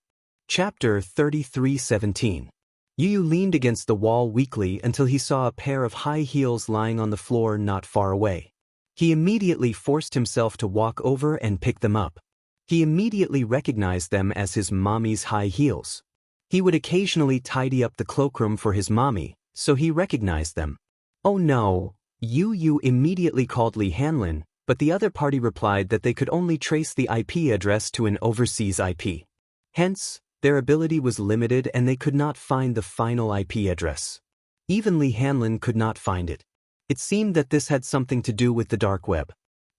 Chapter 33:17. Yu leaned against the wall weakly until he saw a pair of high heels lying on the floor not far away. He immediately forced himself to walk over and pick them up. He immediately recognized them as his mommy's high heels. He would occasionally tidy up the cloakroom for his mommy, so he recognized them. "Oh no!" Yu immediately called Li Hanlin, but the other party replied that they could only trace the IP address to an overseas IP. Hence, their ability was limited and they could not find the final IP address. Even Li Hanlin could not find it. It seemed that this had something to do with the dark web.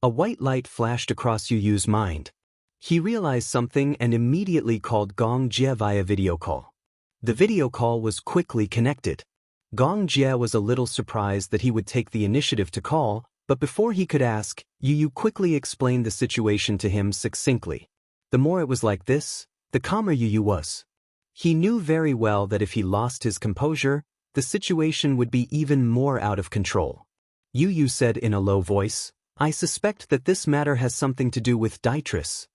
A white light flashed across Yu's mind. He realized something and immediately called Gong Jie via video call. The video call was quickly connected. Gong Jie was a little surprised that he would take the initiative to call, but before he could ask, Yu quickly explained the situation to him succinctly. The more it was like this, the calmer Yu was. He knew very well that if he lost his composure, the situation would be even more out of control. Yu said in a low voice, "I suspect that this matter has something to do with Dietrich."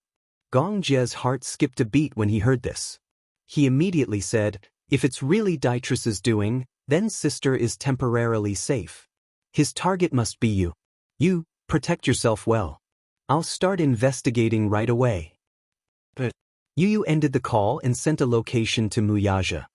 Gong Jie's heart skipped a beat when he heard this. He immediately said, "If it's really Dietrich's doing, then sister is temporarily safe. His target must be you. You, protect yourself well. I'll start investigating right away." But Yu ended the call and sent a location to Muyaja.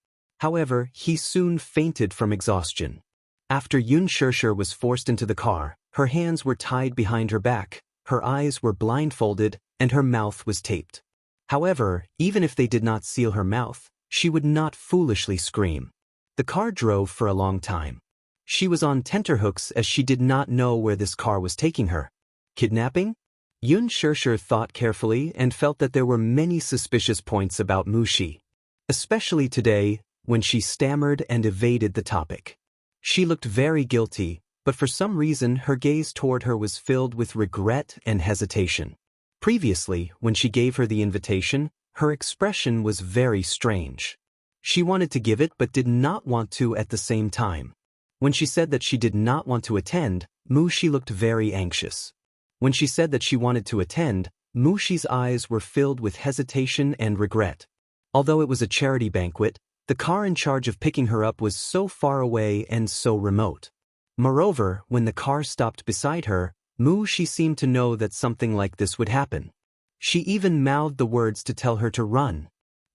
However, he soon fainted from exhaustion. After Xianxia was forced into the car, her hands were tied behind her back, her eyes were blindfolded, and her mouth was taped. However, even if they did not seal her mouth, she would not foolishly scream. The car drove for a long time. She was on tenterhooks as she did not know where this car was taking her. Kidnapping? Xianxia thought carefully and felt that there were many suspicious points about Mushi. Especially today, when she stammered and evaded the topic. She looked very guilty, but for some reason her gaze toward her was filled with regret and hesitation. Previously, when she gave her the invitation, her expression was very strange. She wanted to give it but did not want to at the same time. When she said that she did not want to attend, Mushi looked very anxious. When she said that she wanted to attend, Mushi's eyes were filled with hesitation and regret. Although it was a charity banquet, the car in charge of picking her up was so far away and so remote. Moreover, when the car stopped beside her, Mushi seemed to know that something like this would happen. She even mouthed the words to tell her to run.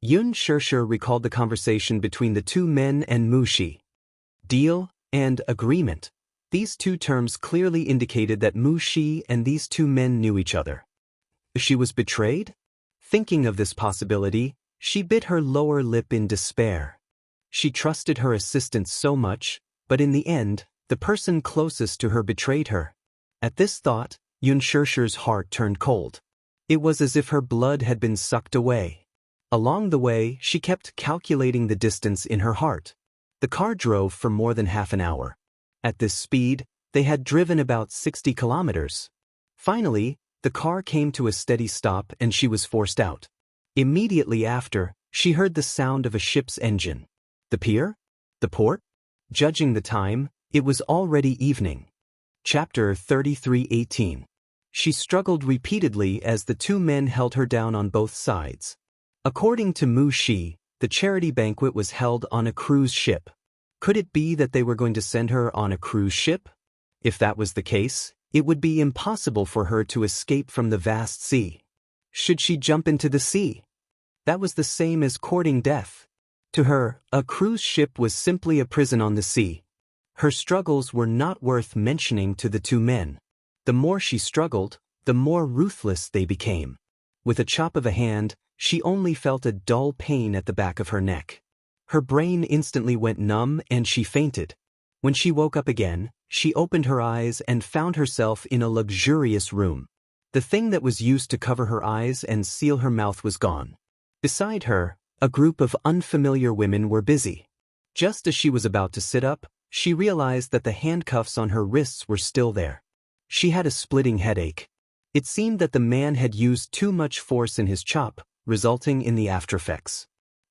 Xianxia recalled the conversation between the two men and Mushi. Deal and agreement. These two terms clearly indicated that Mushi and these two men knew each other. She was betrayed? Thinking of this possibility, she bit her lower lip in despair. She trusted her assistant so much, but in the end, the person closest to her betrayed her. At this thought, Xianxia's heart turned cold. It was as if her blood had been sucked away. Along the way, she kept calculating the distance in her heart. The car drove for more than half an hour. At this speed, they had driven about 60 kilometers. Finally, the car came to a steady stop and she was forced out. Immediately after, she heard the sound of a ship's engine. The pier? The port? Judging the time, it was already evening. Chapter 33:18. She struggled repeatedly as the two men held her down on both sides. According to Mushi, the charity banquet was held on a cruise ship. Could it be that they were going to send her on a cruise ship? If that was the case, it would be impossible for her to escape from the vast sea. Should she jump into the sea? That was the same as courting death. To her, a cruise ship was simply a prison on the sea. Her struggles were not worth mentioning to the two men. The more she struggled, the more ruthless they became. With a chop of a hand, she only felt a dull pain at the back of her neck. Her brain instantly went numb and she fainted. When she woke up again, she opened her eyes and found herself in a luxurious room. The thing that was used to cover her eyes and seal her mouth was gone. Beside her, a group of unfamiliar women were busy. Just as she was about to sit up, She realized that the handcuffs on her wrists were still there. She had a splitting headache. It seemed that the man had used too much force in his chop, resulting in the aftereffects.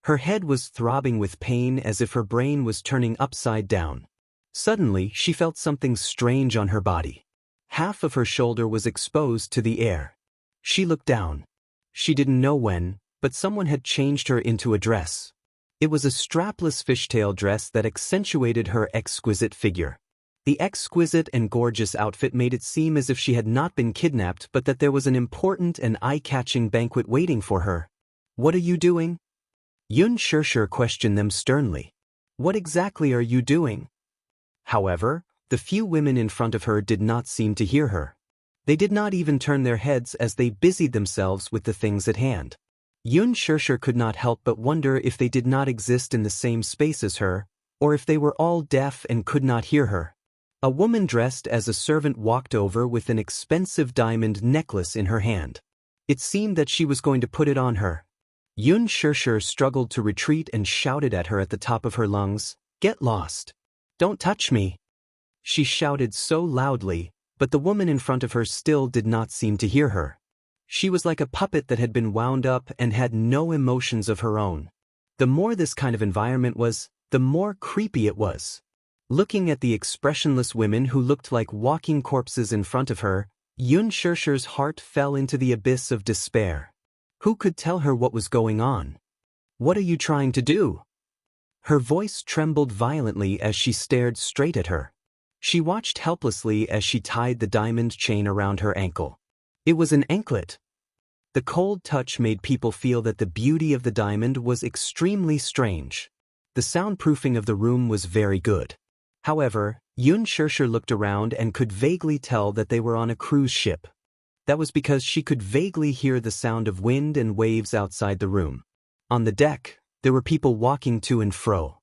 Her head was throbbing with pain as if her brain was turning upside down. Suddenly, she felt something strange on her body. Half of her shoulder was exposed to the air. She looked down. She didn't know when, but someone had changed her into a dress. It was a strapless fishtail dress that accentuated her exquisite figure. The exquisite and gorgeous outfit made it seem as if she had not been kidnapped but that there was an important and eye-catching banquet waiting for her. "What are you doing?" Xianxia questioned them sternly. "What exactly are you doing?" However, the few women in front of her did not seem to hear her. They did not even turn their heads as they busied themselves with the things at hand. Xianxia could not help but wonder if they did not exist in the same space as her, or if they were all deaf and could not hear her. A woman dressed as a servant walked over with an expensive diamond necklace in her hand. It seemed that she was going to put it on her. Xianxia struggled to retreat and shouted at her at the top of her lungs, "Get lost! Don't touch me!" She shouted so loudly, but the woman in front of her still did not seem to hear her. She was like a puppet that had been wound up and had no emotions of her own. The more this kind of environment was, the more creepy it was. Looking at the expressionless women who looked like walking corpses in front of her, Xianxia's heart fell into the abyss of despair. Who could tell her what was going on? "What are you trying to do?" Her voice trembled violently as she stared straight at her. She watched helplessly as she tied the diamond chain around her ankle. It was an anklet. The cold touch made people feel that the beauty of the diamond was extremely strange. The soundproofing of the room was very good. However, Xianxia looked around and could vaguely tell that they were on a cruise ship. That was because she could vaguely hear the sound of wind and waves outside the room. On the deck, there were people walking to and fro.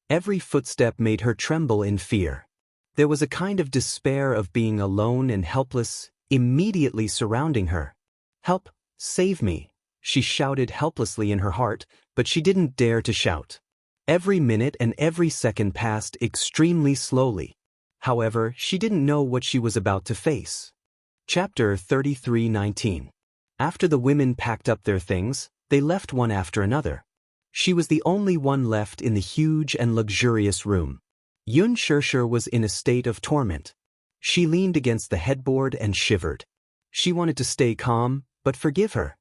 Every footstep made her tremble in fear. There was a kind of despair of being alone and helpless, immediately surrounding her. "Help! Save me!" she shouted helplessly in her heart, but she didn't dare to shout. Every minute and every second passed extremely slowly. However, she didn't know what she was about to face. Chapter 33:19. After the women packed up their things, they left one after another. She was the only one left in the huge and luxurious room. Xianxia was in a state of torment. She leaned against the headboard and shivered. She wanted to stay calm, but forgive her.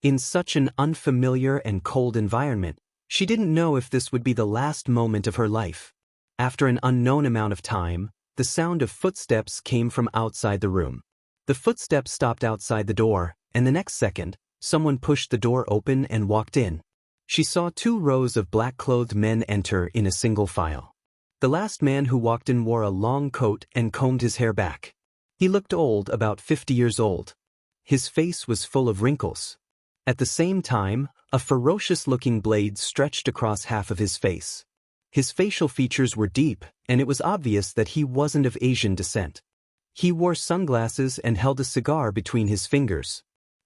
In such an unfamiliar and cold environment, she didn't know if this would be the last moment of her life. After an unknown amount of time, the sound of footsteps came from outside the room. The footsteps stopped outside the door, and the next second, someone pushed the door open and walked in. She saw 2 rows of black-clothed men enter in a single file. The last man who walked in wore a long coat and combed his hair back. He looked old, about 50 years old. His face was full of wrinkles. At the same time, a ferocious-looking blade stretched across half of his face. His facial features were deep, and it was obvious that he wasn't of Asian descent. He wore sunglasses and held a cigar between his fingers.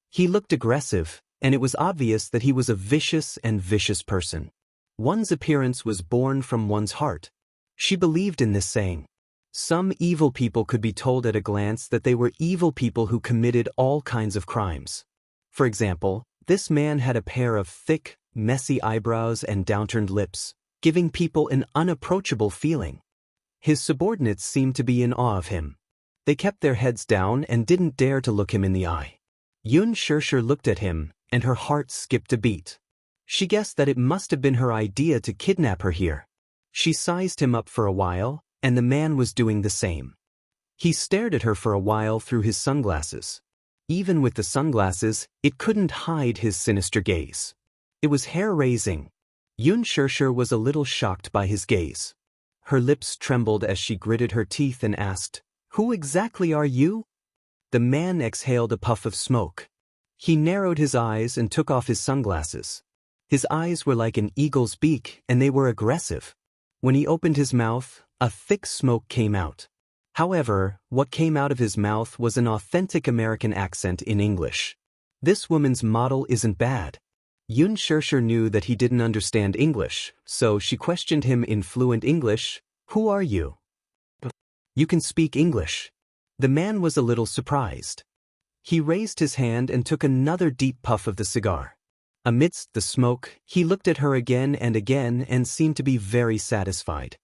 He looked aggressive, and it was obvious that he was a vicious person. One's appearance was born from one's heart. She believed in this saying. Some evil people could be told at a glance that they were evil people who committed all kinds of crimes. For example, this man had a pair of thick, messy eyebrows and downturned lips, giving people an unapproachable feeling. His subordinates seemed to be in awe of him. They kept their heads down and didn't dare to look him in the eye. Xianxia looked at him, and her heart skipped a beat. She guessed that it must have been her idea to kidnap her here. She sized him up for a while, and the man was doing the same. He stared at her for a while through his sunglasses. Even with the sunglasses, it couldn't hide his sinister gaze. It was hair-raising. Xianxia was a little shocked by his gaze. Her lips trembled as she gritted her teeth and asked, "Who exactly are you?" The man exhaled a puff of smoke. He narrowed his eyes and took off his sunglasses. His eyes were like an eagle's beak, and they were aggressive. When he opened his mouth, a thick smoke came out. However, what came out of his mouth was an authentic American accent in English. This woman's model isn't bad. Xianxia knew that he didn't understand English, so she questioned him in fluent English, "Who are you?" You can speak English. The man was a little surprised. He raised his hand and took another deep puff of the cigar. Amidst the smoke, he looked at her again and seemed to be very satisfied.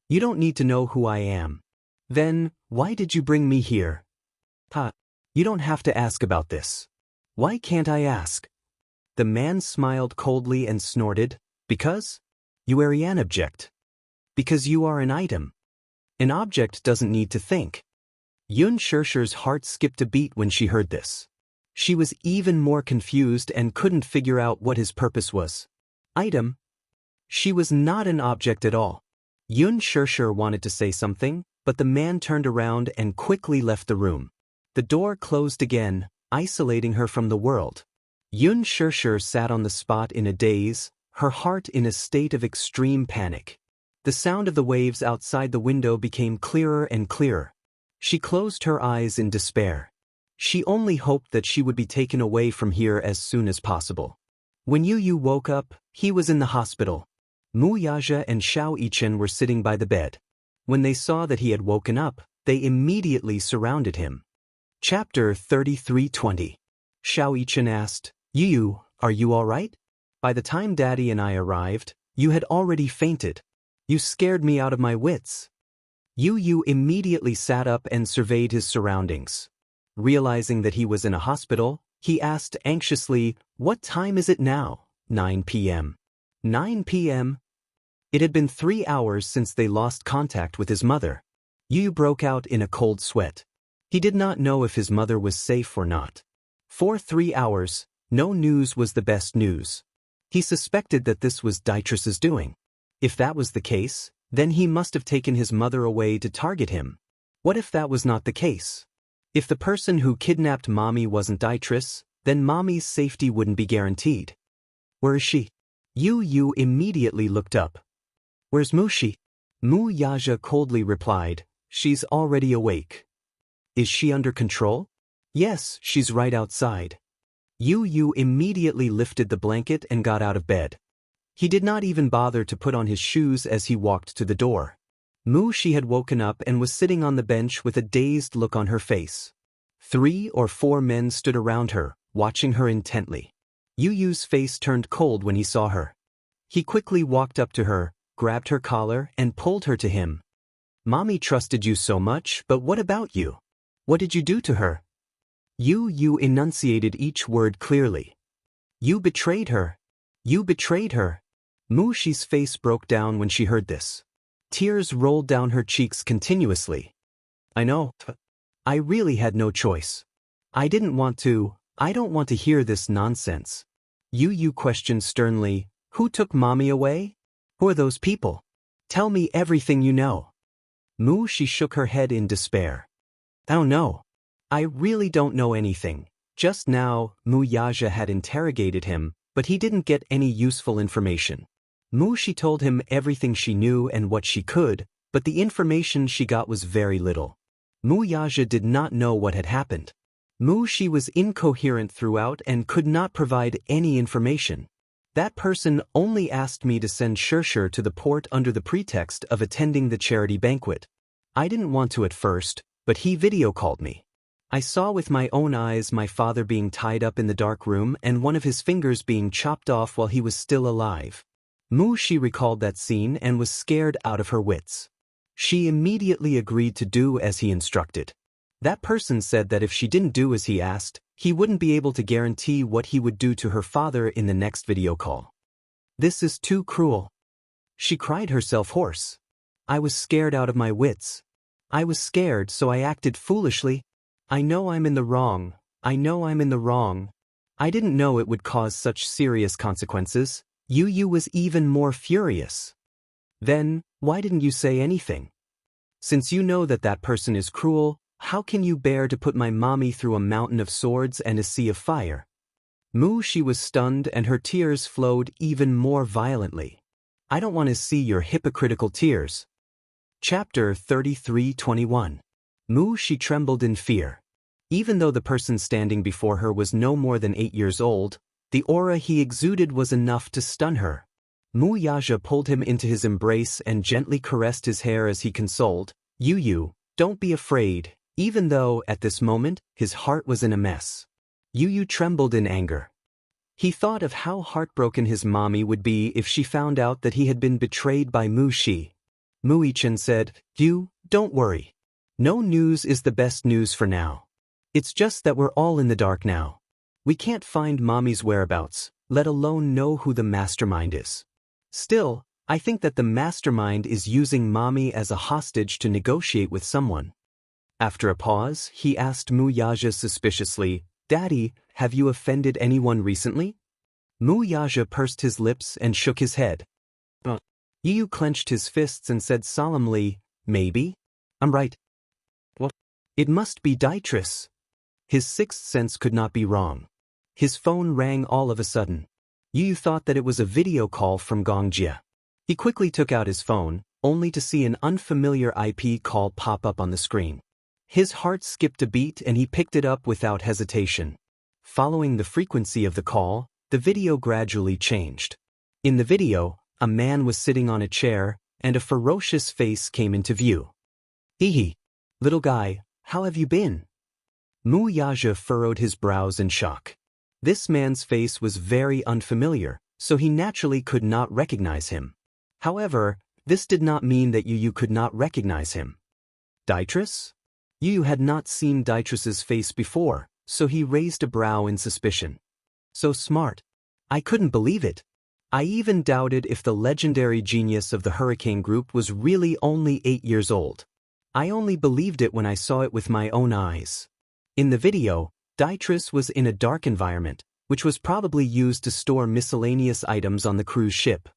You don't need to know who I am. Then, why did you bring me here? You don't have to ask about this. Why can't I ask? The man smiled coldly and snorted, because? You are an object. Because you are an item. An object doesn't need to think. Xianxia's heart skipped a beat when she heard this. She was even more confused and couldn't figure out what his purpose was. Item? She was not an object at all. Xianxia wanted to say something, but the man turned around and quickly left the room. The door closed again, isolating her from the world. Xianxia sat on the spot in a daze, her heart in a state of extreme panic. The sound of the waves outside the window became clearer and clearer. She closed her eyes in despair. She only hoped that she would be taken away from here as soon as possible. When Yu woke up, he was in the hospital. Wuxia and Xianxia were sitting by the bed. When they saw that he had woken up, they immediately surrounded him. Chapter 33:20. Xianxia asked, Yu, are you all right? By the time Daddy and I arrived, you had already fainted. You scared me out of my wits. Yu immediately sat up and surveyed his surroundings. Realizing that he was in a hospital, he asked anxiously, what time is it now? 9 p.m. 9 p.m.? It had been 3 hours since they lost contact with his mother. Yu broke out in a cold sweat. He did not know if his mother was safe or not. For 3 hours, no news was the best news. He suspected that this was Dietrich's doing. If that was the case, then he must have taken his mother away to target him. What if that was not the case? If the person who kidnapped Mommy wasn't Dietrich, then Mommy's safety wouldn't be guaranteed. Where is she? Yu immediately looked up. Where's Mushi? Wuxia coldly replied, she's already awake. Is she under control? Yes, she's right outside. Yu immediately lifted the blanket and got out of bed. He did not even bother to put on his shoes as he walked to the door. Mushi had woken up and was sitting on the bench with a dazed look on her face. 3 or 4 men stood around her, watching her intently. Yu's face turned cold when he saw her. He quickly walked up to her, grabbed her collar and pulled her to him. Mommy trusted you so much, but what about you? What did you do to her? Yu enunciated each word clearly. You betrayed her. You betrayed her. Mushi's face broke down when she heard this. Tears rolled down her cheeks continuously. I know. I really had no choice. I don't want to hear this nonsense. Yu questioned sternly, who took Mommy away? Who are those people? Tell me everything you know. Mushi shook her head in despair. I don't know. I really don't know anything. Just now, Wuxia had interrogated him, but he didn't get any useful information. Mushi told him everything she knew and what she could, but the information she got was very little. Wuxia did not know what had happened. Mushi was incoherent throughout and could not provide any information. That person only asked me to send Xianxia to the port under the pretext of attending the charity banquet. I didn't want to at first, but he video called me. I saw with my own eyes my father being tied up in the dark room and one of his fingers being chopped off while he was still alive. Mushi recalled that scene and was scared out of her wits. She immediately agreed to do as he instructed. That person said that if she didn't do as he asked, he wouldn't be able to guarantee what he would do to her father in the next video call. This is too cruel. She cried herself hoarse. I was scared out of my wits. I was scared, so I acted foolishly. I know I'm in the wrong. I know I'm in the wrong. I didn't know it would cause such serious consequences. Yu was even more furious. Then, why didn't you say anything? Since you know that that person is cruel, how can you bear to put my mommy through a mountain of swords and a sea of fire? Mushi was stunned and her tears flowed even more violently. I don't want to see your hypocritical tears. Chapter 33:21. Mushi trembled in fear. Even though the person standing before her was no more than 8 years old, the aura he exuded was enough to stun her. Wuxia pulled him into his embrace and gently caressed his hair as he consoled, Yu, Don't be afraid, even though, at this moment, his heart was in a mess. Yu trembled in anger. He thought of how heartbroken his mommy would be if she found out that he had been betrayed by Mu Shi. Mu Yichen said, "Yu, don't worry. No news is the best news for now. It's just that we're all in the dark now. We can't find mommy's whereabouts, let alone know who the mastermind is. Still, I think that the mastermind is using mommy as a hostage to negotiate with someone." After a pause, he asked Mu Yaja suspiciously, "Daddy, have you offended anyone recently?" Mu Yaja pursed his lips and shook his head. Yu clenched his fists and said solemnly, "Maybe? I'm right. What? It must be Dietrich." His sixth sense could not be wrong. His phone rang all of a sudden. Yu thought that it was a video call from Gongjia. He quickly took out his phone, only to see an unfamiliar IP call pop up on the screen. His heart skipped a beat and he picked it up without hesitation. Following the frequency of the call, the video gradually changed. In the video, a man was sitting on a chair, and a ferocious face came into view. "Hee, little guy, how have you been?" Mu Yaja furrowed his brows in shock. This man's face was very unfamiliar, so he naturally could not recognize him. However, this did not mean that Yu could not recognize him. Dietrich? Yu had not seen Dietrich's face before, so he raised a brow in suspicion. So smart. I couldn't believe it. I even doubted if the legendary genius of the Hurricane Group was really only 8 years old. I only believed it when I saw it with my own eyes. In the video, Dietrich was in a dark environment, which was probably used to store miscellaneous items on the cruise ship.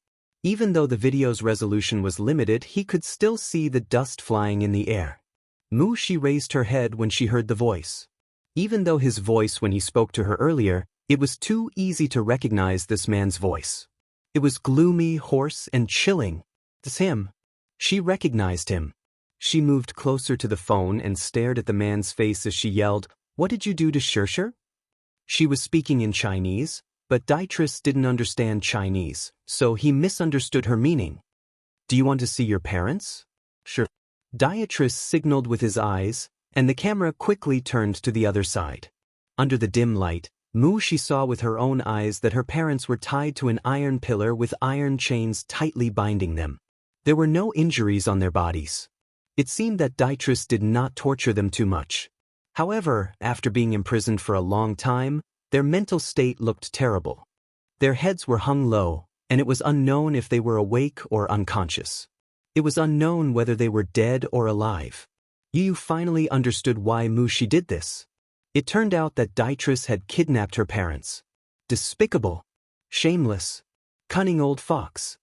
Even though the video's resolution was limited, he could still see the dust flying in the air. Mu Shi raised her head when she heard the voice. Even though his voice when he spoke to her earlier, it was too easy to recognize this man's voice. It was gloomy, hoarse, and chilling. It's him. She recognized him. She moved closer to the phone and stared at the man's face as she yelled, "What did you do to Xianxia?" She was speaking in Chinese, but Dietrich didn't understand Chinese, so he misunderstood her meaning. "Do you want to see your parents?" "Sure." Dietrich signaled with his eyes, and the camera quickly turned to the other side. Under the dim light, Mu Shi saw with her own eyes that her parents were tied to an iron pillar with iron chains tightly binding them. There were no injuries on their bodies. It seemed that Dietrich did not torture them too much. However, after being imprisoned for a long time, their mental state looked terrible. Their heads were hung low, and it was unknown if they were awake or unconscious. It was unknown whether they were dead or alive. Yu finally understood why Mu Shi did this. It turned out that Dietrich had kidnapped her parents. Despicable. Shameless. Cunning old fox.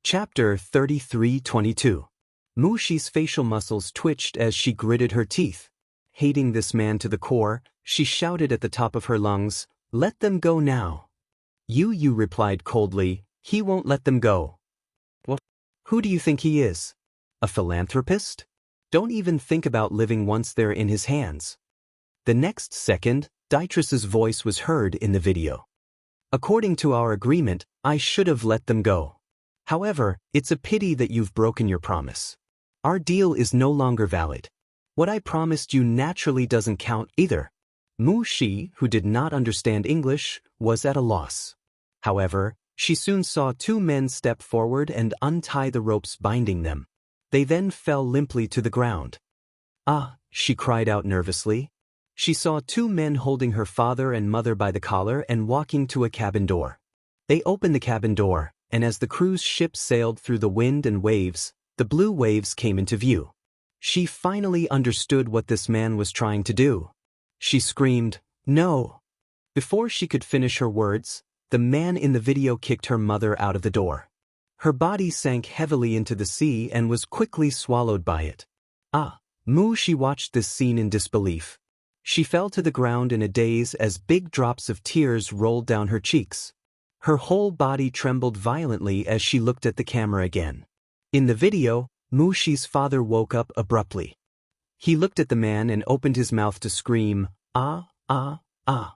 Chapter 33:22. Mu Shi's facial muscles twitched as she gritted her teeth. Hating this man to the core, she shouted at the top of her lungs, "Let them go now." Yu replied coldly, "He won't let them go." "What? Who do you think he is? A philanthropist? Don't even think about living once they're in his hands." The next second, Dietrich's voice was heard in the video. "According to our agreement, I should have let them go. However, it's a pity that you've broken your promise. Our deal is no longer valid. What I promised you naturally doesn't count either." Mu Shi, who did not understand English, was at a loss. However, she soon saw 2 men step forward and untie the ropes binding them. They then fell limply to the ground. "Ah," she cried out nervously. She saw 2 men holding her father and mother by the collar and walking to a cabin door. They opened the cabin door, and as the cruise ship sailed through the wind and waves, the blue waves came into view. She finally understood what this man was trying to do. She screamed, "No!" Before she could finish her words, the man in the video kicked her mother out of the door. Her body sank heavily into the sea and was quickly swallowed by it. Mu Shi watched this scene in disbelief. She fell to the ground in a daze as big drops of tears rolled down her cheeks. Her whole body trembled violently as she looked at the camera again. In the video, Mu Shi's father woke up abruptly. He looked at the man and opened his mouth to scream, "Ah, ah, ah."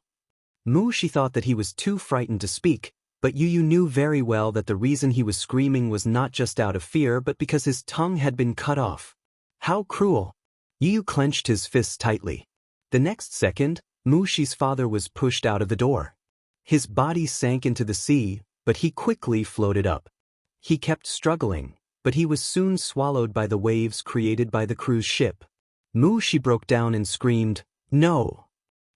Mu Shi thought that he was too frightened to speak, but Yu knew very well that the reason he was screaming was not just out of fear but because his tongue had been cut off. How cruel! Yu clenched his fists tightly. The next second, Muxi's father was pushed out of the door. His body sank into the sea, but he quickly floated up. He kept struggling, but he was soon swallowed by the waves created by the cruise ship. Muxi broke down and screamed, "No!"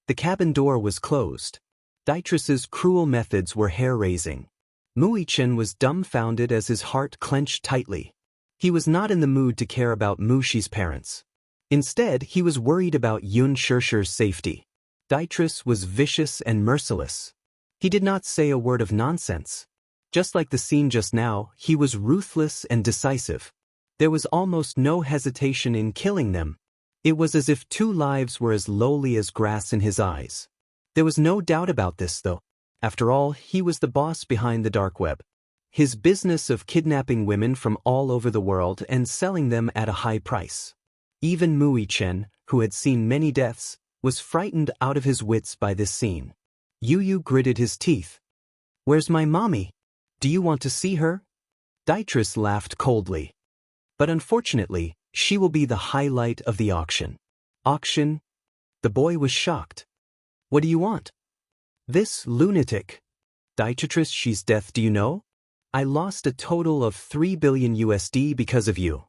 The cabin door was closed. Dietress's cruel methods were hair-raising. Muichen was dumbfounded as his heart clenched tightly. He was not in the mood to care about Muxi's parents. Instead, he was worried about Yun Shishir's safety. Dietress was vicious and merciless. He did not say a word of nonsense. Just like the scene just now, he was ruthless and decisive. There was almost no hesitation in killing them. It was as if 2 lives were as lowly as grass in his eyes. There was no doubt about this, though. After all, he was the boss behind the dark web. His business of kidnapping women from all over the world and selling them at a high price. Even Muichen, who had seen many deaths, was frightened out of his wits by this scene. Yu gritted his teeth. "Where's my mommy? Do you want to see her?" Dietress laughed coldly. "But unfortunately, she will be the highlight of the auction." "Auction?" The boy was shocked. "What do you want?" "This lunatic." "Dietress, she's death, do you know? I lost a total of 3 billion USD because of you."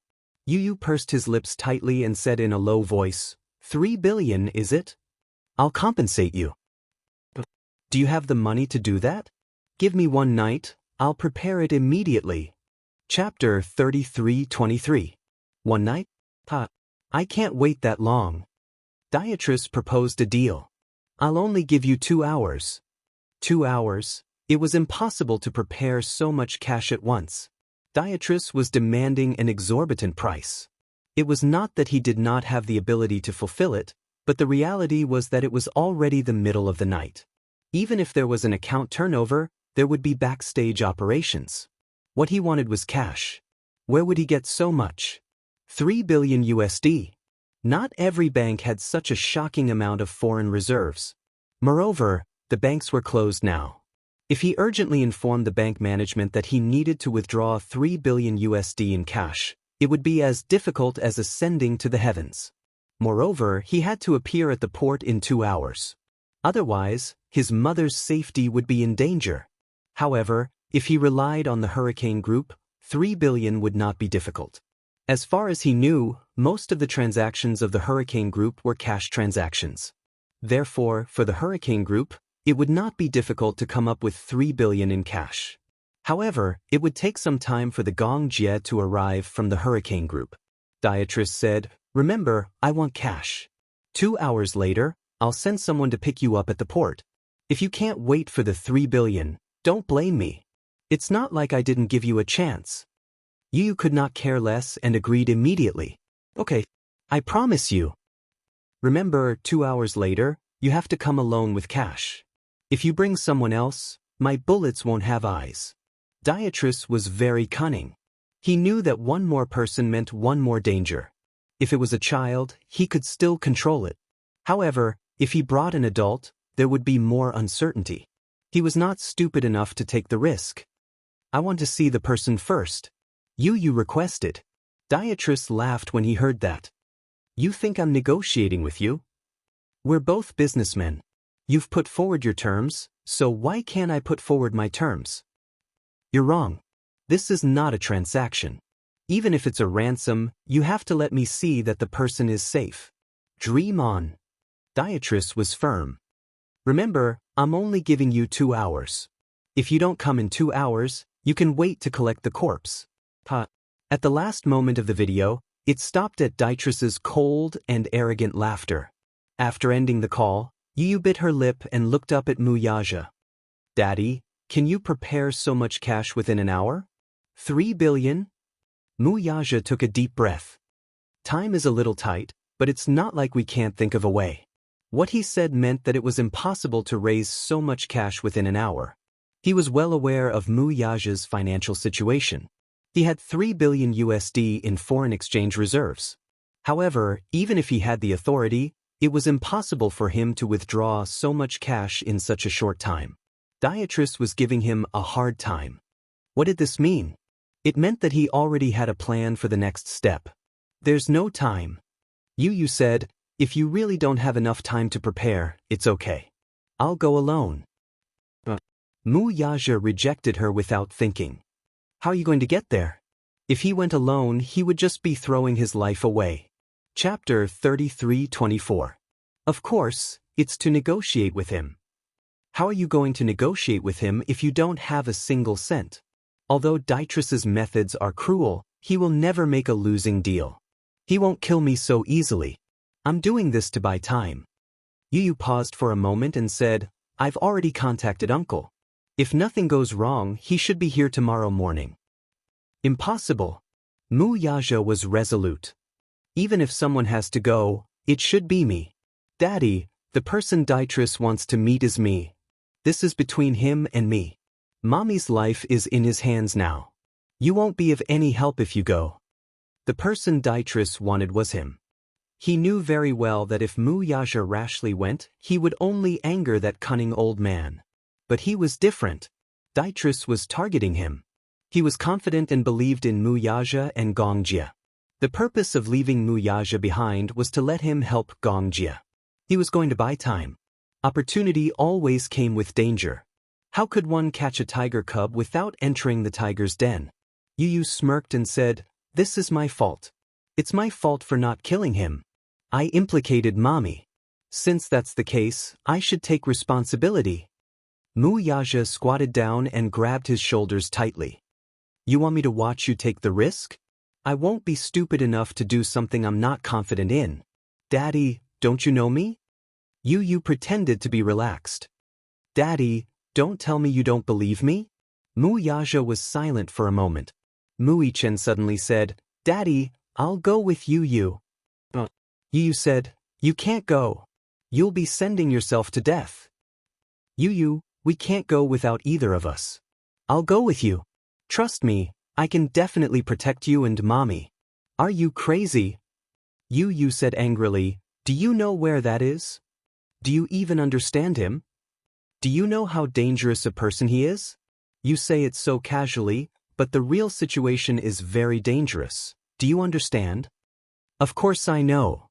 Yu pursed his lips tightly and said in a low voice, 3 billion, is it? I'll compensate you." "Do you have the money to do that?" "Give me 1 night, I'll prepare it immediately." Chapter 33:23. 1 night? I can't wait that long. Dietress proposed a deal. "I'll only give you 2 hours. 2 hours? It was impossible to prepare so much cash at once. Dietress was demanding an exorbitant price. It was not that he did not have the ability to fulfill it, but the reality was that it was already the middle of the night. Even if there was an account turnover, there would be backstage operations. What he wanted was cash. Where would he get so much? 3 billion USD. Not every bank had such a shocking amount of foreign reserves. Moreover, the banks were closed now. If he urgently informed the bank management that he needed to withdraw 3 billion USD in cash, it would be as difficult as ascending to the heavens. Moreover, he had to appear at the port in 2 hours. Otherwise, his mother's safety would be in danger. However, if he relied on the Hurricane Group, 3 billion would not be difficult. As far as he knew, most of the transactions of the Hurricane Group were cash transactions. Therefore, for the Hurricane Group, it would not be difficult to come up with 3 billion in cash. However, it would take some time for the Gongjie to arrive from the Hurricane Group. Dietress said, "Remember, I want cash. 2 hours later, I'll send someone to pick you up at the port. If you can't wait for the 3 billion, don't blame me. It's not like I didn't give you a chance." Yu could not care less and agreed immediately. "Okay, I promise you." "Remember, 2 hours later, you have to come alone with cash. If you bring someone else, my bullets won't have eyes." Dietress was very cunning. He knew that 1 more person meant 1 more danger. If it was a child, he could still control it. However, if he brought an adult, there would be more uncertainty. He was not stupid enough to take the risk. "I want to see the person first," Yu requested. Dietress laughed when he heard that. "You think I'm negotiating with you? We're both businessmen. You've put forward your terms, so why can't I put forward my terms?" "You're wrong. This is not a transaction. Even if it's a ransom, you have to let me see that the person is safe." "Dream on." Dietress was firm. "Remember, I'm only giving you 2 hours. If you don't come in 2 hours, you can wait to collect the corpse." At the last moment of the video, it stopped at Dietress's cold and arrogant laughter. After ending the call, Yu bit her lip and looked up at Muyaja. "Daddy, can you prepare so much cash within an hour? 3 billion? Muyaja took a deep breath. Time is a little tight, but it's not like we can't think of a way. What he said meant that it was impossible to raise so much cash within an hour. He was well aware of Muyaja's financial situation. He had 3 billion USD in foreign exchange reserves. However, even if he had the authority, it was impossible for him to withdraw so much cash in such a short time. Dietress was giving him a hard time. What did this mean? It meant that he already had a plan for the next step. "There's no time." Yu said, if you really don't have enough time to prepare, it's okay. I'll go alone. Mu Yaja rejected her without thinking. How are you going to get there? If he went alone, he would just be throwing his life away. Chapter 33:24. Of course, it's to negotiate with him. How are you going to negotiate with him if you don't have a single cent? Although Dietriss's methods are cruel, he will never make a losing deal. He won't kill me so easily. I'm doing this to buy time. Yu paused for a moment and said, I've already contacted Uncle. If nothing goes wrong, he should be here tomorrow morning. Impossible. Mu Yaja was resolute. Even if someone has to go, it should be me. Daddy, the person Dietriss wants to meet is me. This is between him and me. Mommy's life is in his hands now. You won't be of any help if you go. The person Dietriss wanted was him. He knew very well that if Mu Yaja rashly went, he would only anger that cunning old man. But he was different. Dietriss was targeting him. He was confident and believed in Mu Yaja and Gongjia. The purpose of leaving Mu Yaja behind was to let him help Gongjia. He was going to buy time. Opportunity always came with danger. How could one catch a tiger cub without entering the tiger's den? Yu smirked and said, This is my fault. It's my fault for not killing him. I implicated Mommy. Since that's the case, I should take responsibility. Mu Yaja squatted down and grabbed his shoulders tightly. You want me to watch you take the risk? I won't be stupid enough to do something I'm not confident in. Daddy, don't you know me? Yu pretended to be relaxed. Daddy, don't tell me you don't believe me? Mu Yaja was silent for a moment. Mu Yichen suddenly said, Daddy, I'll go with Yu. Yu said, You can't go. You'll be sending yourself to death. Yu, we can't go without either of us. I'll go with you. Trust me, I can definitely protect you and Mommy. Are you crazy? Yu said angrily, Do you know where that is? Do you even understand him? Do you know how dangerous a person he is? You say it so casually, but the real situation is very dangerous. Do you understand? Of course I know.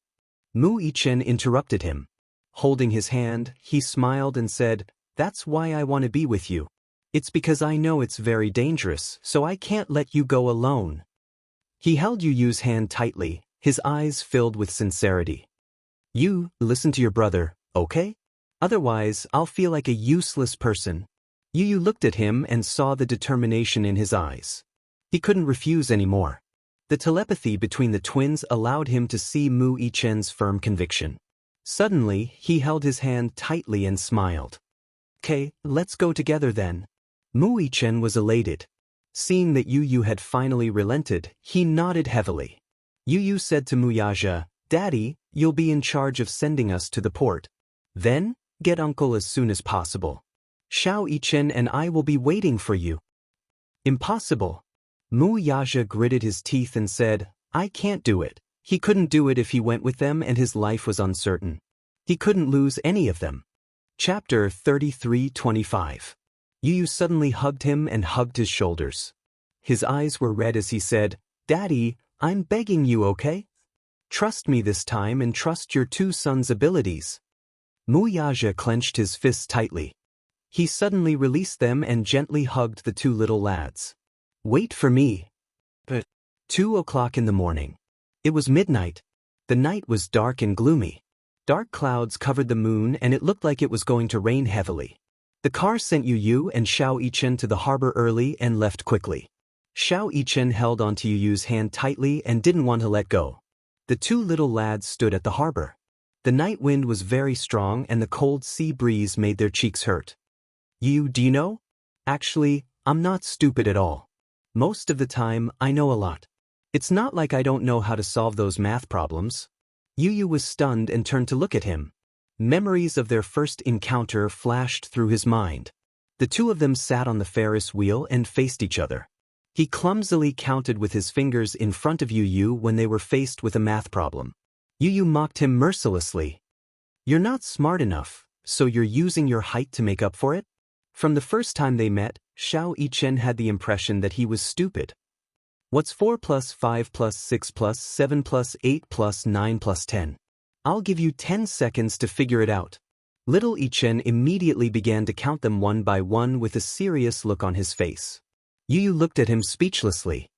Mu Yichen interrupted him. Holding his hand, he smiled and said, That's why I want to be with you. It's because I know it's very dangerous, so I can't let you go alone. He held Yu's hand tightly, his eyes filled with sincerity. You, listen to your brother, okay? Otherwise, I'll feel like a useless person. Yu looked at him and saw the determination in his eyes. He couldn't refuse anymore. The telepathy between the twins allowed him to see Mu Yichen's firm conviction. Suddenly, he held his hand tightly and smiled. Okay, let's go together then. Mu Yichen was elated. Seeing that Yu had finally relented, he nodded heavily. Yu said to Mu Yaja, Daddy, you'll be in charge of sending us to the port. Then, get Uncle as soon as possible. Xiao Yichen and I will be waiting for you. Impossible. Mu Yaja gritted his teeth and said, I can't do it. He couldn't do it if he went with them and his life was uncertain. He couldn't lose any of them. Chapter 33:25. Yu suddenly hugged him and hugged his shoulders. His eyes were red as he said, Daddy, I'm begging you, okay? Trust me this time and trust your two sons' abilities. Mu Yaja clenched his fists tightly. He suddenly released them and gently hugged the two little lads. Wait for me. 2:00 in the morning. It was midnight. The night was dark and gloomy. Dark clouds covered the moon and it looked like it was going to rain heavily. The car sent Yu and Xiao Yichen to the harbor early and left quickly. Xiao Yichen held onto Yu's hand tightly and didn't want to let go. The two little lads stood at the harbor. The night wind was very strong and the cold sea breeze made their cheeks hurt. Yu, do you know? Actually, I'm not stupid at all. Most of the time, I know a lot. It's not like I don't know how to solve those math problems. Yu was stunned and turned to look at him. Memories of their first encounter flashed through his mind. The two of them sat on the Ferris wheel and faced each other. He clumsily counted with his fingers in front of Yu when they were faced with a math problem. Yu mocked him mercilessly. You're not smart enough, so you're using your height to make up for it? From the first time they met, Xiao Yichen had the impression that he was stupid. What's 4 plus 5 plus 6 plus 7 plus 8 plus 9 plus 10? I'll give you 10 seconds to figure it out. Little Yichen immediately began to count them one by one with a serious look on his face. Yu looked at him speechlessly.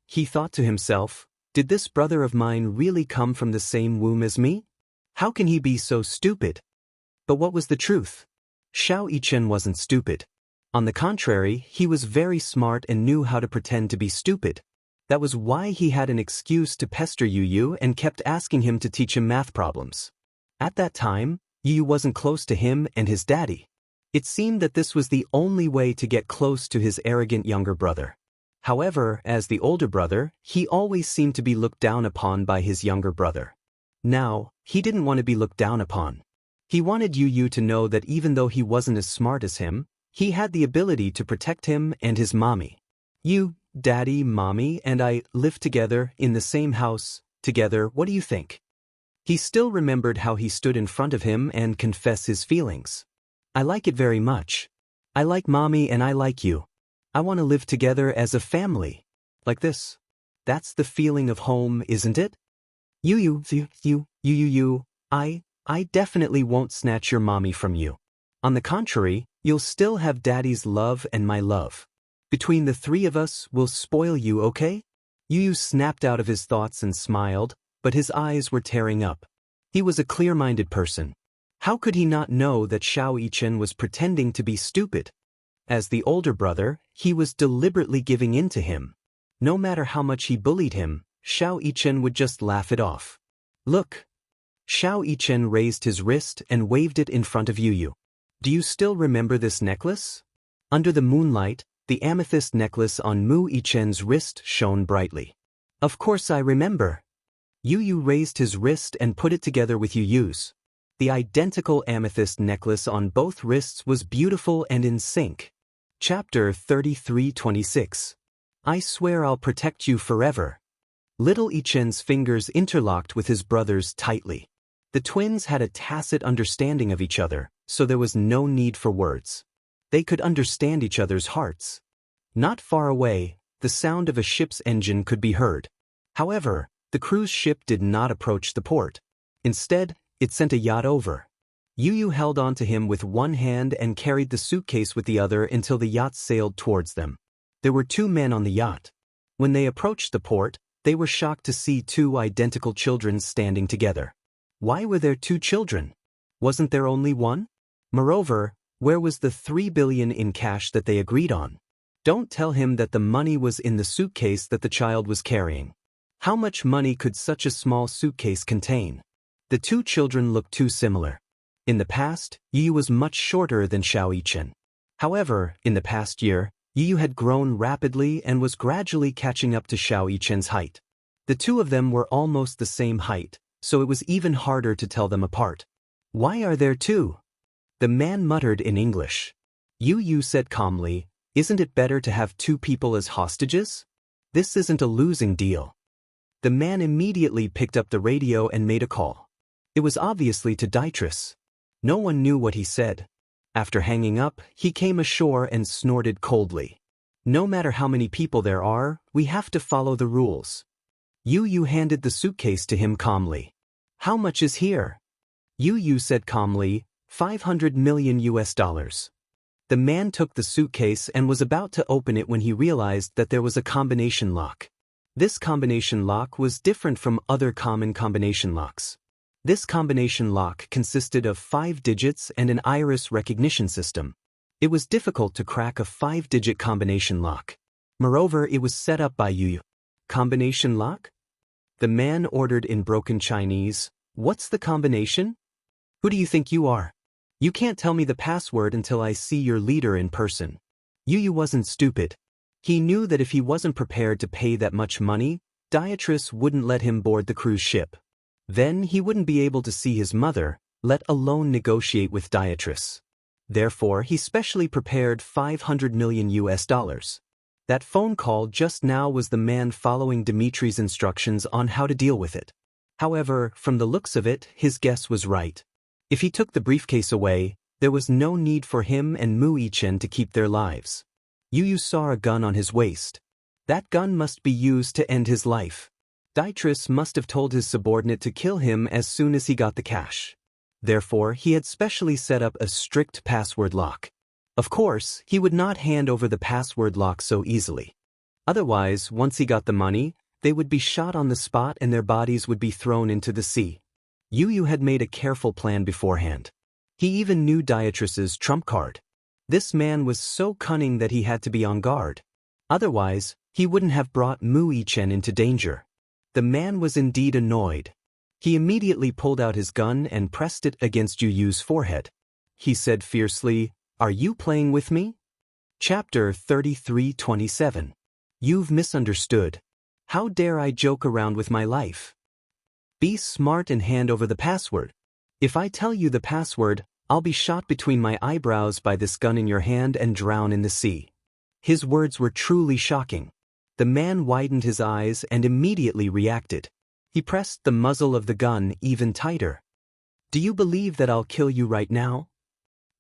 He thought to himself, did this brother of mine really come from the same womb as me? How can he be so stupid? But what was the truth? Xiao Yichen wasn't stupid. On the contrary, he was very smart and knew how to pretend to be stupid. That was why he had an excuse to pester Yu and kept asking him to teach him math problems. At that time, Yu wasn't close to him and his daddy. It seemed that this was the only way to get close to his arrogant younger brother. However, as the older brother, he always seemed to be looked down upon by his younger brother. Now, he didn't want to be looked down upon. He wanted Yu to know that even though he wasn't as smart as him, he had the ability to protect him and his mommy. You, Daddy, Mommy, and I live together in the same house, together, what do you think? He still remembered how he stood in front of him and confessed his feelings. I like it very much. I like Mommy and I like you. I want to live together as a family. Like this. That's the feeling of home, isn't it? I definitely won't snatch your mommy from you. On the contrary, you'll still have Daddy's love and my love. Between the three of us, we'll spoil you, okay? Yu snapped out of his thoughts and smiled, but his eyes were tearing up. He was a clear-minded person. How could he not know that Xiao Yichen was pretending to be stupid? As the older brother, he was deliberately giving in to him. No matter how much he bullied him, Xiao Yichen would just laugh it off. Look. Xiao Yichen raised his wrist and waved it in front of Yu. Do you still remember this necklace? Under the moonlight, the amethyst necklace on Mu Yichen's wrist shone brightly. Of course I remember. Yu raised his wrist and put it together with Yu's. The identical amethyst necklace on both wrists was beautiful and in sync. Chapter 33:26. I swear I'll protect you forever. Little Yichen's fingers interlocked with his brother's tightly. The twins had a tacit understanding of each other, so there was no need for words. They could understand each other's hearts. Not far away, the sound of a ship's engine could be heard. However, the cruise ship did not approach the port. Instead, it sent a yacht over. Yu held on to him with one hand and carried the suitcase with the other until the yacht sailed towards them. There were 2 men on the yacht. When they approached the port, they were shocked to see 2 identical children standing together. Why were there 2 children? Wasn't there only one? Moreover, where was the 3 billion in cash that they agreed on? Don't tell him that the money was in the suitcase that the child was carrying. How much money could such a small suitcase contain? The 2 children looked too similar. In the past, Yu was much shorter than Xiao Yichen. However, in the past year, Yu had grown rapidly and was gradually catching up to Xiao Yichen's height. The 2 of them were almost the same height, so it was even harder to tell them apart. Why are there 2? The man muttered in English. Yu said calmly, isn't it better to have 2 people as hostages? This isn't a losing deal. The man immediately picked up the radio and made a call. It was obviously to Dietrich. No one knew what he said. After hanging up, he came ashore and snorted coldly. No matter how many people there are, we have to follow the rules. Yu handed the suitcase to him calmly. How much is here? Yu said calmly, $500 million. The man took the suitcase and was about to open it when he realized that there was a combination lock. This combination lock was different from other common combination locks. This combination lock consisted of 5 digits and an iris recognition system. It was difficult to crack a 5-digit combination lock. Moreover, it was set up by Yu. Combination lock? The man ordered in broken Chinese, what's the combination? Who do you think you are? You can't tell me the password until I see your leader in person. Yu wasn't stupid. He knew that if he wasn't prepared to pay that much money, Dietrich wouldn't let him board the cruise ship. Then he wouldn't be able to see his mother, let alone negotiate with Dietrich. Therefore, he specially prepared $500 million. That phone call just now was the man following Dimitri's instructions on how to deal with it. However, from the looks of it, his guess was right. If he took the briefcase away, there was no need for him and Mu Yichen to keep their lives. Yu saw a gun on his waist. That gun must be used to end his life. Dytrus must have told his subordinate to kill him as soon as he got the cash. Therefore, he had specially set up a strict password lock. Of course, he would not hand over the password lock so easily. Otherwise, once he got the money, they would be shot on the spot and their bodies would be thrown into the sea. Yu had made a careful plan beforehand. He even knew Dytrus's trump card. This man was so cunning that he had to be on guard. Otherwise, he wouldn't have brought Mu Yichen into danger. The man was indeed annoyed. He immediately pulled out his gun and pressed it against Yu's forehead. He said fiercely, "Are you playing with me?" Chapter 33:27. You've misunderstood. How dare I joke around with my life? Be smart and hand over the password. If I tell you the password, I'll be shot between my eyebrows by this gun in your hand and drown in the sea. His words were truly shocking. The man widened his eyes and immediately reacted. He pressed the muzzle of the gun even tighter. Do you believe that I'll kill you right now?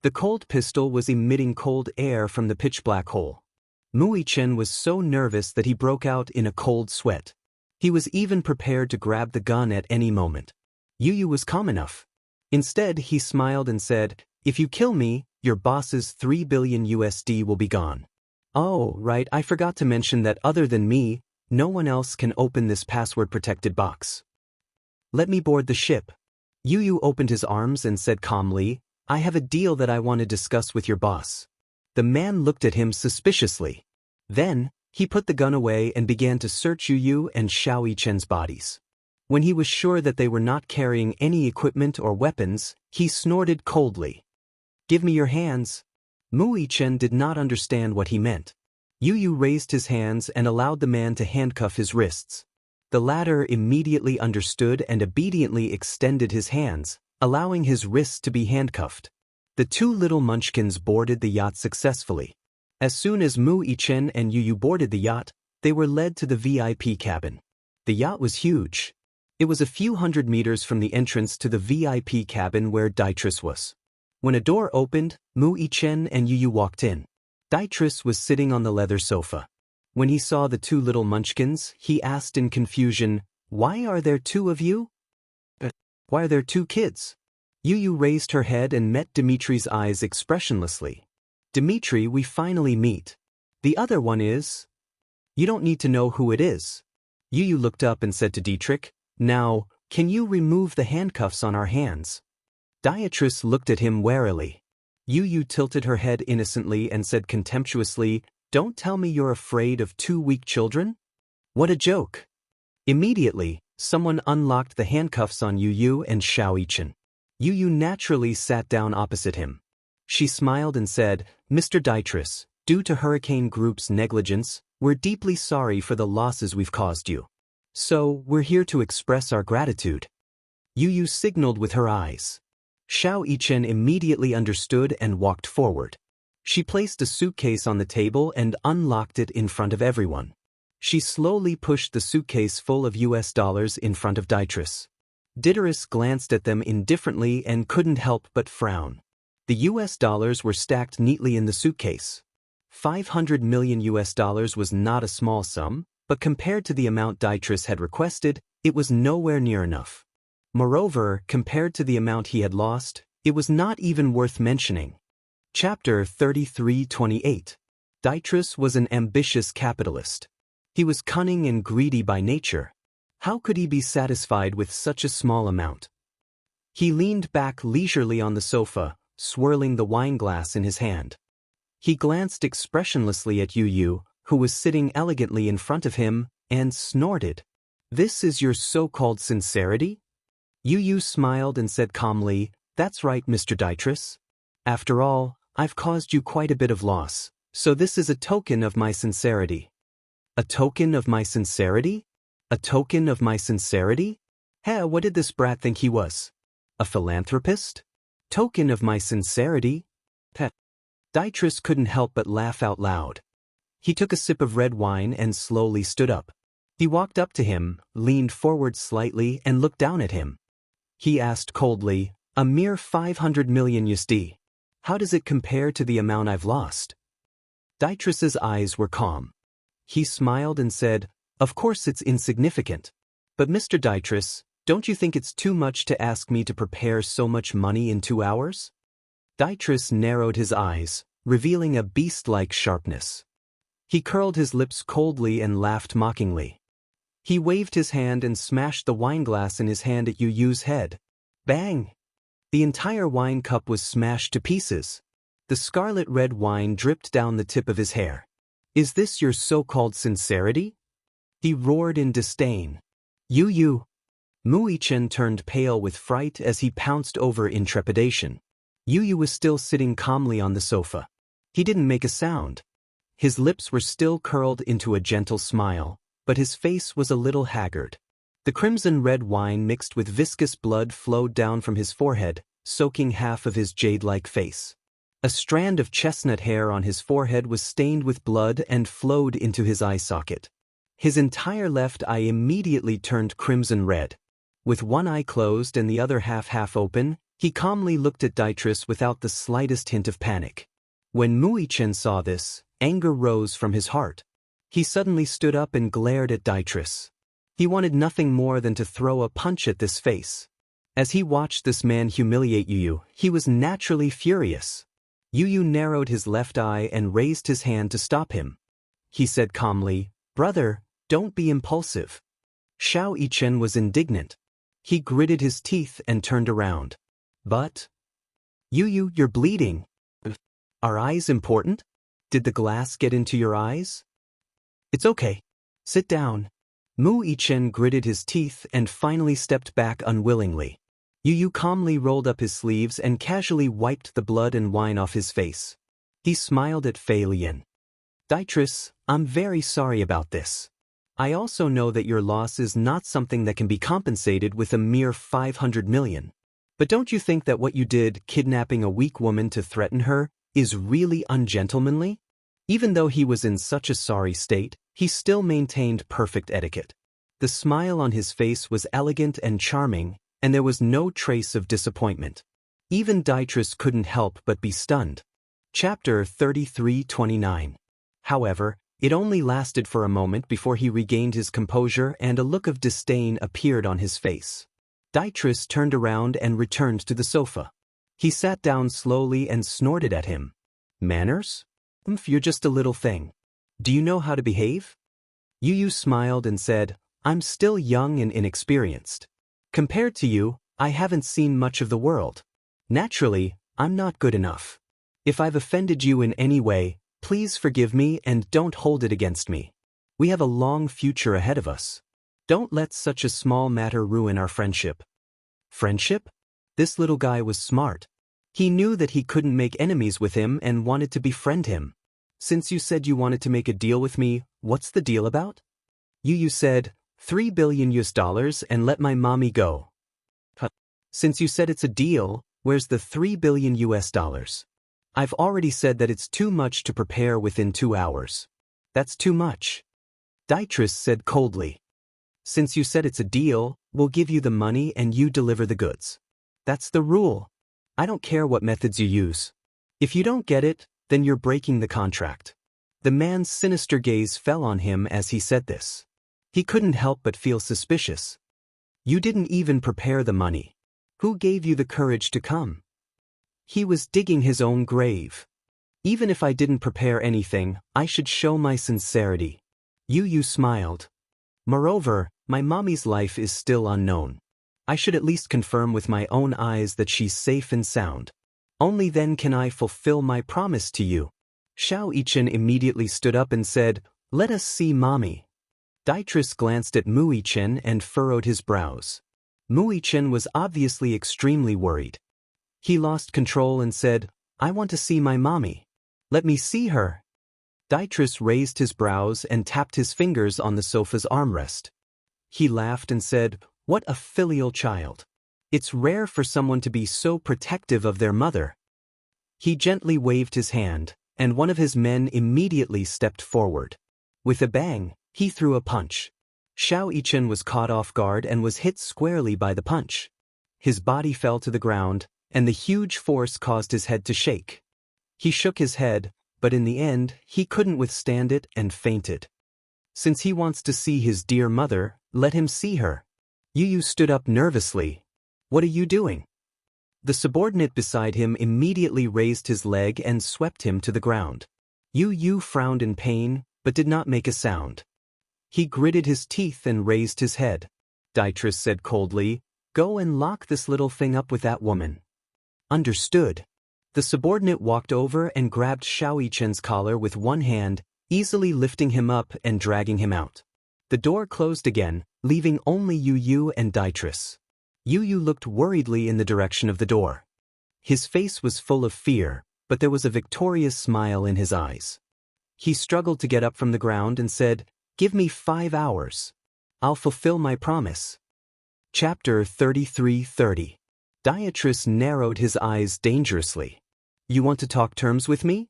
The cold pistol was emitting cold air from the pitch-black hole. Mu Yichen was so nervous that he broke out in a cold sweat. He was even prepared to grab the gun at any moment. Yu was calm enough. Instead, he smiled and said, "If you kill me, your boss's $3 billion will be gone." Oh, right, I forgot to mention that other than me, no one else can open this password-protected box. Let me board the ship. Yu opened his arms and said calmly, "I have a deal that I want to discuss with your boss." The man looked at him suspiciously. Then, he put the gun away and began to search Yu and Xiao Yichen's bodies. When he was sure that they were not carrying any equipment or weapons, he snorted coldly. "Give me your hands." Mu Yichen did not understand what he meant. Yu raised his hands and allowed the man to handcuff his wrists. The latter immediately understood and obediently extended his hands, allowing his wrists to be handcuffed. The two little munchkins boarded the yacht successfully. As soon as Mu Yichen and Yu boarded the yacht, they were led to the VIP cabin. The yacht was huge. It was a few hundred meters from the entrance to the VIP cabin where Dytrus was. When a door opened, Mu Yichen and Yu walked in. Dytrus was sitting on the leather sofa. When he saw the two little munchkins, he asked in confusion, "Why are there two of you? Why are there two kids?" Yu raised her head and met Dimitri's eyes expressionlessly. "Dimitri, we finally meet. The other one is..." "You don't need to know who it is." Yu looked up and said to Dietrich, "Now, can you remove the handcuffs on our hands?" Dytrus looked at him warily. Yu tilted her head innocently and said contemptuously, "Don't tell me you're afraid of two weak children? What a joke." Immediately, someone unlocked the handcuffs on Yu and Xiao Yichen. Yu naturally sat down opposite him. She smiled and said, "Mr. Dytrus, due to Hurricane Group's negligence, we're deeply sorry for the losses we've caused you. So, we're here to express our gratitude." Yu signaled with her eyes. Xiao Yichen immediately understood and walked forward. She placed a suitcase on the table and unlocked it in front of everyone. She slowly pushed the suitcase full of US dollars in front of Dytrus. Dytrus glanced at them indifferently and couldn't help but frown. The US dollars were stacked neatly in the suitcase. $500 million was not a small sum, but compared to the amount Dytrus had requested, it was nowhere near enough. Moreover, compared to the amount he had lost, it was not even worth mentioning. Chapter 33:28. Dytrus was an ambitious capitalist. He was cunning and greedy by nature. How could he be satisfied with such a small amount? He leaned back leisurely on the sofa, swirling the wine glass in his hand. He glanced expressionlessly at Yu, who was sitting elegantly in front of him, and snorted. "This is your so-called sincerity?" Yu smiled and said calmly, "That's right, Mr. Dytrus. After all, I've caused you quite a bit of loss, so this is a token of my sincerity." "A token of my sincerity? A token of my sincerity?" What did this brat think he was? A philanthropist? Token of my sincerity? Dytrus couldn't help but laugh out loud. He took a sip of red wine and slowly stood up. He walked up to him, leaned forward slightly and looked down at him. He asked coldly, "A mere 500 million USD. How does it compare to the amount I've lost?" Dytrus's eyes were calm. He smiled and said, "Of course it's insignificant. But Mr. Dytrus, don't you think it's too much to ask me to prepare so much money in 2 hours?" Dytrus narrowed his eyes, revealing a beast-like sharpness. He curled his lips coldly and laughed mockingly. He waved his hand and smashed the wineglass in his hand at Yu Yu's head. Bang! The entire wine cup was smashed to pieces. The scarlet-red wine dripped down the tip of his hair. "Is this your so-called sincerity?" He roared in disdain. "Yu Yu!" Muichen turned pale with fright as he pounced over in trepidation. Yu Yu was still sitting calmly on the sofa. He didn't make a sound. His lips were still curled into a gentle smile, but his face was a little haggard. The crimson-red wine mixed with viscous blood flowed down from his forehead, soaking half of his jade-like face. A strand of chestnut hair on his forehead was stained with blood and flowed into his eye socket. His entire left eye immediately turned crimson-red. With one eye closed and the other half open, he calmly looked at Dytrus without the slightest hint of panic. When Muichen saw this, anger rose from his heart. He suddenly stood up and glared at Dytrus. He wanted nothing more than to throw a punch at this face. As he watched this man humiliate Yu Yu, he was naturally furious. Yu Yu narrowed his left eye and raised his hand to stop him. He said calmly, "Brother, don't be impulsive." Xiao Yichen was indignant. He gritted his teeth and turned around. "But? Yu Yu, you're bleeding. Are eyes important? Did the glass get into your eyes?" "It's okay. Sit down." Muichen gritted his teeth and finally stepped back unwillingly. Yu Yu calmly rolled up his sleeves and casually wiped the blood and wine off his face. He smiled at Fei Lian. "Dytrus, I'm very sorry about this. I also know that your loss is not something that can be compensated with a mere 500 million. But don't you think that what you did, kidnapping a weak woman to threaten her, is really ungentlemanly?" Even though he was in such a sorry state, he still maintained perfect etiquette. The smile on his face was elegant and charming, and there was no trace of disappointment. Even Dytrus couldn't help but be stunned. Chapter 33:29. However, it only lasted for a moment before he regained his composure and a look of disdain appeared on his face. Dytrus turned around and returned to the sofa. He sat down slowly and snorted at him. "Manners? You're just a little thing. Do you know how to behave?" Yu Yu smiled and said, "I'm still young and inexperienced. Compared to you, I haven't seen much of the world. Naturally, I'm not good enough. If I've offended you in any way, please forgive me and don't hold it against me. We have a long future ahead of us. Don't let such a small matter ruin our friendship." Friendship? This little guy was smart. He knew that he couldn't make enemies with him and wanted to befriend him. "Since you said you wanted to make a deal with me, what's the deal about?" Yu Yu said, $3 billion and let my mommy go." "Since you said it's a deal, where's the $3 billion? I've already said that it's too much to prepare within 2 hours. That's too much." Dytrus said coldly. "Since you said it's a deal, we'll give you the money and you deliver the goods. That's the rule. I don't care what methods you use. If you don't get it, then you're breaking the contract." The man's sinister gaze fell on him as he said this. He couldn't help but feel suspicious. "You didn't even prepare the money. Who gave you the courage to come?" He was digging his own grave. "Even if I didn't prepare anything, I should show my sincerity." Yu Yu smiled. "Moreover, my mommy's life is still unknown. I should at least confirm with my own eyes that she's safe and sound. Only then can I fulfill my promise to you." Xiao Yichen immediately stood up and said, "Let us see mommy." Dytrus glanced at Muichen and furrowed his brows. Muichen was obviously extremely worried. He lost control and said, "I want to see my mommy. Let me see her." Dytrus raised his brows and tapped his fingers on the sofa's armrest. He laughed and said, "What a filial child. It's rare for someone to be so protective of their mother." He gently waved his hand, and one of his men immediately stepped forward. With a bang, he threw a punch. Xiao Yichen was caught off guard and was hit squarely by the punch. His body fell to the ground, and the huge force caused his head to shake. He shook his head, but in the end, he couldn't withstand it and fainted. Since he wants to see his dear mother, let him see her. Yu stood up nervously. What are you doing? The subordinate beside him immediately raised his leg and swept him to the ground. Yu frowned in pain, but did not make a sound. He gritted his teeth and raised his head. Dietrich said coldly, "Go and lock this little thing up with that woman." Understood. The subordinate walked over and grabbed Xiao Yichen's collar with one hand, easily lifting him up and dragging him out. The door closed again, leaving only Yu and Dietrich. Yu looked worriedly in the direction of the door. His face was full of fear, but there was a victorious smile in his eyes. He struggled to get up from the ground and said, "Give me 5 hours. I'll fulfill my promise." Chapter 33:30. Dietrich narrowed his eyes dangerously. "You want to talk terms with me?"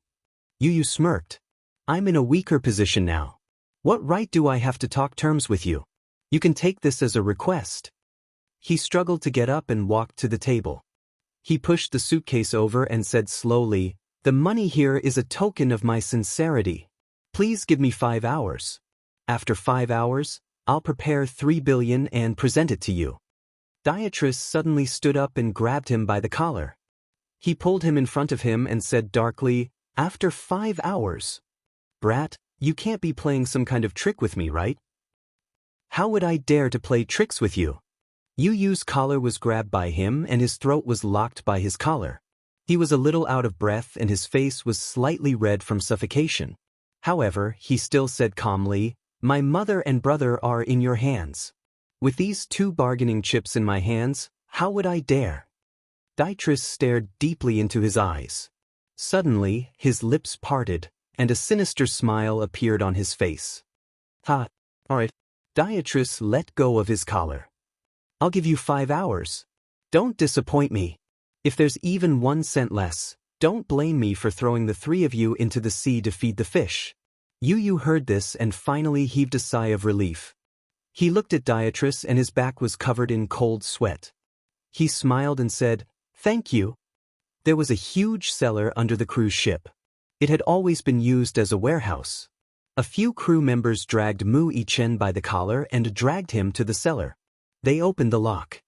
Yu smirked. "I'm in a weaker position now. What right do I have to talk terms with you? You can take this as a request." He struggled to get up and walked to the table. He pushed the suitcase over and said slowly, "The money here is a token of my sincerity. Please give me 5 hours. After 5 hours, I'll prepare 3 billion and present it to you." Dietrich suddenly stood up and grabbed him by the collar. He pulled him in front of him and said darkly, "After 5 hours? Brat, you can't be playing some kind of trick with me, right?" "How would I dare to play tricks with you?" Yu's collar was grabbed by him and his throat was locked by his collar. He was a little out of breath and his face was slightly red from suffocation. However, he still said calmly, "My mother and brother are in your hands. With these 2 bargaining chips in my hands, how would I dare?" Dietrich stared deeply into his eyes. Suddenly, his lips parted, and a sinister smile appeared on his face. "Ha, alright." Dietrich let go of his collar. "I'll give you 5 hours. Don't disappoint me. If there's even 1 cent less, don't blame me for throwing the 3 of you into the sea to feed the fish." Yu heard this and finally heaved a sigh of relief. He looked at Dietrich and his back was covered in cold sweat. He smiled and said, "Thank you." There was a huge cellar under the cruise ship. It had always been used as a warehouse. A few crew members dragged Mu Yichen by the collar and dragged him to the cellar. They opened the lock.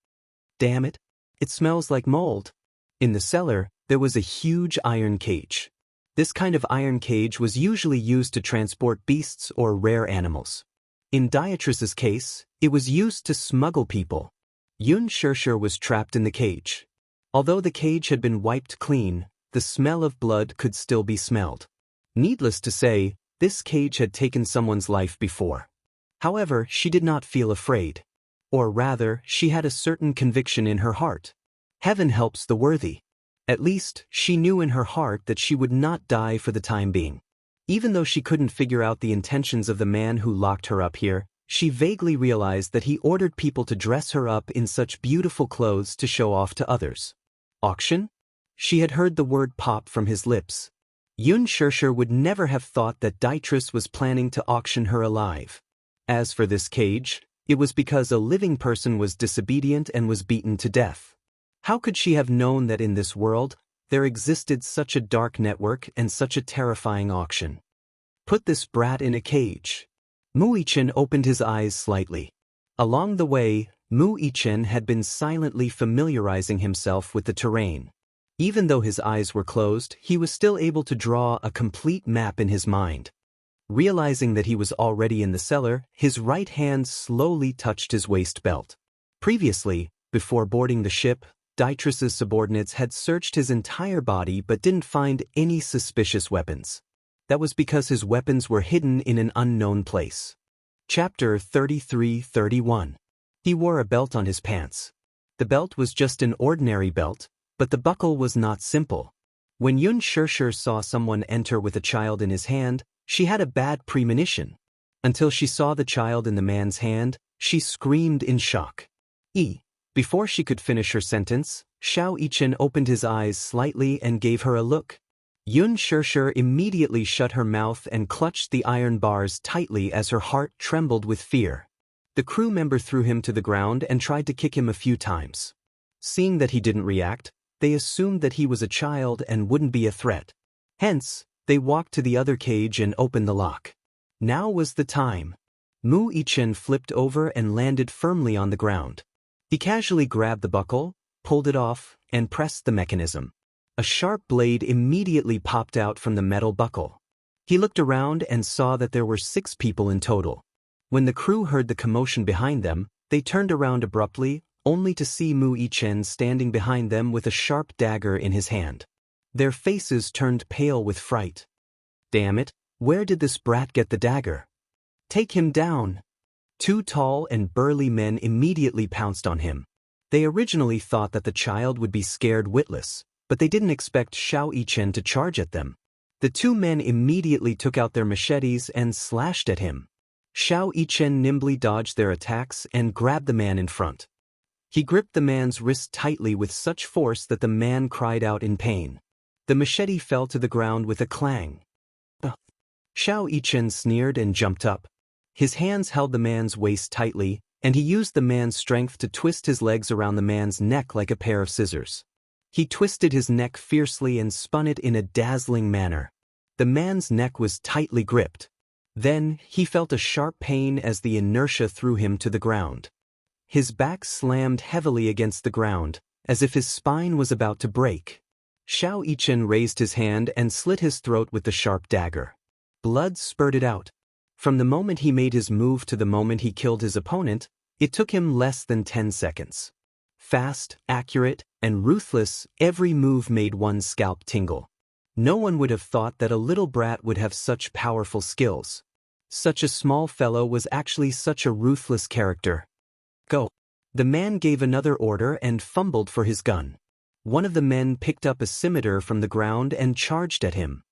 Damn it, it smells like mold. In the cellar, there was a huge iron cage. This kind of iron cage was usually used to transport beasts or rare animals. In Dietrich's case, it was used to smuggle people. Xianxia was trapped in the cage. Although the cage had been wiped clean, the smell of blood could still be smelled. Needless to say, this cage had taken someone's life before. However, she did not feel afraid. Or rather, she had a certain conviction in her heart. Heaven helps the worthy. At least, she knew in her heart that she would not die for the time being. Even though she couldn't figure out the intentions of the man who locked her up here, she vaguely realized that he ordered people to dress her up in such beautiful clothes to show off to others. Auction? She had heard the word pop from his lips. Xianxia would never have thought that Dietrich was planning to auction her alive. As for this cage, it was because a living person was disobedient and was beaten to death. How could she have known that in this world, there existed such a dark network and such a terrifying auction? Put this brat in a cage. Mu Yichen opened his eyes slightly. Along the way, Mu Yichen had been silently familiarizing himself with the terrain. Even though his eyes were closed, he was still able to draw a complete map in his mind. Realizing that he was already in the cellar, his right hand slowly touched his waist belt. Previously, before boarding the ship, Dietrich's subordinates had searched his entire body but didn't find any suspicious weapons. That was because his weapons were hidden in an unknown place. Chapter 33:31. He wore a belt on his pants. The belt was just an ordinary belt, but the buckle was not simple. When Xianxia saw someone enter with a child in his hand, she had a bad premonition. Until she saw the child in the man's hand, she screamed in shock. Before she could finish her sentence, Xiao Yichen opened his eyes slightly and gave her a look. Xianxia immediately shut her mouth and clutched the iron bars tightly as her heart trembled with fear. The crew member threw him to the ground and tried to kick him a few times. Seeing that he didn't react, they assumed that he was a child and wouldn't be a threat. Hence, they walked to the other cage and opened the lock. Now was the time. Mu Yichen flipped over and landed firmly on the ground. He casually grabbed the buckle, pulled it off, and pressed the mechanism. A sharp blade immediately popped out from the metal buckle. He looked around and saw that there were 6 people in total. When the crew heard the commotion behind them, they turned around abruptly, only to see Mu Yichen standing behind them with a sharp dagger in his hand. Their faces turned pale with fright. "Damn it, where did this brat get the dagger? Take him down!" 2 tall and burly men immediately pounced on him. They originally thought that the child would be scared witless, but they didn't expect Xiao Yichen to charge at them. The 2 men immediately took out their machetes and slashed at him. Xiao Yichen nimbly dodged their attacks and grabbed the man in front. He gripped the man's wrist tightly with such force that the man cried out in pain. The machete fell to the ground with a clang. Xiao Yichen sneered and jumped up. His hands held the man's waist tightly, and he used the man's strength to twist his legs around the man's neck like a pair of scissors. He twisted his neck fiercely and spun it in a dazzling manner. The man's neck was tightly gripped. Then, he felt a sharp pain as the inertia threw him to the ground. His back slammed heavily against the ground, as if his spine was about to break. Xiao Yichen raised his hand and slit his throat with the sharp dagger. Blood spurted out. From the moment he made his move to the moment he killed his opponent, it took him less than 10 seconds. Fast, accurate, and ruthless, every move made one's scalp tingle. No one would have thought that a little brat would have such powerful skills. Such a small fellow was actually such a ruthless character. "Go." The man gave another order and fumbled for his gun. One of the men picked up a scimitar from the ground and charged at him.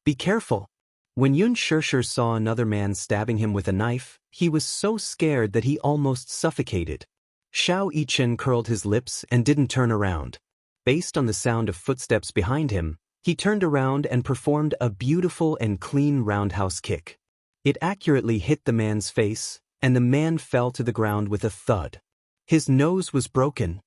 "Be careful." When Yun Shishir saw another man stabbing him with a knife, he was so scared that he almost suffocated. Xiao Yichen curled his lips and didn't turn around. Based on the sound of footsteps behind him, he turned around and performed a beautiful and clean roundhouse kick. It accurately hit the man's face, and the man fell to the ground with a thud. His nose was broken.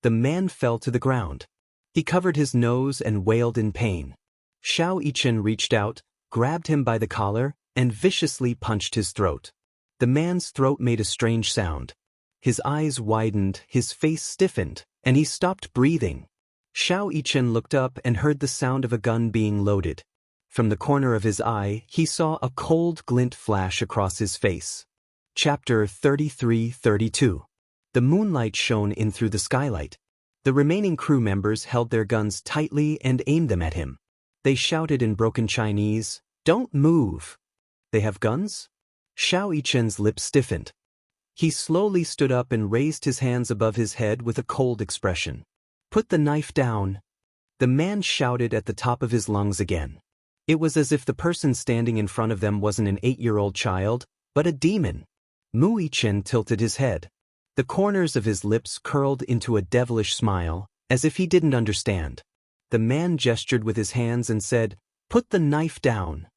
The man fell to the ground. He covered his nose and wailed in pain. Xiao Yichen reached out, grabbed him by the collar, and viciously punched his throat. The man's throat made a strange sound. His eyes widened, his face stiffened, and he stopped breathing. Xiao Yichen looked up and heard the sound of a gun being loaded. From the corner of his eye, he saw a cold glint flash across his face. Chapter 33-32. The moonlight shone in through the skylight. The remaining crew members held their guns tightly and aimed them at him. They shouted in broken Chinese, "Don't move!" "They have guns?" Xiao Yichen's lips stiffened. He slowly stood up and raised his hands above his head with a cold expression. "Put the knife down." The man shouted at the top of his lungs again. It was as if the person standing in front of them wasn't an 8-year-old child, but a demon. Mu Yichen tilted his head. The corners of his lips curled into a devilish smile, as if he didn't understand. The man gestured with his hands and said, "Put the knife down."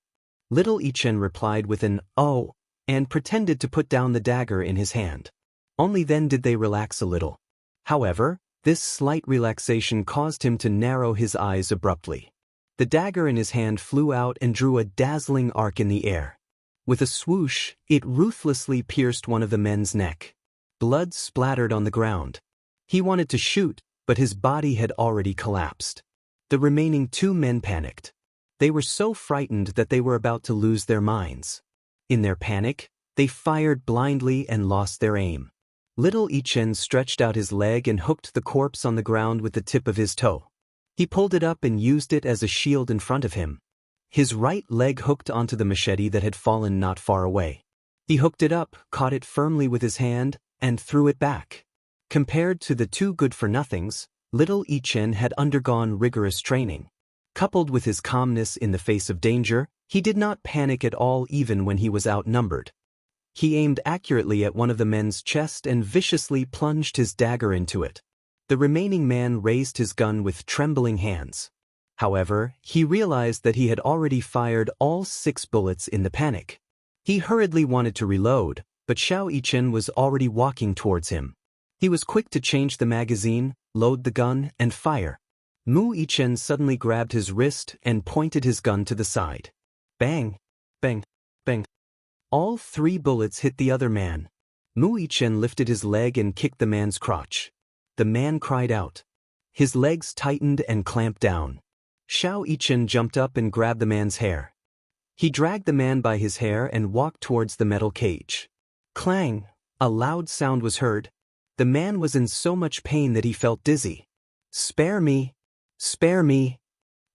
Little Yichen replied with an "Oh," and pretended to put down the dagger in his hand. Only then did they relax a little. However, this slight relaxation caused him to narrow his eyes abruptly. The dagger in his hand flew out and drew a dazzling arc in the air. With a swoosh, it ruthlessly pierced one of the men's neck. Blood splattered on the ground. He wanted to shoot, but his body had already collapsed. The remaining 2 men panicked. They were so frightened that they were about to lose their minds. In their panic, they fired blindly and lost their aim. Little Yichen stretched out his leg and hooked the corpse on the ground with the tip of his toe. He pulled it up and used it as a shield in front of him. His right leg hooked onto the machete that had fallen not far away. He hooked it up, caught it firmly with his hand, and threw it back. Compared to the 2 good-for-nothings, Little Yichen had undergone rigorous training. Coupled with his calmness in the face of danger, he did not panic at all even when he was outnumbered. He aimed accurately at one of the men's chest and viciously plunged his dagger into it. The remaining man raised his gun with trembling hands. However, he realized that he had already fired all 6 bullets in the panic. He hurriedly wanted to reload, but Xiao Yichen was already walking towards him. He was quick to change the magazine, load the gun, and fire. Mu Yichen suddenly grabbed his wrist and pointed his gun to the side. Bang! Bang! Bang! All 3 bullets hit the other man. Mu Yichen lifted his leg and kicked the man's crotch. The man cried out. His legs tightened and clamped down. Xiao Yichen jumped up and grabbed the man's hair. He dragged the man by his hair and walked towards the metal cage. Clang! A loud sound was heard. The man was in so much pain that he felt dizzy. Spare me! Spare me!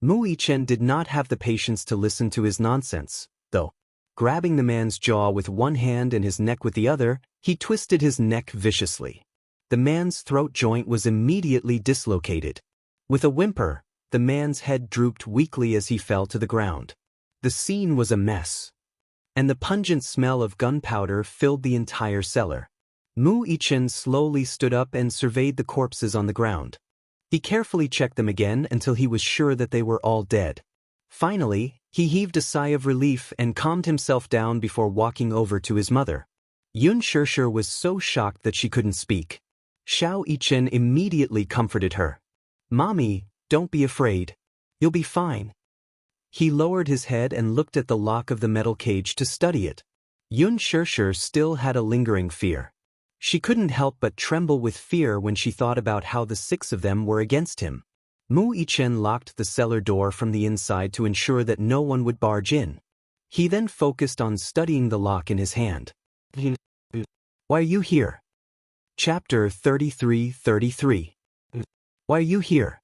Mu Yichen did not have the patience to listen to his nonsense, though. Grabbing the man's jaw with one hand and his neck with the other, he twisted his neck viciously. The man's throat joint was immediately dislocated. With a whimper, the man's head drooped weakly as he fell to the ground. The scene was a mess, and the pungent smell of gunpowder filled the entire cellar. Mu Yichen slowly stood up and surveyed the corpses on the ground. He carefully checked them again until he was sure that they were all dead. Finally, he heaved a sigh of relief and calmed himself down before walking over to his mother. Xianxia was so shocked that she couldn't speak. Xiao Yichen immediately comforted her. Mommy, don't be afraid. You'll be fine. He lowered his head and looked at the lock of the metal cage to study it. Xianxia still had a lingering fear. She couldn't help but tremble with fear when she thought about how the 6 of them were against him. Mu Yichen locked the cellar door from the inside to ensure that no one would barge in. He then focused on studying the lock in his hand. Why are you here? Chapter 33:33. Why are you here?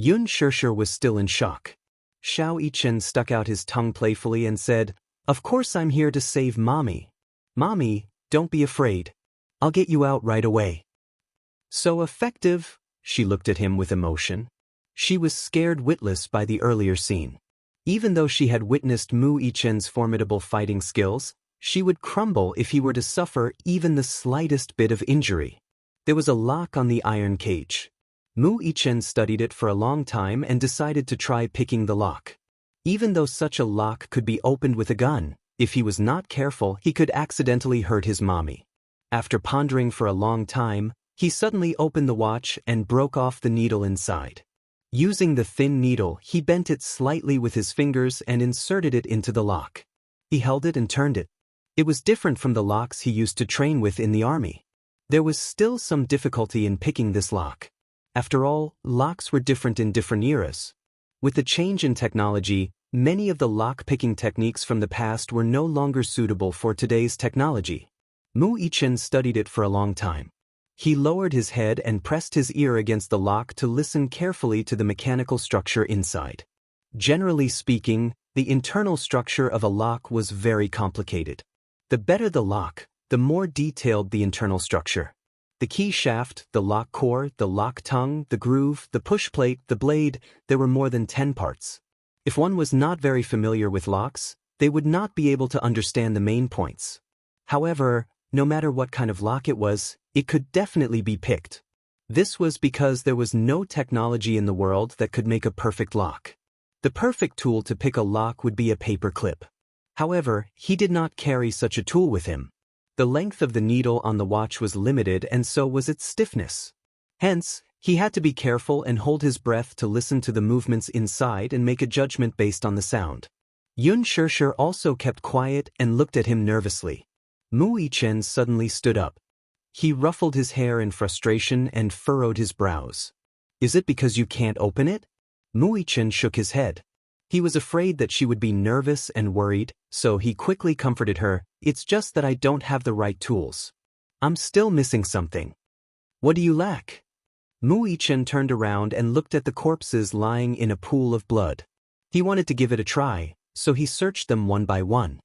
Xianxia was still in shock. Xiao Yichen stuck out his tongue playfully and said, Of course I'm here to save Mommy. Mommy, don't be afraid. I'll get you out right away. So effective, she looked at him with emotion. She was scared witless by the earlier scene. Even though she had witnessed Mu Yichen's formidable fighting skills, she would crumble if he were to suffer even the slightest bit of injury. There was a lock on the iron cage. Mu Yichen studied it for a long time and decided to try picking the lock. Even though such a lock could be opened with a gun, if he was not careful, he could accidentally hurt his mommy. After pondering for a long time, he suddenly opened the watch and broke off the needle inside. Using the thin needle, he bent it slightly with his fingers and inserted it into the lock. He held it and turned it. It was different from the locks he used to train with in the army. There was still some difficulty in picking this lock. After all, locks were different in different eras. With the change in technology, many of the lock-picking techniques from the past were no longer suitable for today's technology. Mu Yichen studied it for a long time. He lowered his head and pressed his ear against the lock to listen carefully to the mechanical structure inside. Generally speaking, the internal structure of a lock was very complicated. The better the lock, the more detailed the internal structure. The key shaft, the lock core, the lock tongue, the groove, the push plate, the blade, there were more than 10 parts. If one was not very familiar with locks, they would not be able to understand the main points. However, no matter what kind of lock it was, it could definitely be picked. This was because there was no technology in the world that could make a perfect lock. The perfect tool to pick a lock would be a paper clip. However, he did not carry such a tool with him. The length of the needle on the watch was limited and so was its stiffness. Hence, he had to be careful and hold his breath to listen to the movements inside and make a judgment based on the sound. Xianxia also kept quiet and looked at him nervously. Mu Yichen suddenly stood up. He ruffled his hair in frustration and furrowed his brows. Is it because you can't open it? Mu Yichen shook his head. He was afraid that she would be nervous and worried, so he quickly comforted her. It's just that I don't have the right tools. I'm still missing something. What do you lack? Mu Yichen turned around and looked at the corpses lying in a pool of blood. He wanted to give it a try, so he searched them one by one.